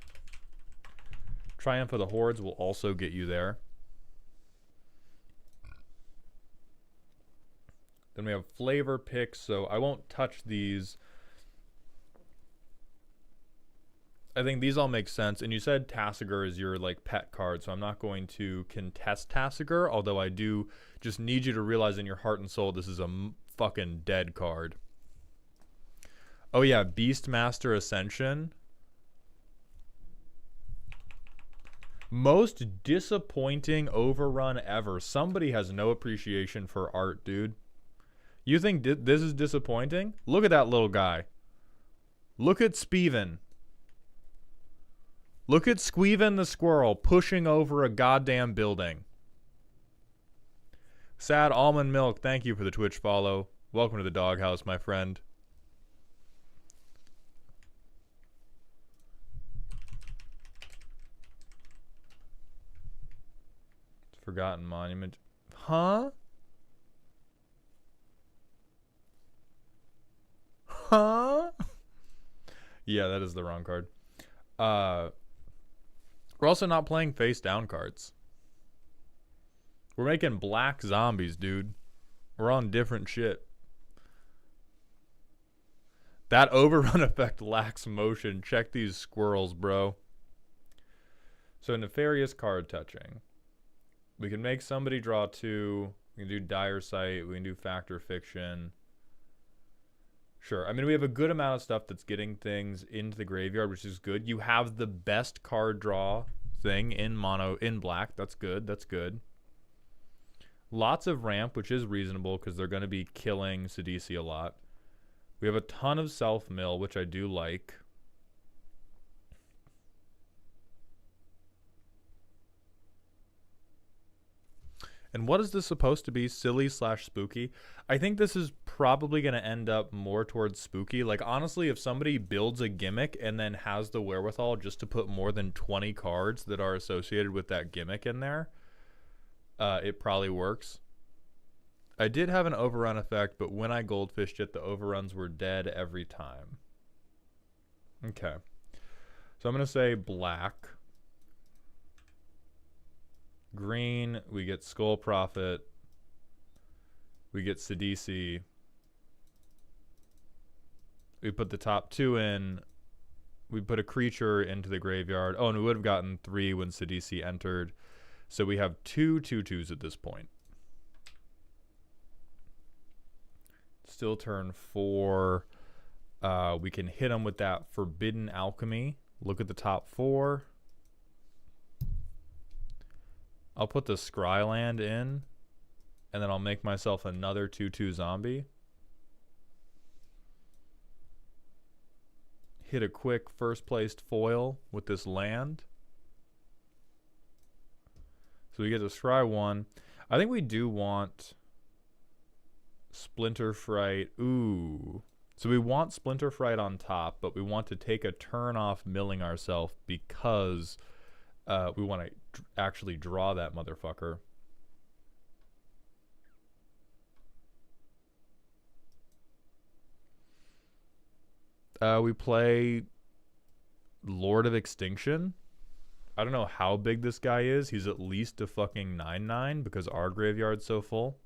Triumph of the Hordes will also get you there. Then we have flavor picks, so I won't touch these. I think these all make sense. And you said Tasigur is your like pet card, so I'm not going to contest Tasigur, although I do just need you to realize in your heart and soul this is a fucking dead card. Oh yeah, Beastmaster Ascension. Most disappointing overrun ever. Somebody has no appreciation for art, dude. You think this is disappointing? Look at that little guy. Look at Speven. Look at Squeven the squirrel pushing over a goddamn building. Sad Almond Milk, thank you for the Twitch follow. Welcome to the doghouse, my friend. Forgotten Monument. Huh? Huh? Yeah, that is the wrong card. We're also not playing face down cards. We're making black zombies, dude. We're on different shit. That overrun effect lacks motion. Check these squirrels, bro. So nefarious card touching. We can make somebody draw 2. We can do Dire Sight. We can do Factor Fiction. Sure. I mean, we have a good amount of stuff that's getting things into the graveyard, which is good. You have the best card draw thing in mono, in black. That's good. That's good. Lots of ramp, which is reasonable because they're going to be killing Sidisi a lot. We have a ton of self-mill, which I do like. And what is this supposed to be? Silly / spooky? I think this is probably going to end up more towards spooky. Like, honestly, if somebody builds a gimmick and then has the wherewithal just to put more than 20 cards that are associated with that gimmick in there, it probably works. I did have an overrun effect, but when I goldfished it, the overruns were dead every time. Okay. So I'm going to say black. Green, we get Skull Prophet. We get Sidisi. We put the top 2 in. We put a creature into the graveyard. Oh, and we would have gotten 3 when Sidisi entered. So we have 2 2/2s at this point. Still turn 4. We can hit them with that Forbidden Alchemy. Look at the top 4. I'll put the Scryland in, and then I'll make myself another 2/2 zombie. Hit a quick first-placed foil with this land. So we get to scry 1. I think we do want Splinter Fright. Ooh. So we want Splinter Fright on top, but we want to take a turn off milling ourselves because we want to actually draw that motherfucker. We play Lord of Extinction. I don't know how big this guy is. He's at least a fucking 9/9 because our graveyard's so full.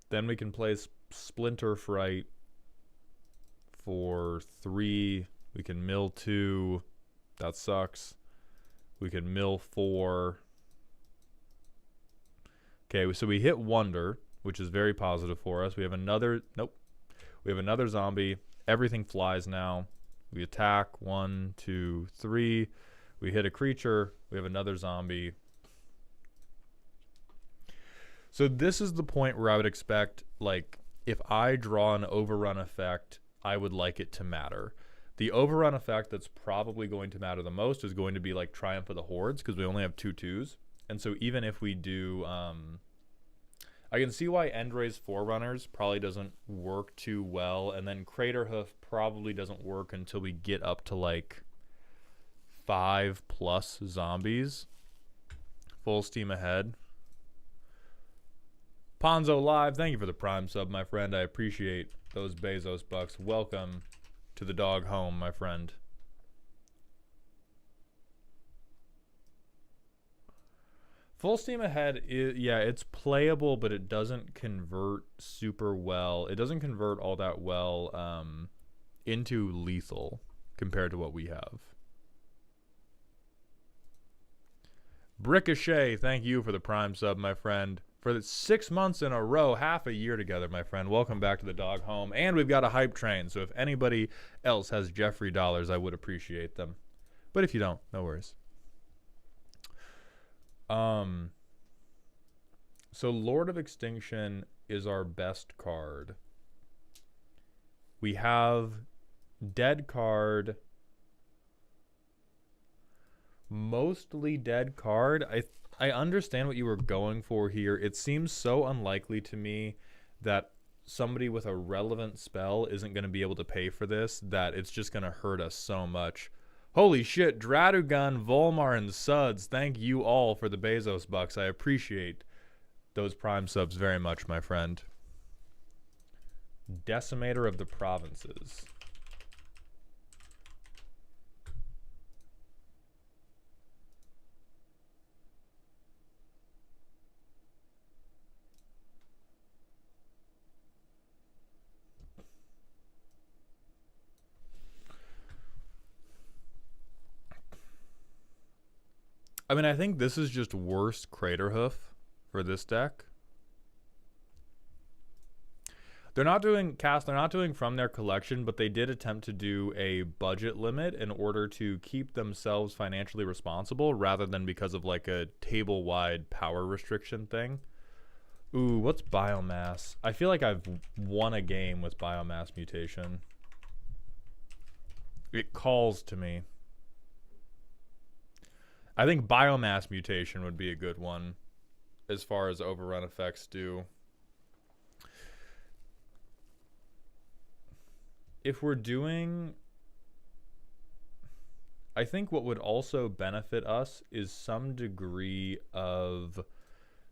Then we can play Splinter Fright for 3. We can mill 2. That sucks. We can mill 4. Okay, so we hit Wonder, which is very positive for us. We have another... Nope. We have another zombie. Everything flies now. We attack. 1, 2, 3. We hit a creature. We have another zombie. So this is the point where I would expect, like, if I draw an overrun effect, I would like it to matter. The overrun effect that's probably going to matter the most is going to be like Triumph of the Hordes because we only have 2/2s. And so even if we do, I can see why Endray's Forerunners probably doesn't work too well, and then Craterhoof probably doesn't work until we get up to like 5+ zombies. Full steam ahead. Ponzo Live, thank you for the Prime sub, my friend. I appreciate those Bezos bucks. Welcome to the dog home, my friend. Full steam ahead is, yeah, it's playable, but it doesn't convert super well. It doesn't convert all that well into lethal compared to what we have. Ricochet, thank you for the Prime sub, my friend. For the 6 months in a row, half a year together, my friend. Welcome back to the dog home. And we've got a hype train, so if anybody else has Jeffrey dollars, I would appreciate them. But if you don't, no worries. So Lord of Extinction is our best card. We have dead card. Mostly dead card. I understand what you were going for here. It seems so unlikely to me that somebody with a relevant spell isn't going to be able to pay for this, that it's just going to hurt us so much. Holy shit, Dradugun, Volmar, and Suds, thank you all for the Bezos bucks. I appreciate those Prime subs very much, my friend. Decimator of the Provinces. I mean, I think this is just worse Craterhoof for this deck. They're not doing from their collection, but they did attempt to do a budget limit in order to keep themselves financially responsible rather than because of like a table-wide power restriction thing. Ooh, what's Biomass? I feel like I've won a game with Biomass Mutation. It calls to me. I think Biomass Mutation would be a good one as far as overrun effects do. If we're doing... I think what would also benefit us is some degree of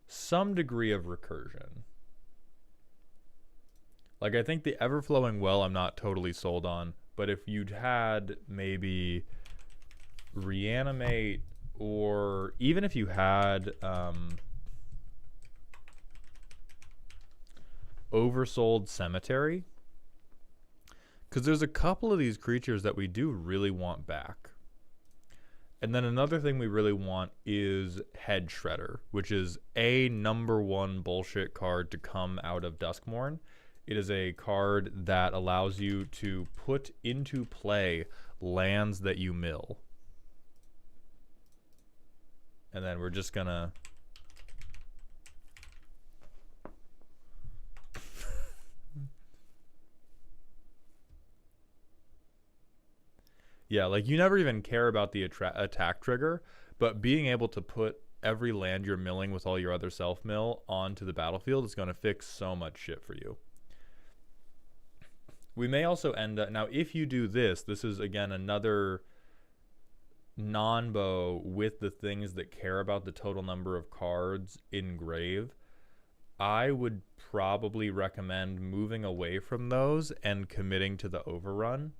recursion. Like, I think the Everflowing Well I'm not totally sold on, but if you'd had maybe Reanimate, or even if you had Oversold Cemetery, because there's a couple of these creatures that we do really want back. And then another thing we really want is Head Shredder, which is a #1 bullshit card to come out of Duskmourn. It is a card that allows you to put into play lands that you mill. And then we're just gonna... Yeah, like you never even care about the attack trigger, but being able to put every land you're milling with all your other self-mill onto the battlefield is going to fix so much shit for you. We may also end up... Now, if you do this, this is, again, another non-bow with the things that care about the total number of cards in grave. I would probably recommend moving away from those and committing to the overrun,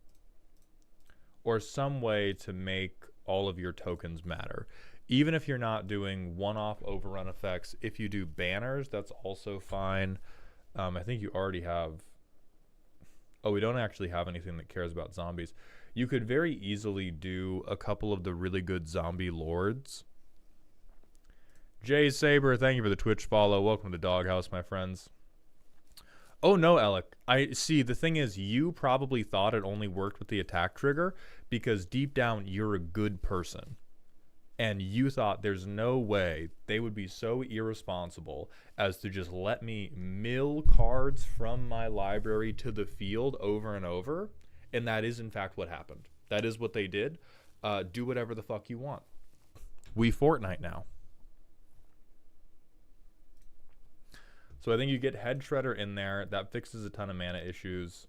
or some way to make all of your tokens matter. Even if you're not doing one-off overrun effects, if you do banners, that's also fine. I think you already have... Oh, we don't actually have anything that cares about zombies. You could very easily do a couple of the really good zombie lords. Jay Saber, thank you for the Twitch follow. Welcome to the Doghouse, my friends. Oh no, Alec. I see. The thing is, you probably thought it only worked with the attack trigger because deep down you're a good person. And you thought there's no way they would be so irresponsible as to just let me mill cards from my library to the field over and over. And that is, in fact, what happened. That is what they did. Do whatever the fuck you want. We Fortnite now. So I think you get Head Shredder in there. That fixes a ton of mana issues.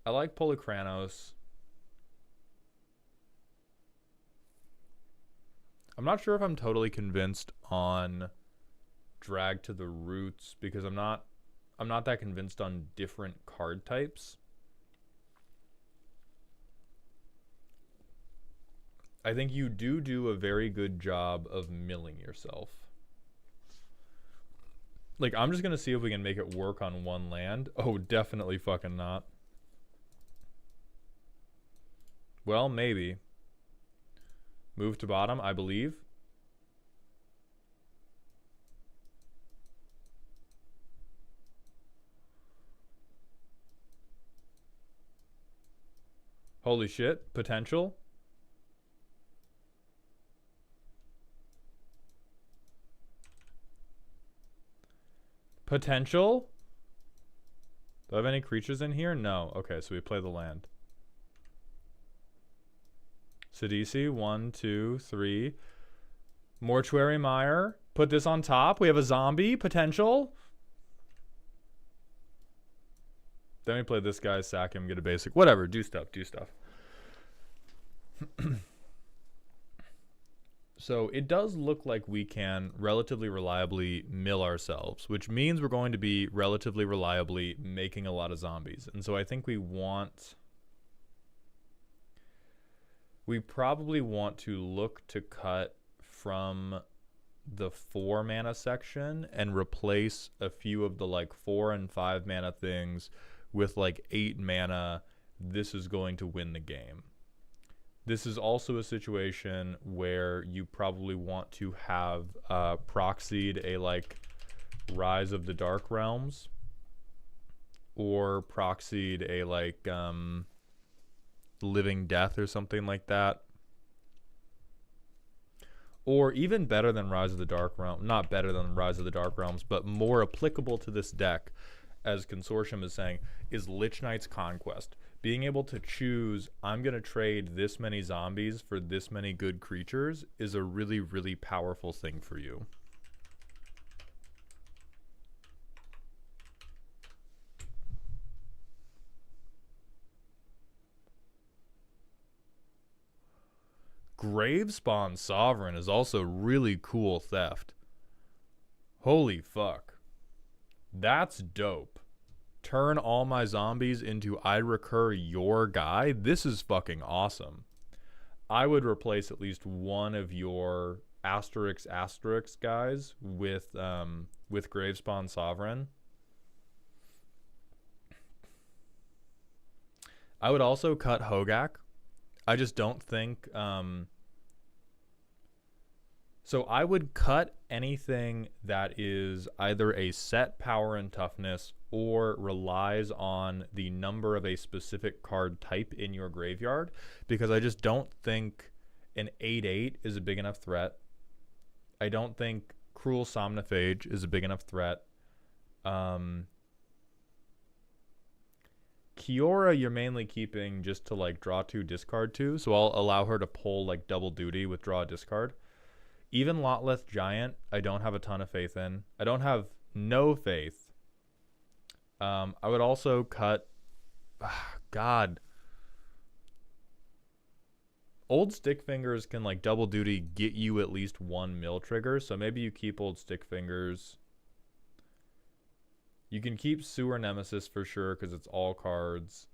I like Polychronos. I'm not sure if I'm totally convinced on Drag to the Roots because I'm not that convinced on different card types. I think you do a very good job of milling yourself. Like, I'm just going to see if we can make it work on one land. Oh, definitely fucking not. Well, maybe. Move to bottom, I believe. Holy shit. Potential. Potential? Do I have any creatures in here? No. Okay, so we play the land. Sidisi, 1, 2, 3. Mortuary Mire. Put this on top. We have a zombie. Potential. Then we play this guy, sack him, get a basic. Whatever. Do stuff. So it does look like we can relatively reliably mill ourselves, which means we're going to be relatively reliably making a lot of zombies. And so I think we probably want to look to cut from the 4 mana section and replace a few of the like 4 and 5 mana things with like 8 mana. This is going to win the game. This is also a situation where you probably want to have proxied a like Rise of the Dark Realms or proxied a like Living Death or something like that. Or even better than Rise of the Dark Realms, not better than Rise of the Dark Realms, but more applicable to this deck, as Consortium is saying, is Lich Knight's Conquest. Being able to choose, I'm going to trade this many zombies for this many good creatures is a really, really powerful thing for you. Gravespawn Sovereign is also really cool theft. Holy fuck. That's dope. Turn all my zombies into I recur your guy. This is fucking awesome. I would replace at least one of your asterisk guys with Gravespawn Sovereign. I would also cut Hogak. I just don't think so I would cut anything that is either a set power and toughness or relies on the number of a specific card type in your graveyard, because I just don't think an 8/8 is a big enough threat. I don't think Cruel Somnophage is a big enough threat. Kiora you're mainly keeping just to like draw 2, discard 2, so I'll allow her to pull like double duty with draw a discard. Even Lotleth Giant, I don't have a ton of faith in. I don't have no faith. I would also cut... God. Old Stick Fingers can, like, double duty get you at least 1 mill trigger, so maybe you keep Old Stick Fingers. You can keep Sewer Nemesis for sure, because it's all cards.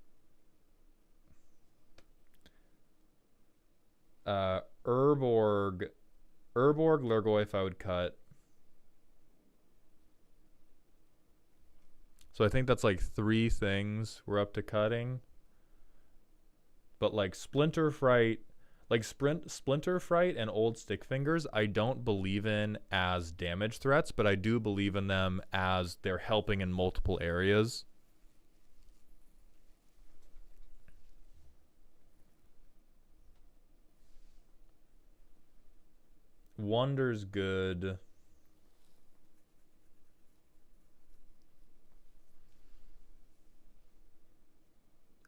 Urborg Lurgoyf I would cut. So I think that's like 3 things we're up to cutting. But like Splinter Fright, like Splinter Fright and Old Stick Fingers, I don't believe in as damage threats, but I do believe in them as they're helping in multiple areas. Wonder's good.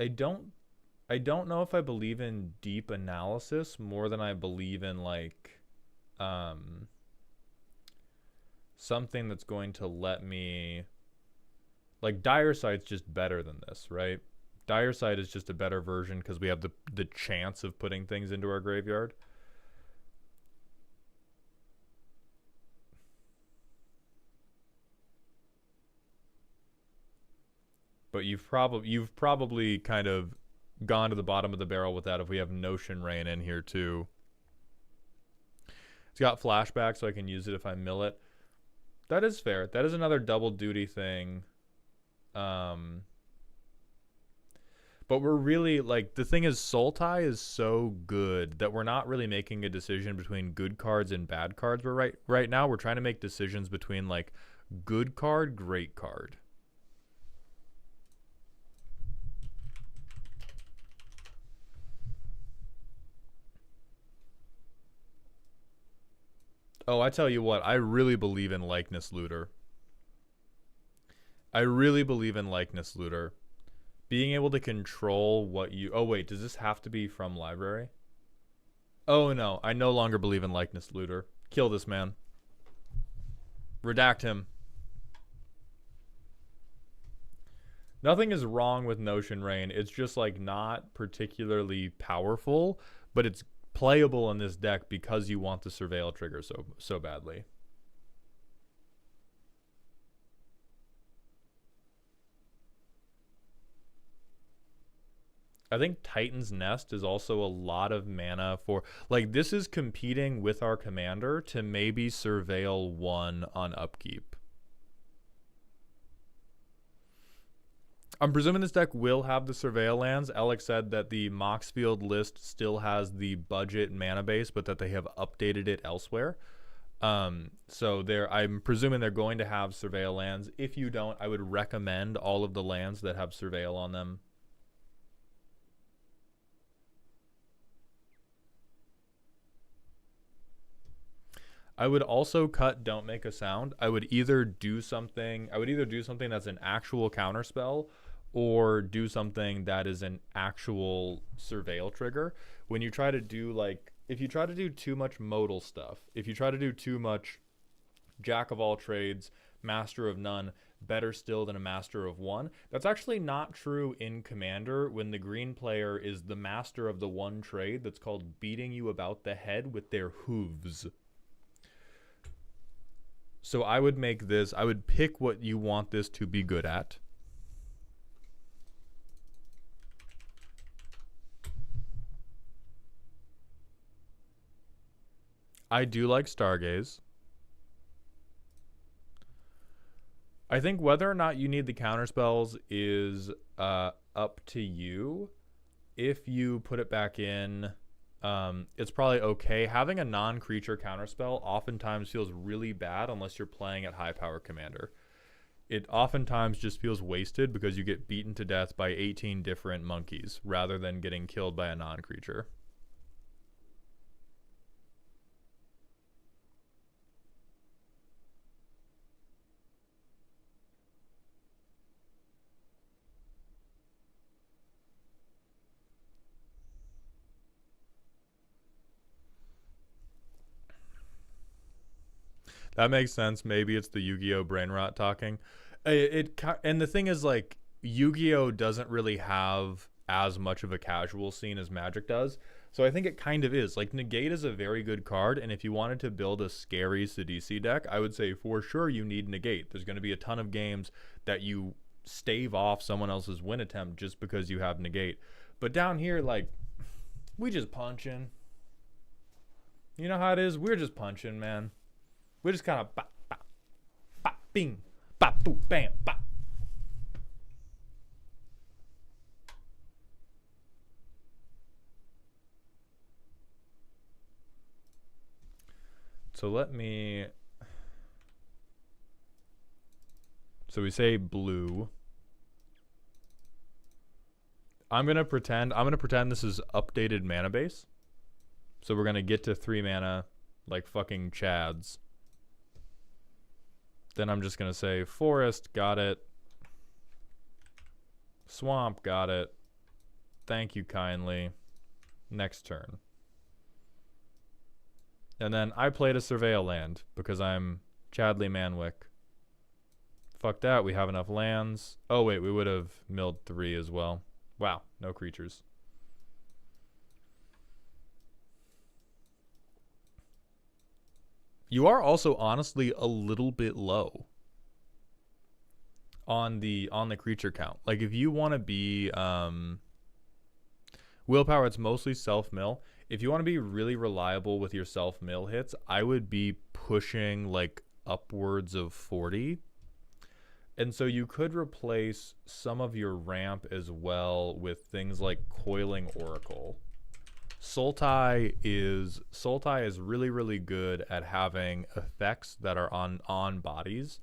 I don't know if I believe in deep analysis more than I believe in like um, something that's going to let me, like, Dire Sight's just better than this, right? Dire Sight is just a better version because we have the chance of putting things into our graveyard. But you've probably kind of gone to the bottom of the barrel with that if we have Notion Rain in here too. It's got flashback, so I can use it if I mill it. That is fair. That is another double duty thing. But we're really, like, the thing is, Sultai is so good that we're not really making a decision between good cards and bad cards. We're right now we're trying to make decisions between, like, good card, great card. Oh, I tell you what, I really believe in Likeness Looter. I really believe in Likeness Looter. Being able to control what you... Oh, wait, does this have to be from library? Oh, no, I no longer believe in Likeness Looter. Kill this man. Redact him. Nothing is wrong with Notion Rain. It's just, like, not particularly powerful, but it's playable in this deck because you want the Surveil trigger so badly. I think Titan's Nest is also a lot of mana for... Like, this is competing with our commander to maybe Surveil 1 on upkeep. I'm presuming this deck will have the Surveil lands. Alex said that the Moxfield list still has the budget mana base, but that they have updated it elsewhere. So I'm presuming they're going to have Surveil lands. If you don't, I would recommend all of the lands that have Surveil on them. I would also cut Don't Make a Sound. I would either do something that's an actual counterspell or do something that is an actual Surveil trigger. When you try to do, like, if you try to do too much modal stuff, if you try to do too much Jack of all trades, Master of none, better still than a Master of one, that's actually not true in Commander when the green player is the master of the one trade that's called beating you about the head with their hooves. So I would pick what you want this to be good at. I do like Stargaze. I think whether or not you need the counterspells is up to you. If you put it back in, it's probably okay. Having a non-creature counterspell oftentimes feels really bad unless you're playing at high power commander. It oftentimes just feels wasted because you get beaten to death by 18 different monkeys rather than getting killed by a non-creature. That makes sense. Maybe it's the Yu-Gi-Oh brain rot talking. And the thing is, like, Yu-Gi-Oh doesn't really have as much of a casual scene as Magic does. So I think it kind of is. Like, Negate is a very good card, and if you wanted to build a scary Sidisi deck, I would say for sure you need Negate. There's going to be a ton of games that you stave off someone else's win attempt just because you have Negate. But down here, like, we just punching. You know how it is? We're just punching, man. We just kind of bop, bop, bop, bing, bop, boop, bam, bop. So we say blue. I'm gonna pretend this is updated mana base. So we're gonna get to 3 mana like fucking Chads. Then I'm just going to say forest, got it. Swamp, got it. Thank you kindly. Next turn. And then I played a Surveil land because I'm Chadley Manwick. Fuck that, we have enough lands. Oh wait, we would have milled 3 as well. Wow, no creatures. You are also honestly a little bit low on the creature count. Like if you want to be willpower, it's mostly self mill. If you want to be really reliable with your self mill hits, I would be pushing like upwards of 40. And so you could replace some of your ramp as well with things like Coiling Oracle. Sultai is really, really good at having effects that are on bodies,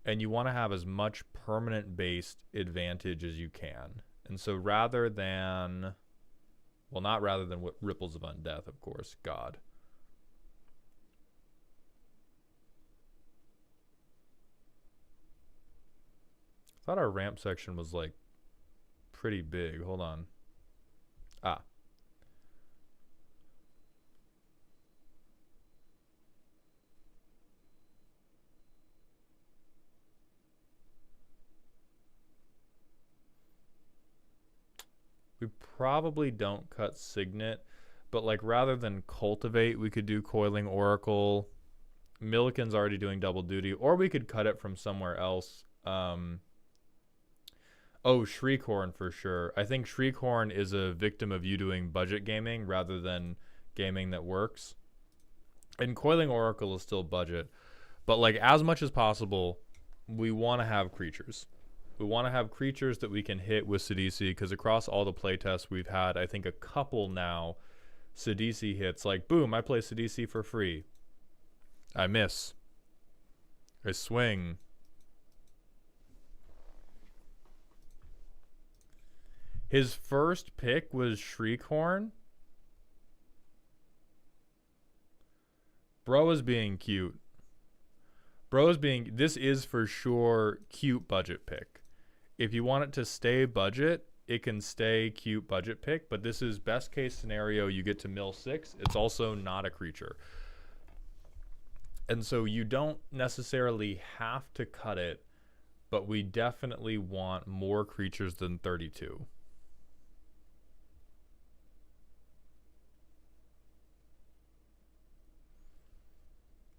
and you want to have as much permanent based advantage as you can. And so rather than, well, not rather than what Ripples of Undeath, of course, God. I thought our ramp section was like pretty big. Hold on. Ah. We probably don't cut Signet, but like rather than Cultivate, we could do Coiling Oracle. Milliken's already doing double duty, or we could cut it from somewhere else. Oh, Shriekhorn for sure. I think Shriekhorn is a victim of you doing budget gaming rather than gaming that works. And Coiling Oracle is still budget. But like as much as possible, we want to have creatures. We want to have creatures that we can hit with Sidisi, because across all the playtests we've had, I think a couple now, Sidisi hits. Like, boom, I play Sidisi for free. I miss. I swing. His first pick was Shriekhorn. Bro is being cute. This is for sure cute budget pick. If you want it to stay budget, it can stay cute budget pick, but this is best case scenario. You get to mill 6. It's also not a creature. And so you don't necessarily have to cut it, but we definitely want more creatures than 32.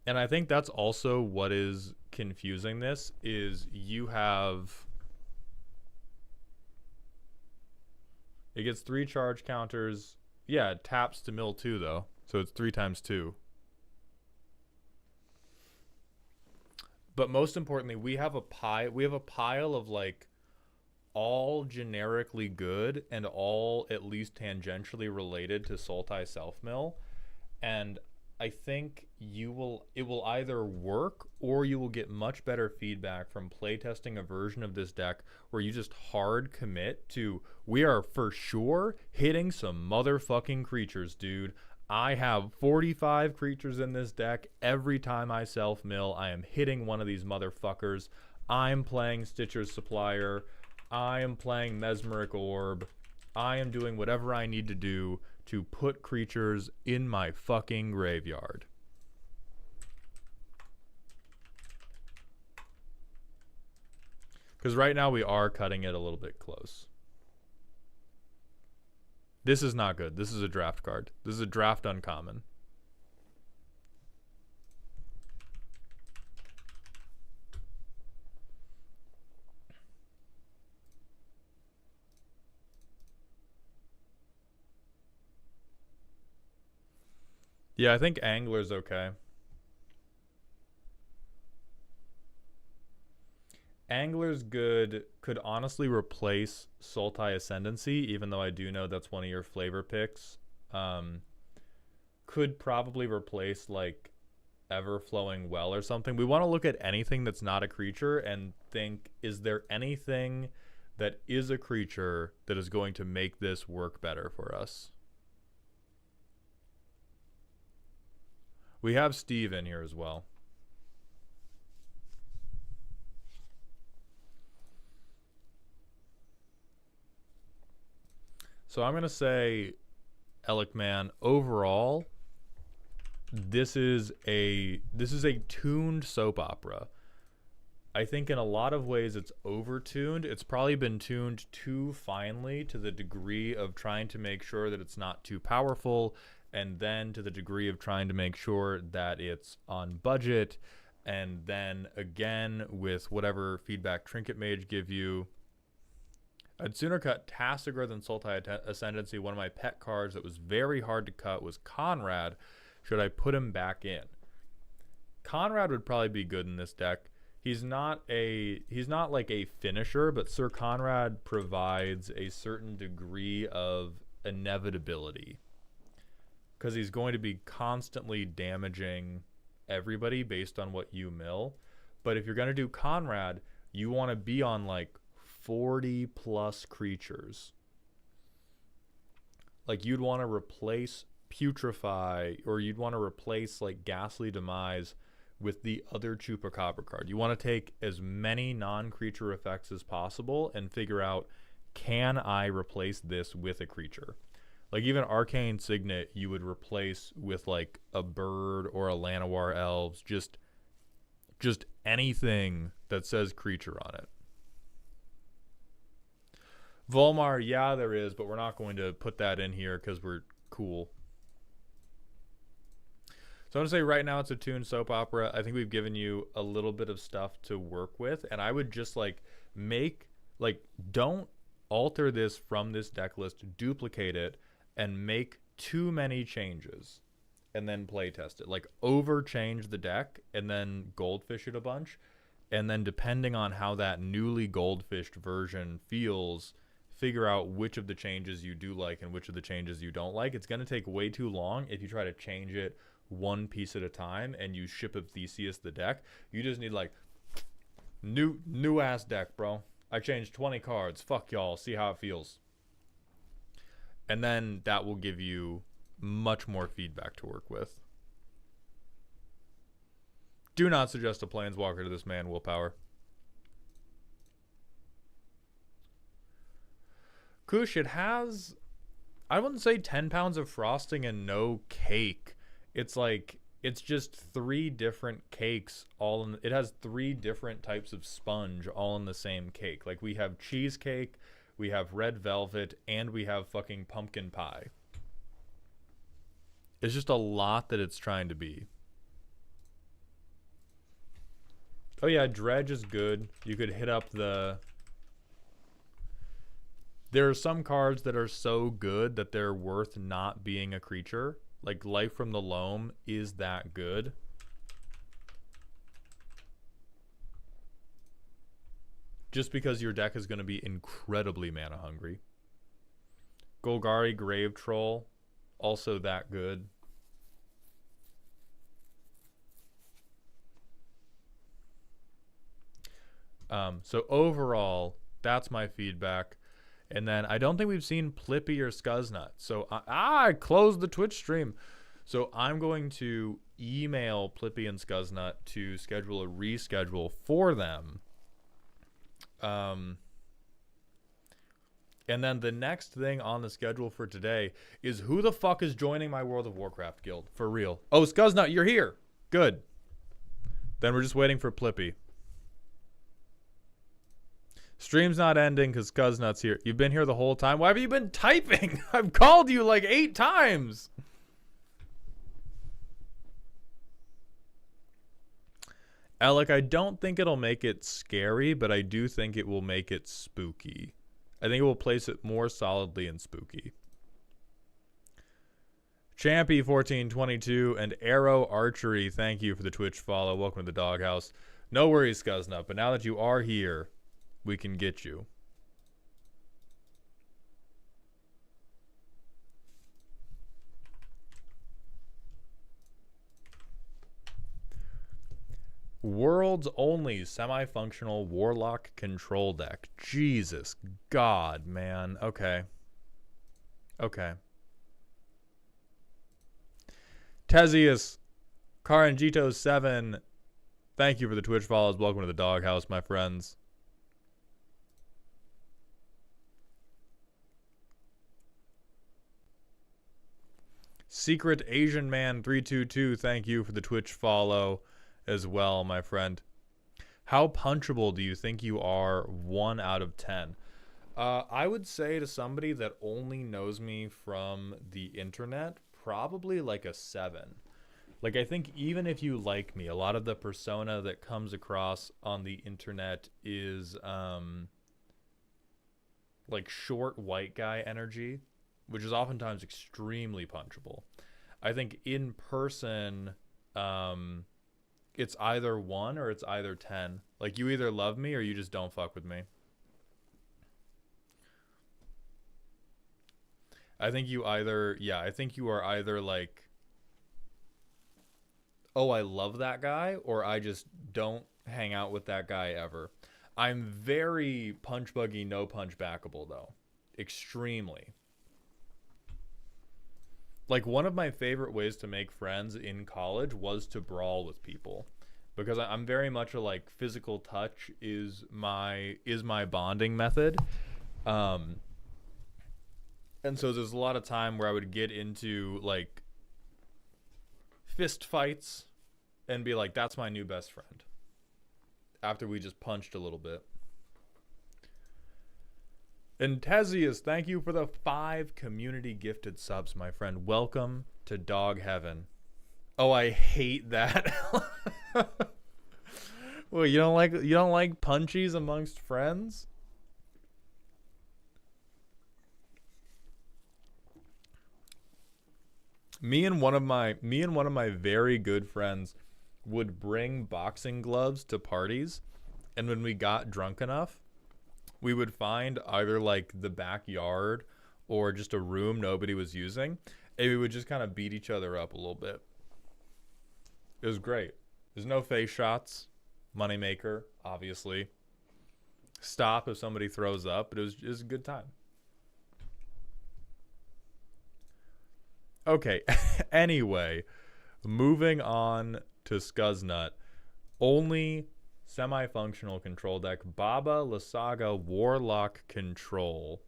And I think that's also what is confusing this, is you have... It gets 3 charge counters. Yeah, it taps to mill 2 though. So it's 3 times 2. But most importantly, we have a pile of like all generically good and all at least tangentially related to Sultai Self-Mill. And I think it will either work, or you will get much better feedback from playtesting a version of this deck where you just hard commit to, we are for sure hitting some motherfucking creatures, dude. I have 45 creatures in this deck. Every time I self-mill, I am hitting one of these motherfuckers. I'm playing Stitcher's Supplier. I am playing Mesmeric Orb. I am doing whatever I need to do to put creatures in my fucking graveyard. Because right now we are cutting it a little bit close. This is not good. This is a draft card. This is a draft uncommon. Yeah, I think Angler's okay. Angler's good. Could honestly replace Sultai Ascendancy, even though I do know that's one of your flavor picks. Could probably replace like Everflowing Well or something. We want to look at anything that's not a creature and think, is there anything that is a creature that is going to make this work better for us? We have Steve in here as well. So I'm going to say, Elikman, overall, this is a tuned soap opera. I think in a lot of ways it's over-tuned. It's probably been tuned too finely to the degree of trying to make sure that it's not too powerful, and then to the degree of trying to make sure that it's on budget, and then again with whatever feedback Trinket Mage give you. I'd sooner cut Tassiger than Sultai Ascendancy. One of my pet cards that was very hard to cut was Conrad. Should I put him back in? Conrad would probably be good in this deck. He's not like a finisher, but Sir Conrad provides a certain degree of inevitability because he's going to be constantly damaging everybody based on what you mill. But if you're going to do Conrad, you want to be on like 40 plus creatures. Like you'd want to replace Putrefy, or you'd want to replace like Ghastly Demise with the other Chupacabra card. You want to take as many non-creature effects as possible and figure out, can I replace this with a creature? Like even Arcane Signet you would replace with like a bird or a Llanowar Elves, just anything that says creature on it. Volmar, yeah, there is, but we're not going to put that in here because we're cool. So I'm going to say right now it's a tuned soap opera. I think we've given you a little bit of stuff to work with, and I would just like don't alter this from this deck list, duplicate it, and make too many changes, and then play test it. Like over change the deck, and then goldfish it a bunch, and then depending on how that newly goldfished version feels, figure out which of the changes you do like and which of the changes you don't like. It's going to take way too long if you try to change it one piece at a time and you ship of Theseus the deck. You just need like new ass deck, bro. I changed 20 cards. Fuck y'all. See how it feels. And then that will give you much more feedback to work with. Do not suggest a Planeswalker to this man, Willpower. Kush, it has, I wouldn't say 10 pounds of frosting and no cake. It's like, it's just 3 different cakes all in, it has 3 different types of sponge all in the same cake. Like we have cheesecake, we have red velvet, and we have fucking pumpkin pie. It's just a lot that it's trying to be. Oh yeah, Dredge is good. You could hit up the... There are some cards that are so good that they're worth not being a creature. Like Life from the Loam is that good. Just because your deck is going to be incredibly mana hungry. Golgari Grave Troll, also that good. So overall, that's my feedback. And then I don't think we've seen Plippy or Scuznut. So I closed the Twitch stream. So I'm going to email Plippy and Scuznut to schedule a reschedule for them. And then the next thing on the schedule for today is who the fuck is joining my World of Warcraft guild? For real. Oh, Scuznut, you're here. Good. Then we're just waiting for Plippy. Stream's not ending because Scuznut's here. You've been here the whole time? Why have you been typing? I've called you like 8 times. Alec, I don't think it'll make it scary, but I do think it will make it spooky. I think it will place it more solidly in spooky. Champy1422 and Arrow Archery, thank you for the Twitch follow. Welcome to the doghouse. No worries, Scuznut, but now that you are here, we can get you. World's only semi-functional Warlock control deck. Jesus God, man. Okay. Okay. Tezius, Carangito7, thank you for the Twitch follows. Welcome to the doghouse, my friends. Secret Asian Man 322, thank you for the Twitch follow as well, my friend. How punchable do you think you are 1 out of 10? I would say to somebody that only knows me from the internet, probably like a 7. Like, I think even if you like me, a lot of the persona that comes across on the internet is like short white guy energy, which is oftentimes extremely punchable. I think in person, it's either 1 or it's either 10. Like, you either love me or you just don't fuck with me. I think you either, yeah, I think you are either like, oh, I love that guy, or I just don't hang out with that guy ever. I'm very punch buggy, no punch backable, though. Extremely. Like, one of my favorite ways to make friends in college was to brawl with people. Because I'm very much a, like, physical touch is my bonding method. And so there's a lot of time where I would get into, like, fist fights and be like, that's my new best friend. After we just punched a little bit. And Tezius, thank you for the 5 community gifted subs, my friend. Welcome to Dog Heaven. Oh, I hate that. Well, you don't like punchies amongst friends? Me and one of my very good friends would bring boxing gloves to parties, and when we got drunk enough, we would find either like the backyard or just a room nobody was using, and we would just kind of beat each other up a little bit. It was great. There's no face shots. Moneymaker, obviously. Stop if somebody throws up, but it was a good time. Okay, anyway, moving on to Scuznut. Only semi-functional control deck. Baba Lysaga Warlock Control.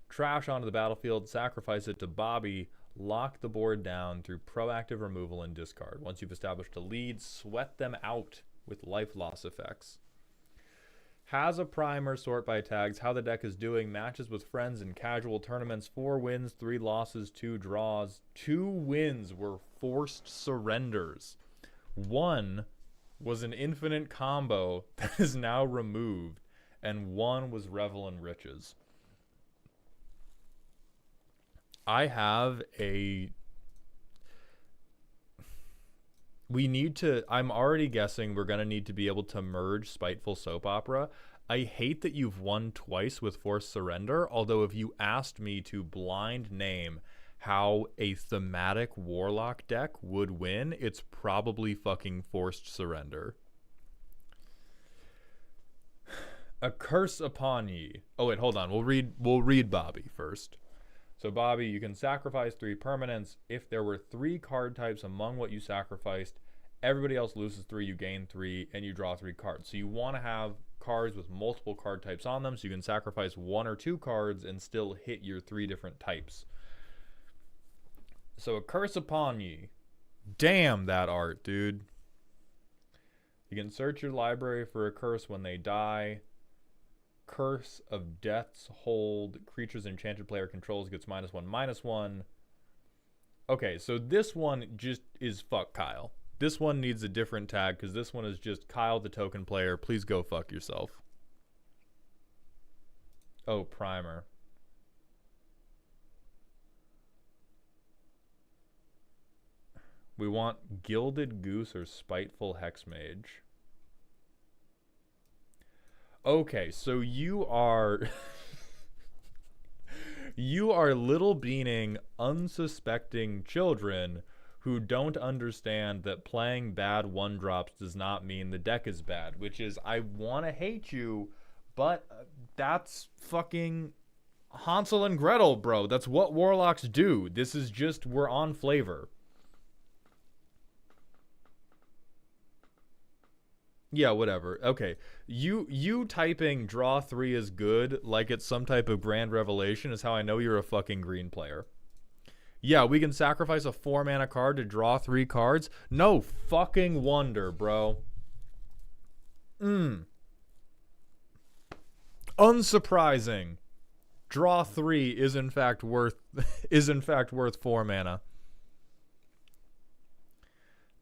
Trash onto the battlefield, sacrifice it to Bobby, lock the board down through proactive removal and discard. Once you've established a lead, sweat them out with life loss effects. Has a primer, sort by tags, how the deck is doing, matches with friends in casual tournaments, 4 wins, 3 losses, 2 draws. 2 wins were forced surrenders. 1 was an infinite combo that is now removed, and 1 was Revel in Riches. I have a... I'm already guessing we're going to need to be able to merge Spiteful Soap Opera. I hate that you've won twice with Forced Surrender, although if you asked me to blind name how a thematic Warlock deck would win, it's probably fucking Forced Surrender. A Curse Upon Ye. Oh wait, hold on. We'll read Bobby first. So Bobby, you can sacrifice 3 permanents. If there were 3 card types among what you sacrificed, everybody else loses 3, you gain 3, and you draw 3 cards. So you want to have cards with multiple card types on them, so you can sacrifice 1 or 2 cards and still hit your 3 different types. So A Curse Upon Ye. Damn that art, dude. You can search your library for a curse when they die. Curse of Death's Hold. Creatures enchanted player controls gets -1/-1. Okay, so this one just is fuck Kyle. This one needs a different tag because this one is just Kyle the token player. Please go fuck yourself. Oh, primer. We want Gilded Goose or Spiteful Hexmage. Okay, so you are you are little beaning unsuspecting children who don't understand that playing bad 1-drops does not mean the deck is bad, which is, I want to hate you, but that's fucking Hansel and Gretel, bro. That's what Warlocks do. This is just, we're on flavor. Yeah, whatever. Okay. You typing draw 3 is good like it's some type of grand revelation is how I know you're a fucking green player. Yeah, we can sacrifice a 4-mana card to draw 3 cards. No fucking wonder, bro. Unsurprising. Draw 3 is in fact worth is in fact worth 4 mana.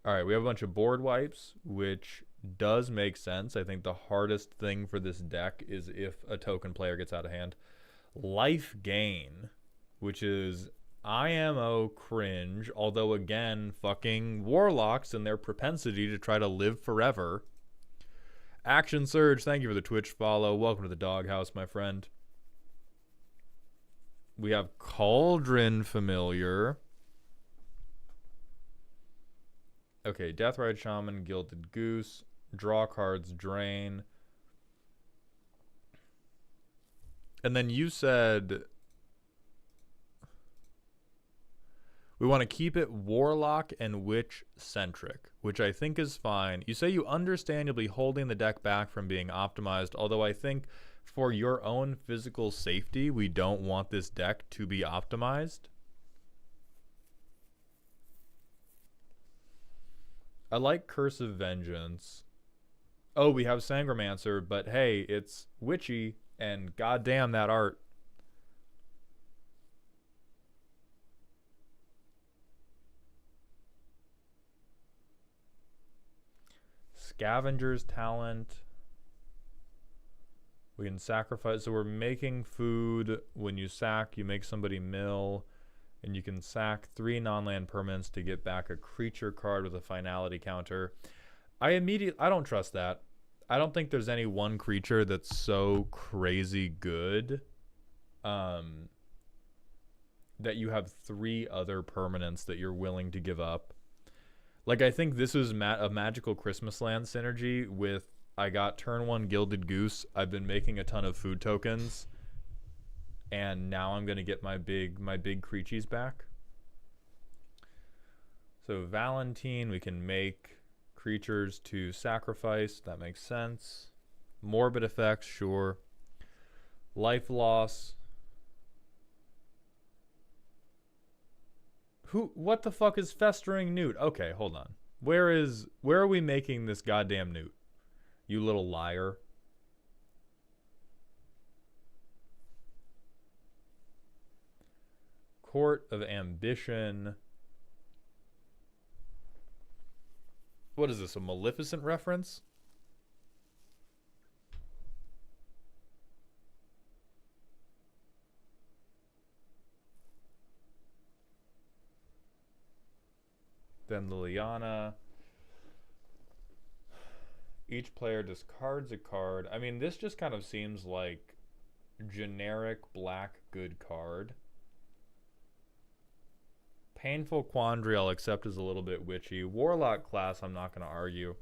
All right, we have a bunch of board wipes, which does make sense. I think the hardest thing for this deck is if a token player gets out of hand. Life Gain, which is IMO cringe, although again, fucking warlocks and their propensity to try to live forever. Action Surge, thank you for the Twitch follow. Welcome to the doghouse, my friend. We have Cauldron Familiar. Okay, Deathrite Shaman, Gilded Goose, draw cards, drain. And then you said we want to keep it Warlock and Witch centric, which I think is fine. You say you understandably holding the deck back from being optimized, although I think for your own physical safety, we don't want this deck to be optimized. I like Curse of Vengeance. Oh, we have Sangromancer, but hey, it's witchy, and goddamn that art. Scavenger's Talent. We can sacrifice, so we're making food. When you sack, you make somebody mill. And you can sack 3 non-land permanents to get back a creature card with a finality counter. I don't trust that. I don't think there's any one creature that's so crazy good that you have 3 other permanents that you're willing to give up. Like, I think this is a Magical Christmas Land synergy with I got turn 1 Gilded Goose. I've been making a ton of food tokens. And now I'm gonna get my big creachies back. So Valentine, we can make creatures to sacrifice. That makes sense. Morbid effects, sure. Life loss. What the fuck is Festering Newt? Okay, hold on. Where are we making this goddamn Newt? You little liar. Court of Ambition. What is this, a Maleficent reference? Then Liliana. Each player discards a card. I mean, this just kind of seems like generic black good card. Painful Quandary I'll accept is a little bit witchy. Warlock class I'm not going to argue.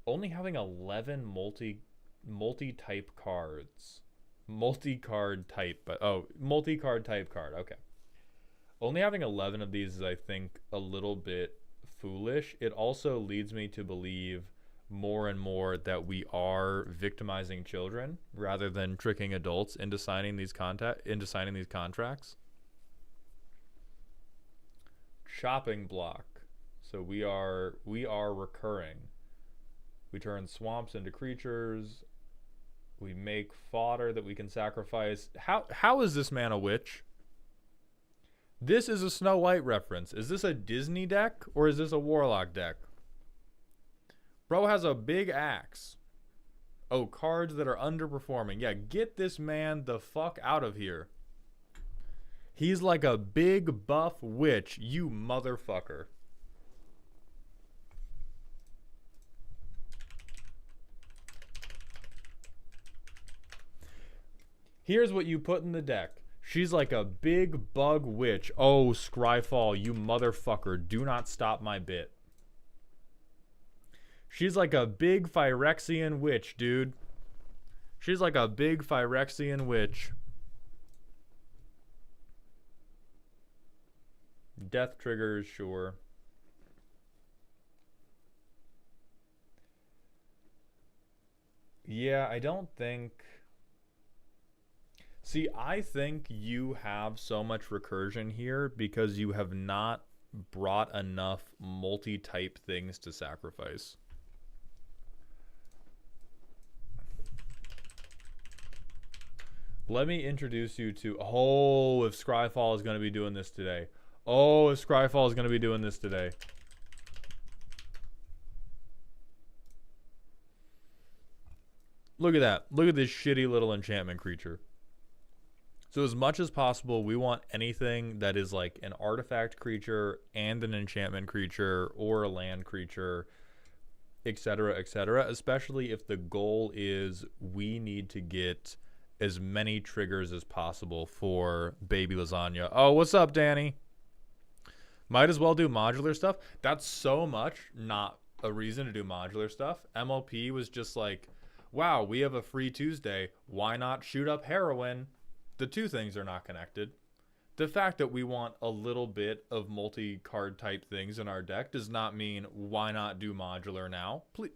Only having 11 multi-type cards. Multi-card type, but multi-card type card. Okay. Only having 11 of these is, I think, a little bit foolish. It also leads me to believe more and more that we are victimizing children rather than tricking adults into signing these contracts. Chopping block. So we are recurring. We turn swamps into creatures. We make fodder that we can sacrifice. How is this man a witch? This is a Snow White reference. Is this a Disney deck or is this a Warlock deck? Bro has a big axe. Oh, cards that are underperforming. Yeah, get this man the fuck out of here. He's like a big buff witch, you motherfucker. Here's what you put in the deck. She's like a big bug witch. Oh, Scryfall, you motherfucker. Do not stop my bit. She's like a big Phyrexian witch, dude. She's like a big Phyrexian witch. Death triggers, sure. Yeah, I don't think... See, I think you have so much recursion here because you have not brought enough multi-type things to sacrifice. Let me introduce you to... Oh, if Scryfall is going to be doing this today. Oh, if Scryfall is going to be doing this today. Look at that. Look at this shitty little enchantment creature. So as much as possible, we want anything that is like an artifact creature and an enchantment creature or a land creature, etc., etc., especially if the goal is we need to get as many triggers as possible for baby lasagna. Oh, what's up, Danny? Might as well do modular stuff. That's so much not a reason to do modular stuff. MLP was just like, wow, we have a free Tuesday. Why not shoot up heroin? The two things are not connected. The fact that we want a little bit of multi-card type things in our deck does not mean why not do modular now? Please.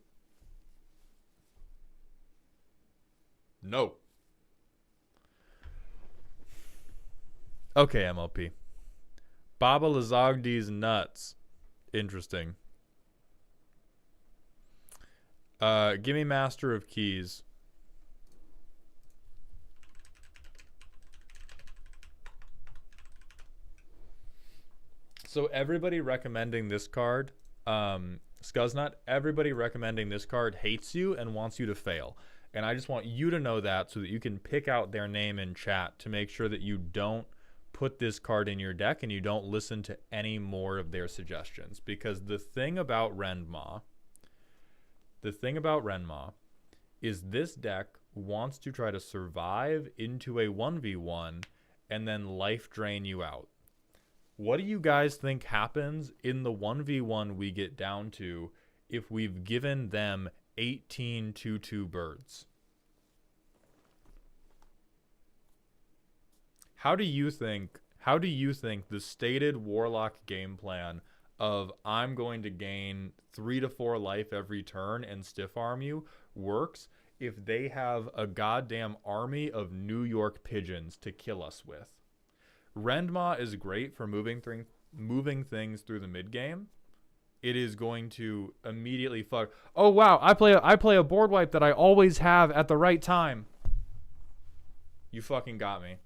No. Okay, MLP. Baba Lazagdi's nuts. Interesting. Give me Master of Keys. So everybody recommending this card, Scuznut, everybody recommending this card hates you and wants you to fail. And I just want you to know that so that you can pick out their name in chat to make sure that you don't put this card in your deck and you don't listen to any more of their suggestions. Because the thing about Rendmaw is this deck wants to try to survive into a 1v1 and then life drain you out. What do you guys think happens in the 1v1 we get down to if we've given them 18 2/2 birds? How do you think the stated Warlock game plan of I'm going to gain 3 to 4 life every turn and stiff arm you works if they have a goddamn army of New York pigeons to kill us with? Rendmaw is great for moving things through the mid game. It is going to immediately fuck. Oh wow, I play a board wipe that I always have at the right time. You fucking got me.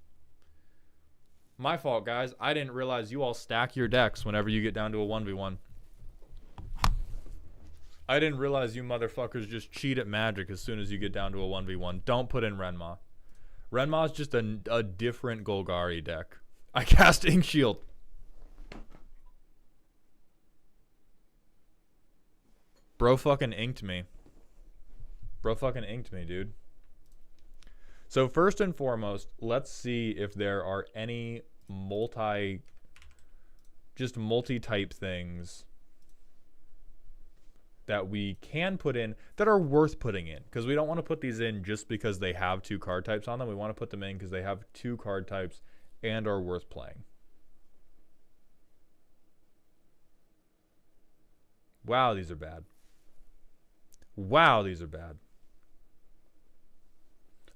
My fault, guys. I didn't realize you all stack your decks whenever you get down to a 1v1. I didn't realize you motherfuckers just cheat at Magic as soon as you get down to a 1v1. Don't put in Renmaw. Renmaw's just a different Golgari deck. I cast Ink Shield. Bro fucking inked me. Dude. So first and foremost, let's see if there are any multi-type things that we can put in that are worth putting in. Because we don't want to put these in just because they have 2 card types on them. We want to put them in because they have 2 card types and are worth playing. Wow, these are bad.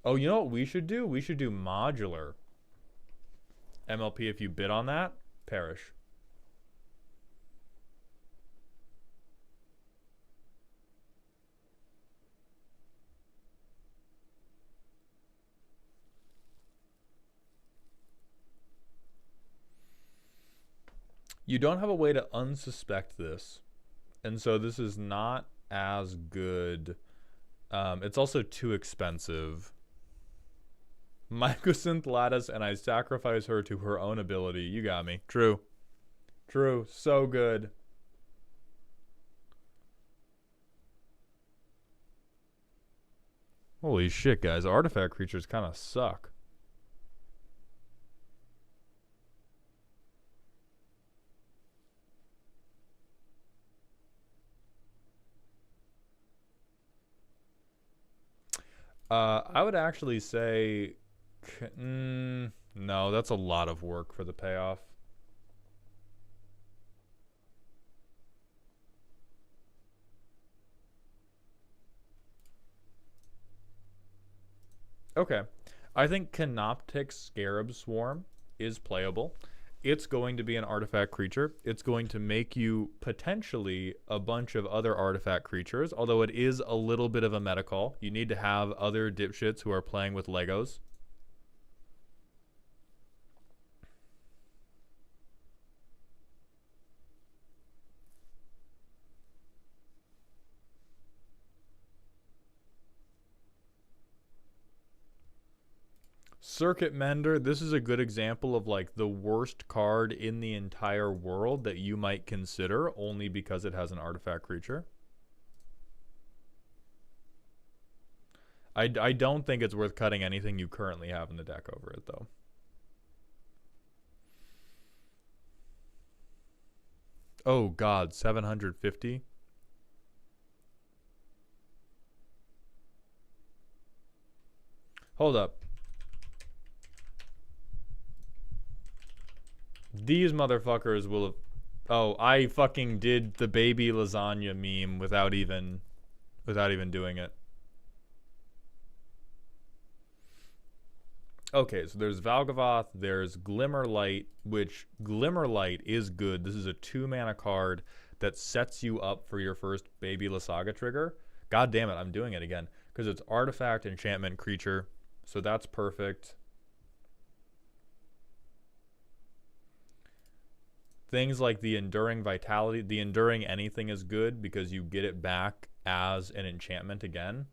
Oh, you know what we should do? We should do modular. MLP, if you bid on that, perish. You don't have a way to unsuspect this. And so this is not as good. It's also too expensive. Mycosynth Lattice, and I sacrifice her to her own ability. You got me. True. So good. Holy shit, guys. Artifact creatures kind of suck. I would actually say... no, that's a lot of work for the payoff. Okay. I think Canoptic Scarab Swarm is playable. It's going to be an artifact creature. It's going to make you potentially a bunch of other artifact creatures, although it is a little bit of a meta call. You need to have other dipshits who are playing with Legos. Circuit Mender, this is a good example of like the worst card in the entire world that you might consider only because it has an artifact creature. I don't think it's worth cutting anything you currently have in the deck over it, though. Oh, God, 750? Hold up. These motherfuckers will have... Oh, I fucking did the baby lasagna meme without even doing it. Okay, so there's Valgavoth, there's Glimmerlight, which Glimmerlight is good. This is a 2-mana card that sets you up for your first Baby Lasaga trigger. God damn it, I'm doing it again. Because it's artifact, enchantment, creature. So that's perfect. Things like the Enduring Vitality, the Enduring Anything is good because you get it back as an enchantment again.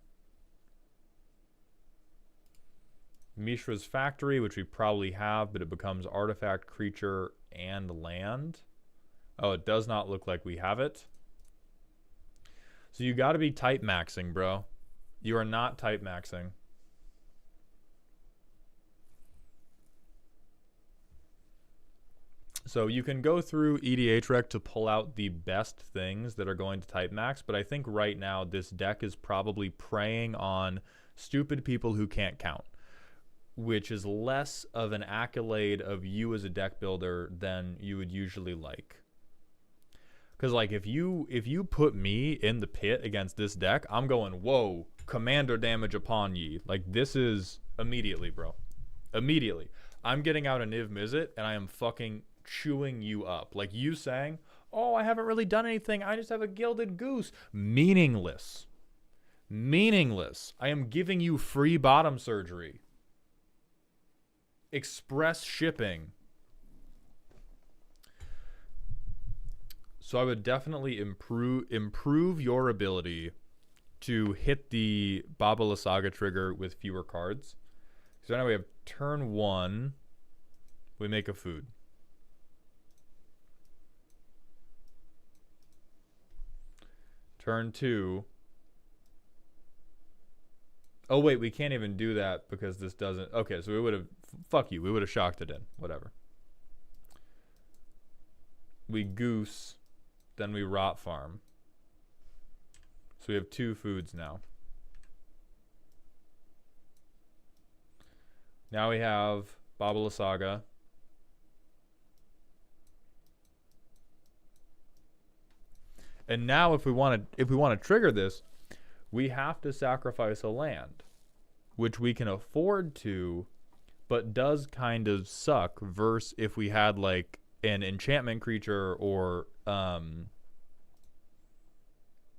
Mishra's Factory, which we probably have, but it becomes artifact, creature, and land. Oh, it does not look like we have it. So you got to be type maxing, bro. You are not type maxing. So you can go through EDHREC to pull out the best things that are going to type max, but I think right now this deck is probably preying on stupid people who can't count, which is less of an accolade of you as a deck builder than you would usually like. Because like if you put me in the pit against this deck, I'm going, whoa, commander damage upon ye. Like this is immediately, bro. Immediately. I'm getting out a Niv Mizzet and I am fucking chewing you up. Like you saying, oh, I haven't really done anything. I just have a Gilded Goose. Meaningless. Meaningless. I am giving you free bottom surgery. Express shipping. So I would definitely improve your ability to hit the Baba Lasaga trigger with fewer cards. So now we have turn 1. We make a food. Turn 2. Oh, wait, we can't even do that because this doesn't... Okay, so we would have... Fuck you. We would have shocked it in. Whatever. We goose. Then we rot farm. So we have 2 foods now. Now we have Baba Lasaga. And now if we want to trigger this, we have to sacrifice a land, which we can afford to, but does kind of suck versus if we had like an enchantment creature or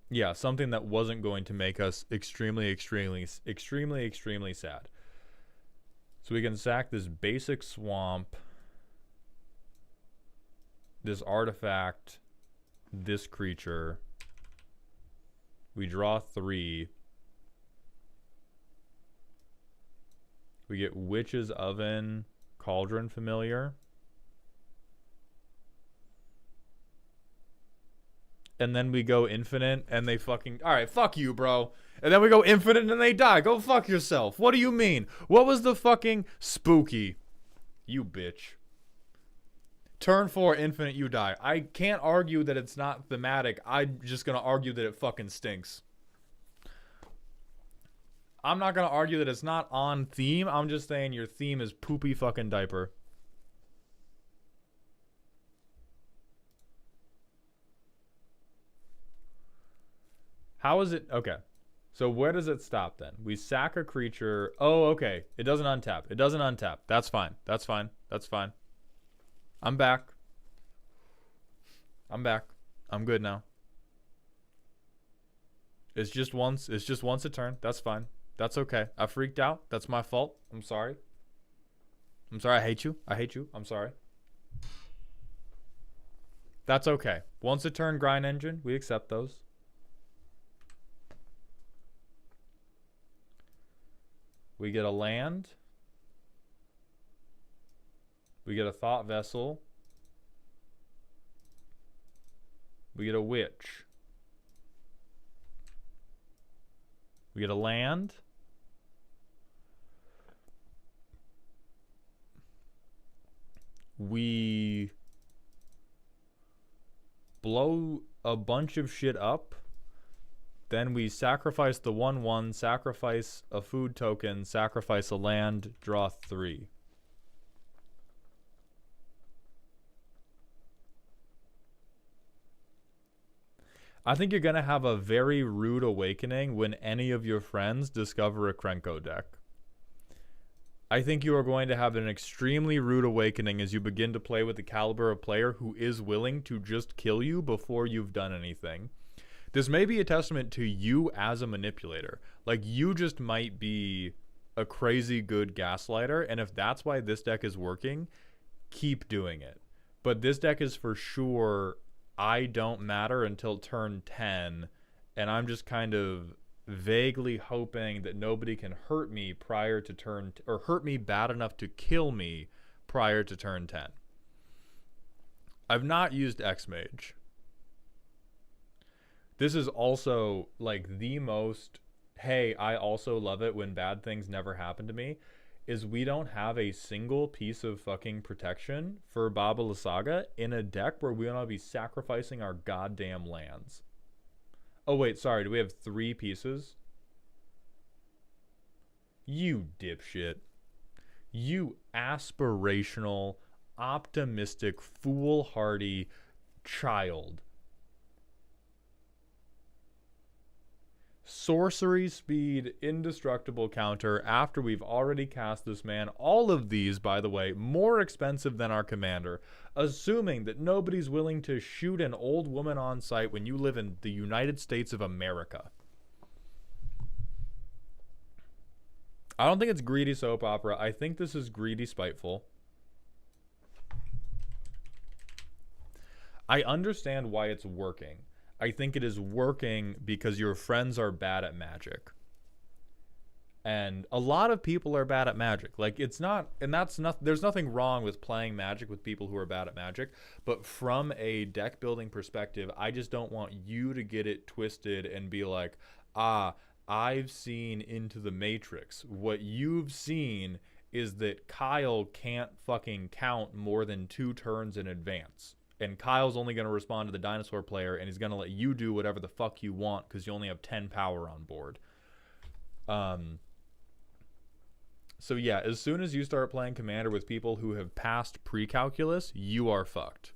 yeah, something that wasn't going to make us extremely sad. So we can sack this basic swamp, this artifact, this creature. We draw 3. We get Witch's Oven, Cauldron Familiar. And then we go infinite and they fucking... Alright, fuck you, bro. And then we go infinite and they die. Go fuck yourself. What do you mean? What was the fucking spooky? You bitch. Turn 4 infinite, you die. I can't argue that it's not thematic. I'm just gonna argue that it fucking stinks. I'm not gonna argue that it's not on theme. I'm just saying your theme is poopy fucking diaper. How is it? Okay. So where does it stop then? We sack a creature. Oh, okay. It doesn't untap. It doesn't untap. That's fine. That's fine. That's fine. I'm back. I'm back. I'm good now. It's just once. It's just once a turn. That's fine. That's okay. I freaked out. That's my fault. I'm sorry. I'm sorry. I hate you. I hate you. I'm sorry. That's okay. Once a turn grind engine. We accept those. We get a land. We get a thought vessel. We get a witch. We get a land. We blow a bunch of shit up. Then we sacrifice the 1/1, sacrifice a food token, sacrifice a land, draw 3. I think you're going to have a very rude awakening when any of your friends discover a Krenko deck. I think you are going to have an extremely rude awakening as you begin to play with the caliber of player who is willing to just kill you before you've done anything. This may be a testament to you as a manipulator. Like, you just might be a crazy good gaslighter, and if that's why this deck is working, keep doing it. But this deck is for sure, I don't matter until turn 10, and I'm just kind of vaguely hoping that nobody can hurt me prior to turn, or hurt me bad enough to kill me prior to turn 10. I've not used X-Mage. This is also like the most, hey, I also love it when bad things never happen to me, is we don't have a single piece of fucking protection for Baba Lysaga in a deck where we want to be sacrificing our goddamn lands. Oh, wait, sorry, do we have 3 pieces? You dipshit. You aspirational, optimistic, foolhardy child. Sorcery speed, indestructible counter after we've already cast this man. All of these, by the way, more expensive than our commander, assuming that nobody's willing to shoot an old woman on sight when you live in the United States of America. I don't think it's greedy soap opera. I think this is greedy spiteful. I understand why it's working. I think it is working because your friends are bad at Magic. And a lot of people are bad at Magic. Like, it's not, and that's not, there's nothing wrong with playing Magic with people who are bad at Magic. But from a deck building perspective, I just don't want you to get it twisted and be like, I've seen into the Matrix. What you've seen is that Kyle can't fucking count more than 2 turns in advance. And Kyle's only going to respond to the dinosaur player, and he's going to let you do whatever the fuck you want because you only have 10 power on board. So yeah, as soon as you start playing Commander with people who have passed pre-calculus, you are fucked.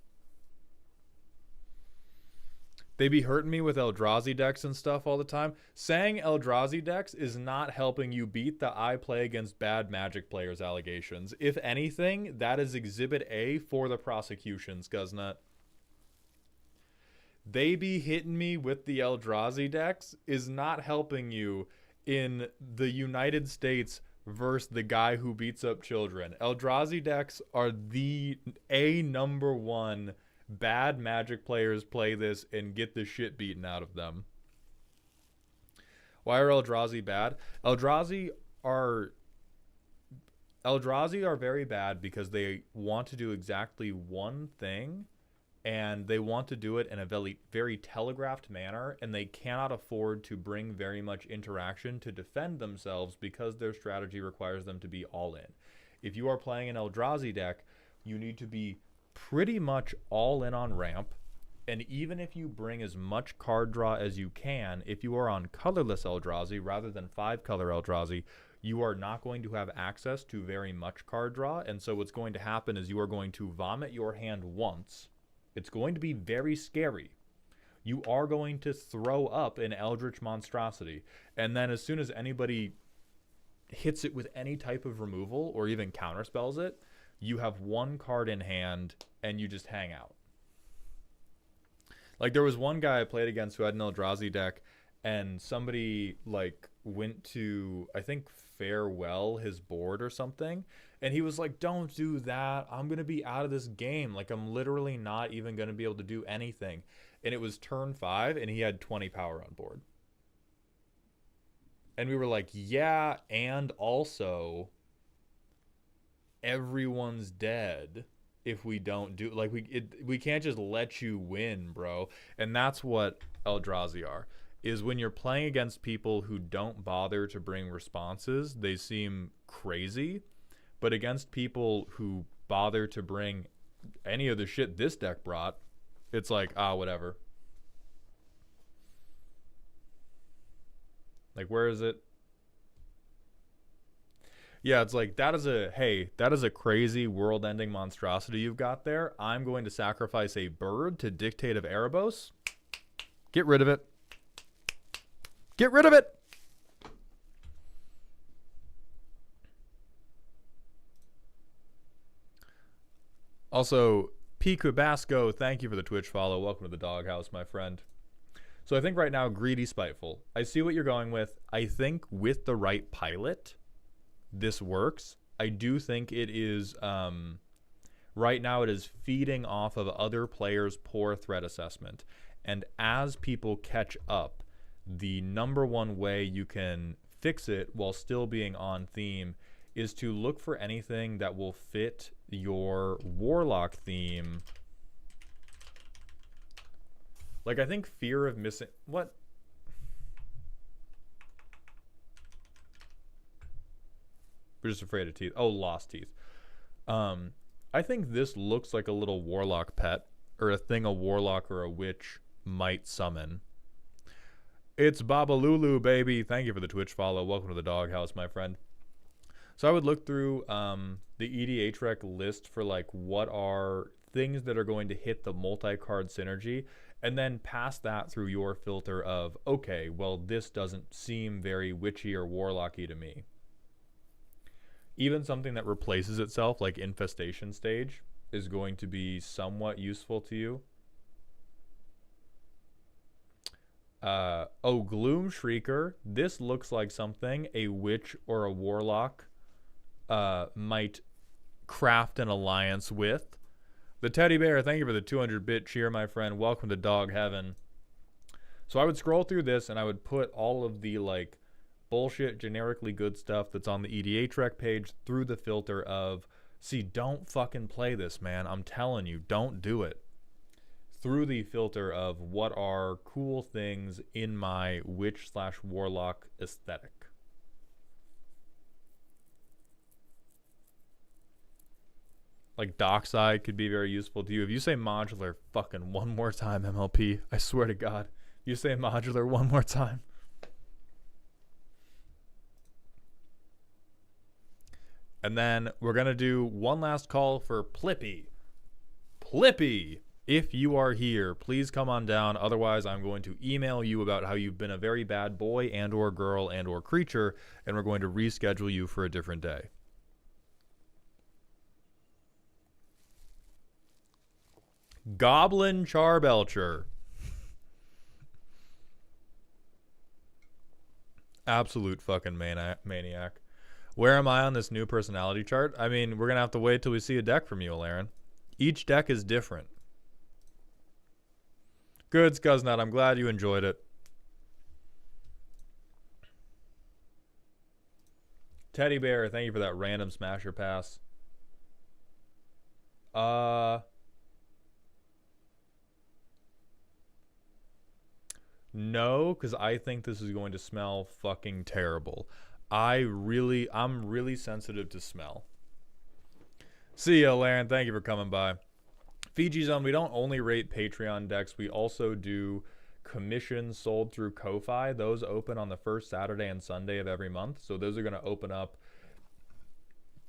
They be hurting me with Eldrazi decks and stuff all the time. Saying Eldrazi decks is not helping you beat the I play against bad Magic players allegations. If anything, that is Exhibit A for the prosecutions, Guznut. They be hitting me with the Eldrazi decks is not helping you in the United States versus the guy who beats up children. Eldrazi decks are the number 1 bad Magic players play this and get the shit beaten out of them. Why are Eldrazi bad? Eldrazi are very bad because they want to do exactly one thing, and they want to do it in a very, very telegraphed manner, and they cannot afford to bring very much interaction to defend themselves because their strategy requires them to be all in. If you are playing an Eldrazi deck, you need to be pretty much all in on ramp, and even if you bring as much card draw as you can, if you are on colorless Eldrazi rather than 5-color Eldrazi, you are not going to have access to very much card draw, and so what's going to happen is you are going to vomit your hand once. It's going to be very scary. you are going to throw up an Eldritch Monstrosity. And then as soon as anybody hits it with any type of removal or even counterspells it, you have one card in hand and you just hang out. Like, there was one guy I played against who had an Eldrazi deck, and somebody, like, went to, I think, farewell his board or something, and he was like, don't do that. I'm going to be out of this game. Like, I'm literally not even going to be able to do anything. And it was turn 5, and he had 20 power on board. And we were like, yeah, and also, everyone's dead if we don't do, like, we can't just let you win, bro. And that's what Eldrazi are, is when you're playing against people who don't bother to bring responses, they seem crazy. But against people who bother to bring any of the shit this deck brought, it's like, whatever. Like, where is it? Yeah, it's like, that is a crazy world-ending monstrosity you've got there. I'm going to sacrifice a bird to Dictate of Erebos. Get rid of it. Get rid of it. Also, P. Kubasco, thank you for the Twitch follow. Welcome to the doghouse, my friend. So I think right now, Greedy Spiteful. I see what you're going with. I think with the right pilot, this works. I do think it is, right now it is feeding off of other players' poor threat assessment. And as people catch up, the number one way you can fix it while still being on theme is to look for anything that will fit your Warlock theme. Like, I think fear of missing... What? We're just afraid of teeth. Oh, lost teeth. I think this looks like a little Warlock pet, or a thing a Warlock or a Witch might summon. It's Babalulu, baby. Thank you for the Twitch follow. Welcome to the doghouse, my friend. So I would look through the EDH rec list for, like, what are things that are going to hit the multi-card synergy, and then pass that through your filter of, okay, well, this doesn't seem very witchy or warlocky to me. Even something that replaces itself, like Infestation Stage, is going to be somewhat useful to you. Gloom Shrieker. This looks like something a witch or a warlock might craft an alliance with. The Teddy Bear, thank you for the 200-bit cheer, my friend. Welcome to Dog Heaven. So I would scroll through this, and I would put all of the, like, bullshit, generically good stuff that's on the EDH rec page through the filter of, see, don't fucking play this, man. I'm telling you, don't do it. Through the filter of what are cool things in my witch/warlock aesthetic. Like, Dockside could be very useful to you. If you say modular fucking one more time, MLP, I swear to God, you say modular one more time. And then we're going to do one last call for Plippy. Plippy, if you are here, please come on down. Otherwise, I'm going to email you about how you've been a very bad boy and or girl and or creature, and we're going to reschedule you for a different day. Goblin Charbelcher. Absolute fucking maniac. Where am I on this new personality chart? I mean, we're going to have to wait till we see a deck from you, Alaren. Each deck is different. Good, Scuznut. I'm glad you enjoyed it. Teddy Bear, thank you for that random smasher pass. No, because I think this is going to smell fucking terrible. I'm really sensitive to smell. See ya, Laren. Thank you for coming by. Fiji Zone, we don't only rate Patreon decks. We also do commissions sold through Ko-Fi. Those open on the first Saturday and Sunday of every month. So those are going to open up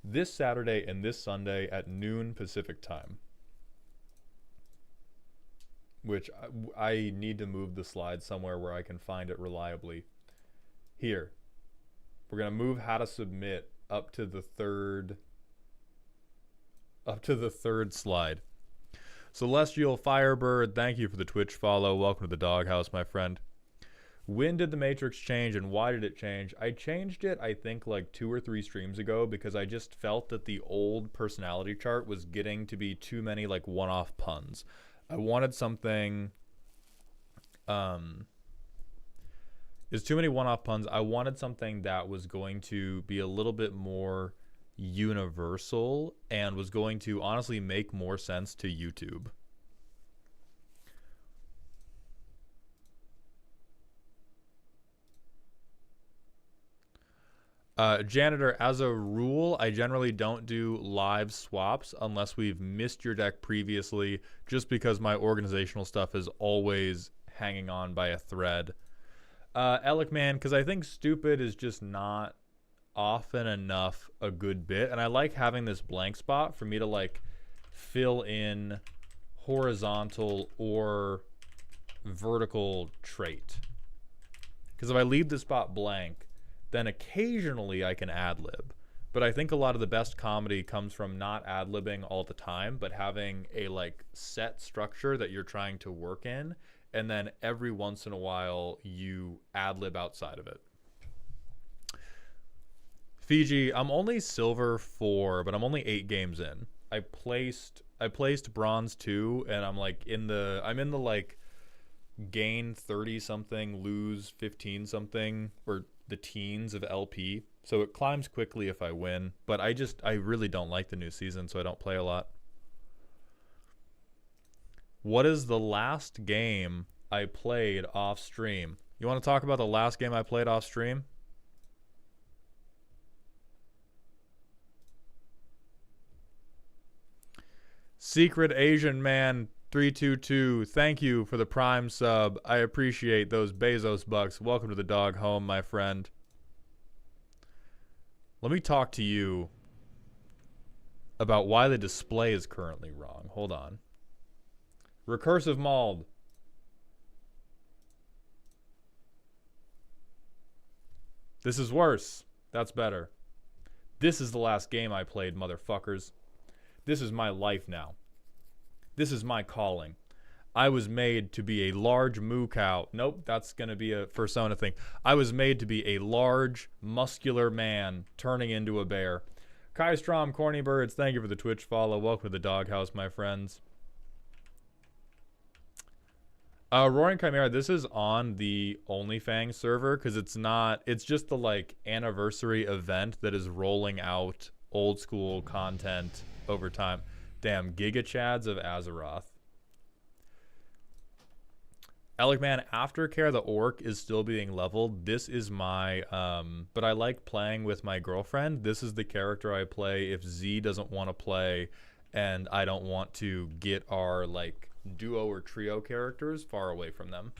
this Saturday and this Sunday at noon Pacific time. which I need to move the slide somewhere where I can find it reliably. Here, we're gonna move how to submit up to the third slide. Celestial Firebird, thank you for the Twitch follow. Welcome to the doghouse, my friend. When did the Matrix change and why did it change? I changed it, I think, like 2 or 3 streams ago because I just felt that the old personality chart was getting to be too many like one-off puns. I wanted something there's too many one-off puns. I wanted something that was going to be a little bit more universal and was going to honestly make more sense to YouTube. Janitor, as a rule, I generally don't do live swaps unless we've missed your deck previously, just because my organizational stuff is always hanging on by a thread. Alec Man, because I think stupid is just not often enough a good bit, and I like having this blank spot for me to like fill in horizontal or vertical trait. Because if I leave the spot blank, then occasionally I can ad-lib. But I think a lot of the best comedy comes from not ad-libbing all the time, but having a like set structure that you're trying to work in, and then every once in a while you ad-lib outside of it. Fiji, I'm only silver 4, but I'm only 8 games in. I placed bronze 2, and I'm in the like gain 30 something, lose 15 something, or the teens of LP. So it climbs quickly if I win, but I really don't like the new season, so I don't play a lot. What is the last game I played off stream? You want to talk about the last game I played off stream? Secret Asian Man 322, thank you for the Prime sub. I appreciate those Bezos bucks. Welcome to the dog home, my friend. Let me talk to you about why the display is currently wrong. Hold on. Recursive Mauled. This is worse. That's better. This is the last game I played, motherfuckers. This is my life now. This is my calling. I was made to be a large moo cow. Nope, that's going to be a persona thing. I was made to be a large, muscular man turning into a bear. Kai Strom, Corny Birds, thank you for the Twitch follow. Welcome to the doghouse, my friends. Roaring Chimera, this is on the OnlyFans server because it's just the like anniversary event that is rolling out old school content over time. Damn, Giga Chads of Azeroth. Elegman, Aftercare, the orc is still being leveled. This is my, but I like playing with my girlfriend. This is the character I play if Z doesn't want to play and I don't want to get our, like, duo or trio characters far away from them.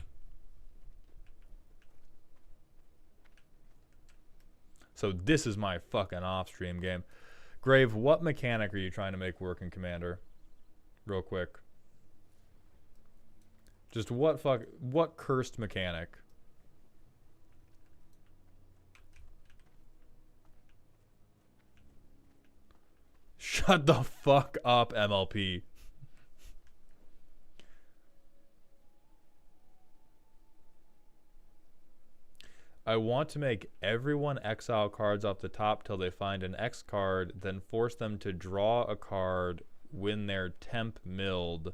So this is my fucking off-stream game. Grave, what mechanic are you trying to make work in Commander? Real quick. Just what cursed mechanic? Shut the fuck up, MLP. I want to make everyone exile cards off the top till they find an X card, then force them to draw a card when they're temp milled.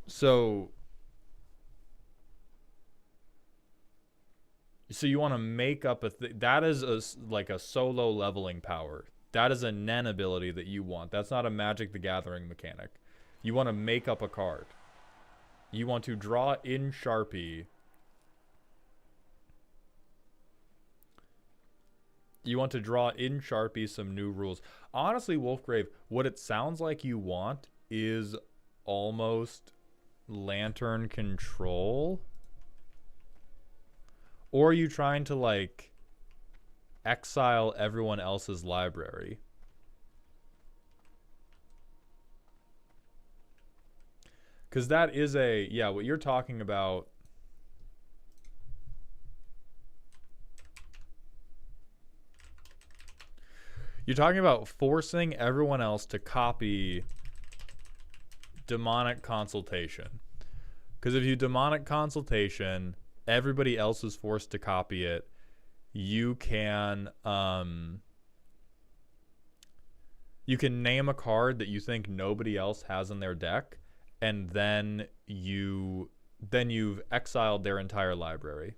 So you want to make up that is like a solo leveling power. That is a Nen ability that you want. That's not a Magic the Gathering mechanic. You want to make up a card. You want to draw in Sharpie. You want to draw in Sharpie some new rules. Honestly, Wolfgrave, what it sounds like you want is almost Lantern Control. Or are you trying to, like, exile everyone else's library? Because that is a, yeah, what you're talking about. You're talking about forcing everyone else to copy demonic consultation. Because if you demonic consultation, everybody else is forced to copy it. You can name a card that you think nobody else has in their deck, and then you've exiled their entire library.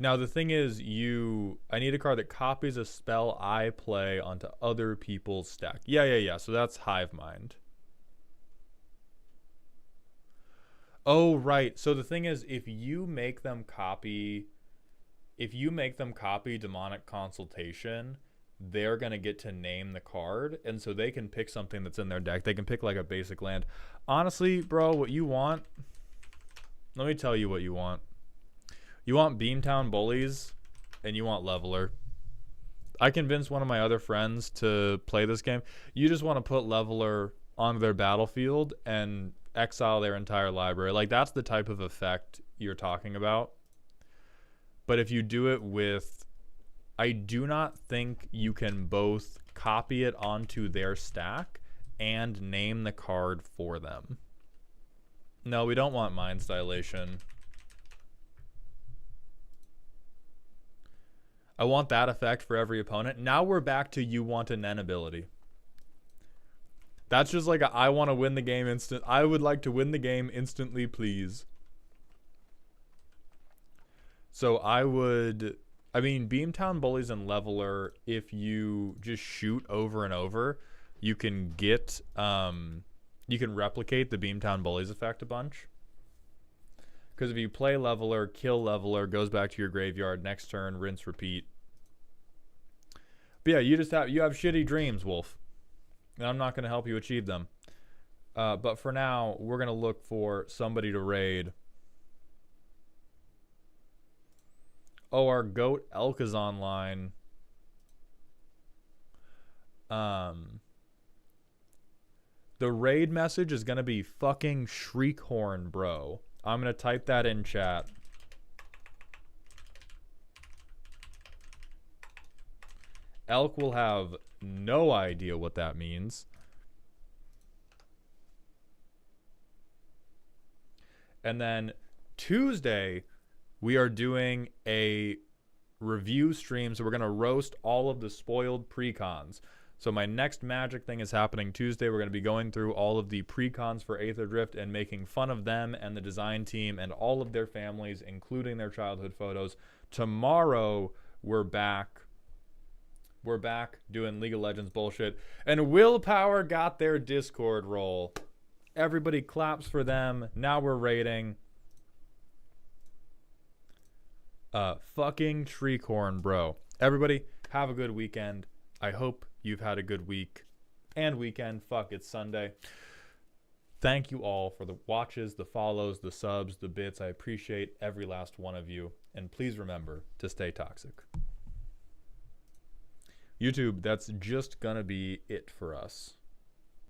Now the thing is, I need a card that copies a spell I play onto other people's stack. Yeah. So that's Hive Mind. Oh, right. So the thing is, if you make them copy demonic consultation, they're going to get to name the card, and so they can pick something that's in their deck. They can pick like a basic land. Honestly, bro, what you want, let me tell you what you want. You want Beamtown Bullies, and you want Leveler. I convinced one of my other friends to play this game. You just want to put Leveler onto their battlefield and exile their entire library. Like, that's the type of effect you're talking about. But if you do it with, I do not think you can both copy it onto their stack and name the card for them. No, we don't want Mind's Dilation. I want that effect for every opponent. Now we're back to you want a Nen ability. That's just like a, I want to win the game instant. I would like to win the game instantly, please. So I mean, Beamtown Bullies and Leveler, if you just shoot over and over, you can get, you can replicate the Beamtown Bullies effect a bunch. Because if you play Leveler, kill Leveler, goes back to your graveyard, next turn, rinse, repeat. But yeah, you have shitty dreams, Wolf. And I'm not going to help you achieve them. But for now, we're going to look for somebody to raid. Oh, our goat Elk is online. The raid message is going to be fucking Shriekhorn, bro. I'm going to type that in chat. Elk will have no idea what that means. And then Tuesday, we are doing a review stream. So we're going to roast all of the spoiled precons. So my next Magic thing is happening Tuesday. We're going to be going through all of the precons for Aether Drift and making fun of them and the design team and all of their families, including their childhood photos. Tomorrow, we're back. We're back doing League of Legends bullshit. And Willpower got their Discord role. Everybody claps for them. Now we're rating. Fucking Shriekhorn, bro. Everybody, have a good weekend. I hope you've had a good week and weekend. Fuck, it's Sunday. Thank you all for the watches, the follows, the subs, the bits. I appreciate every last one of you. And please remember to stay toxic. YouTube, that's just gonna be it for us.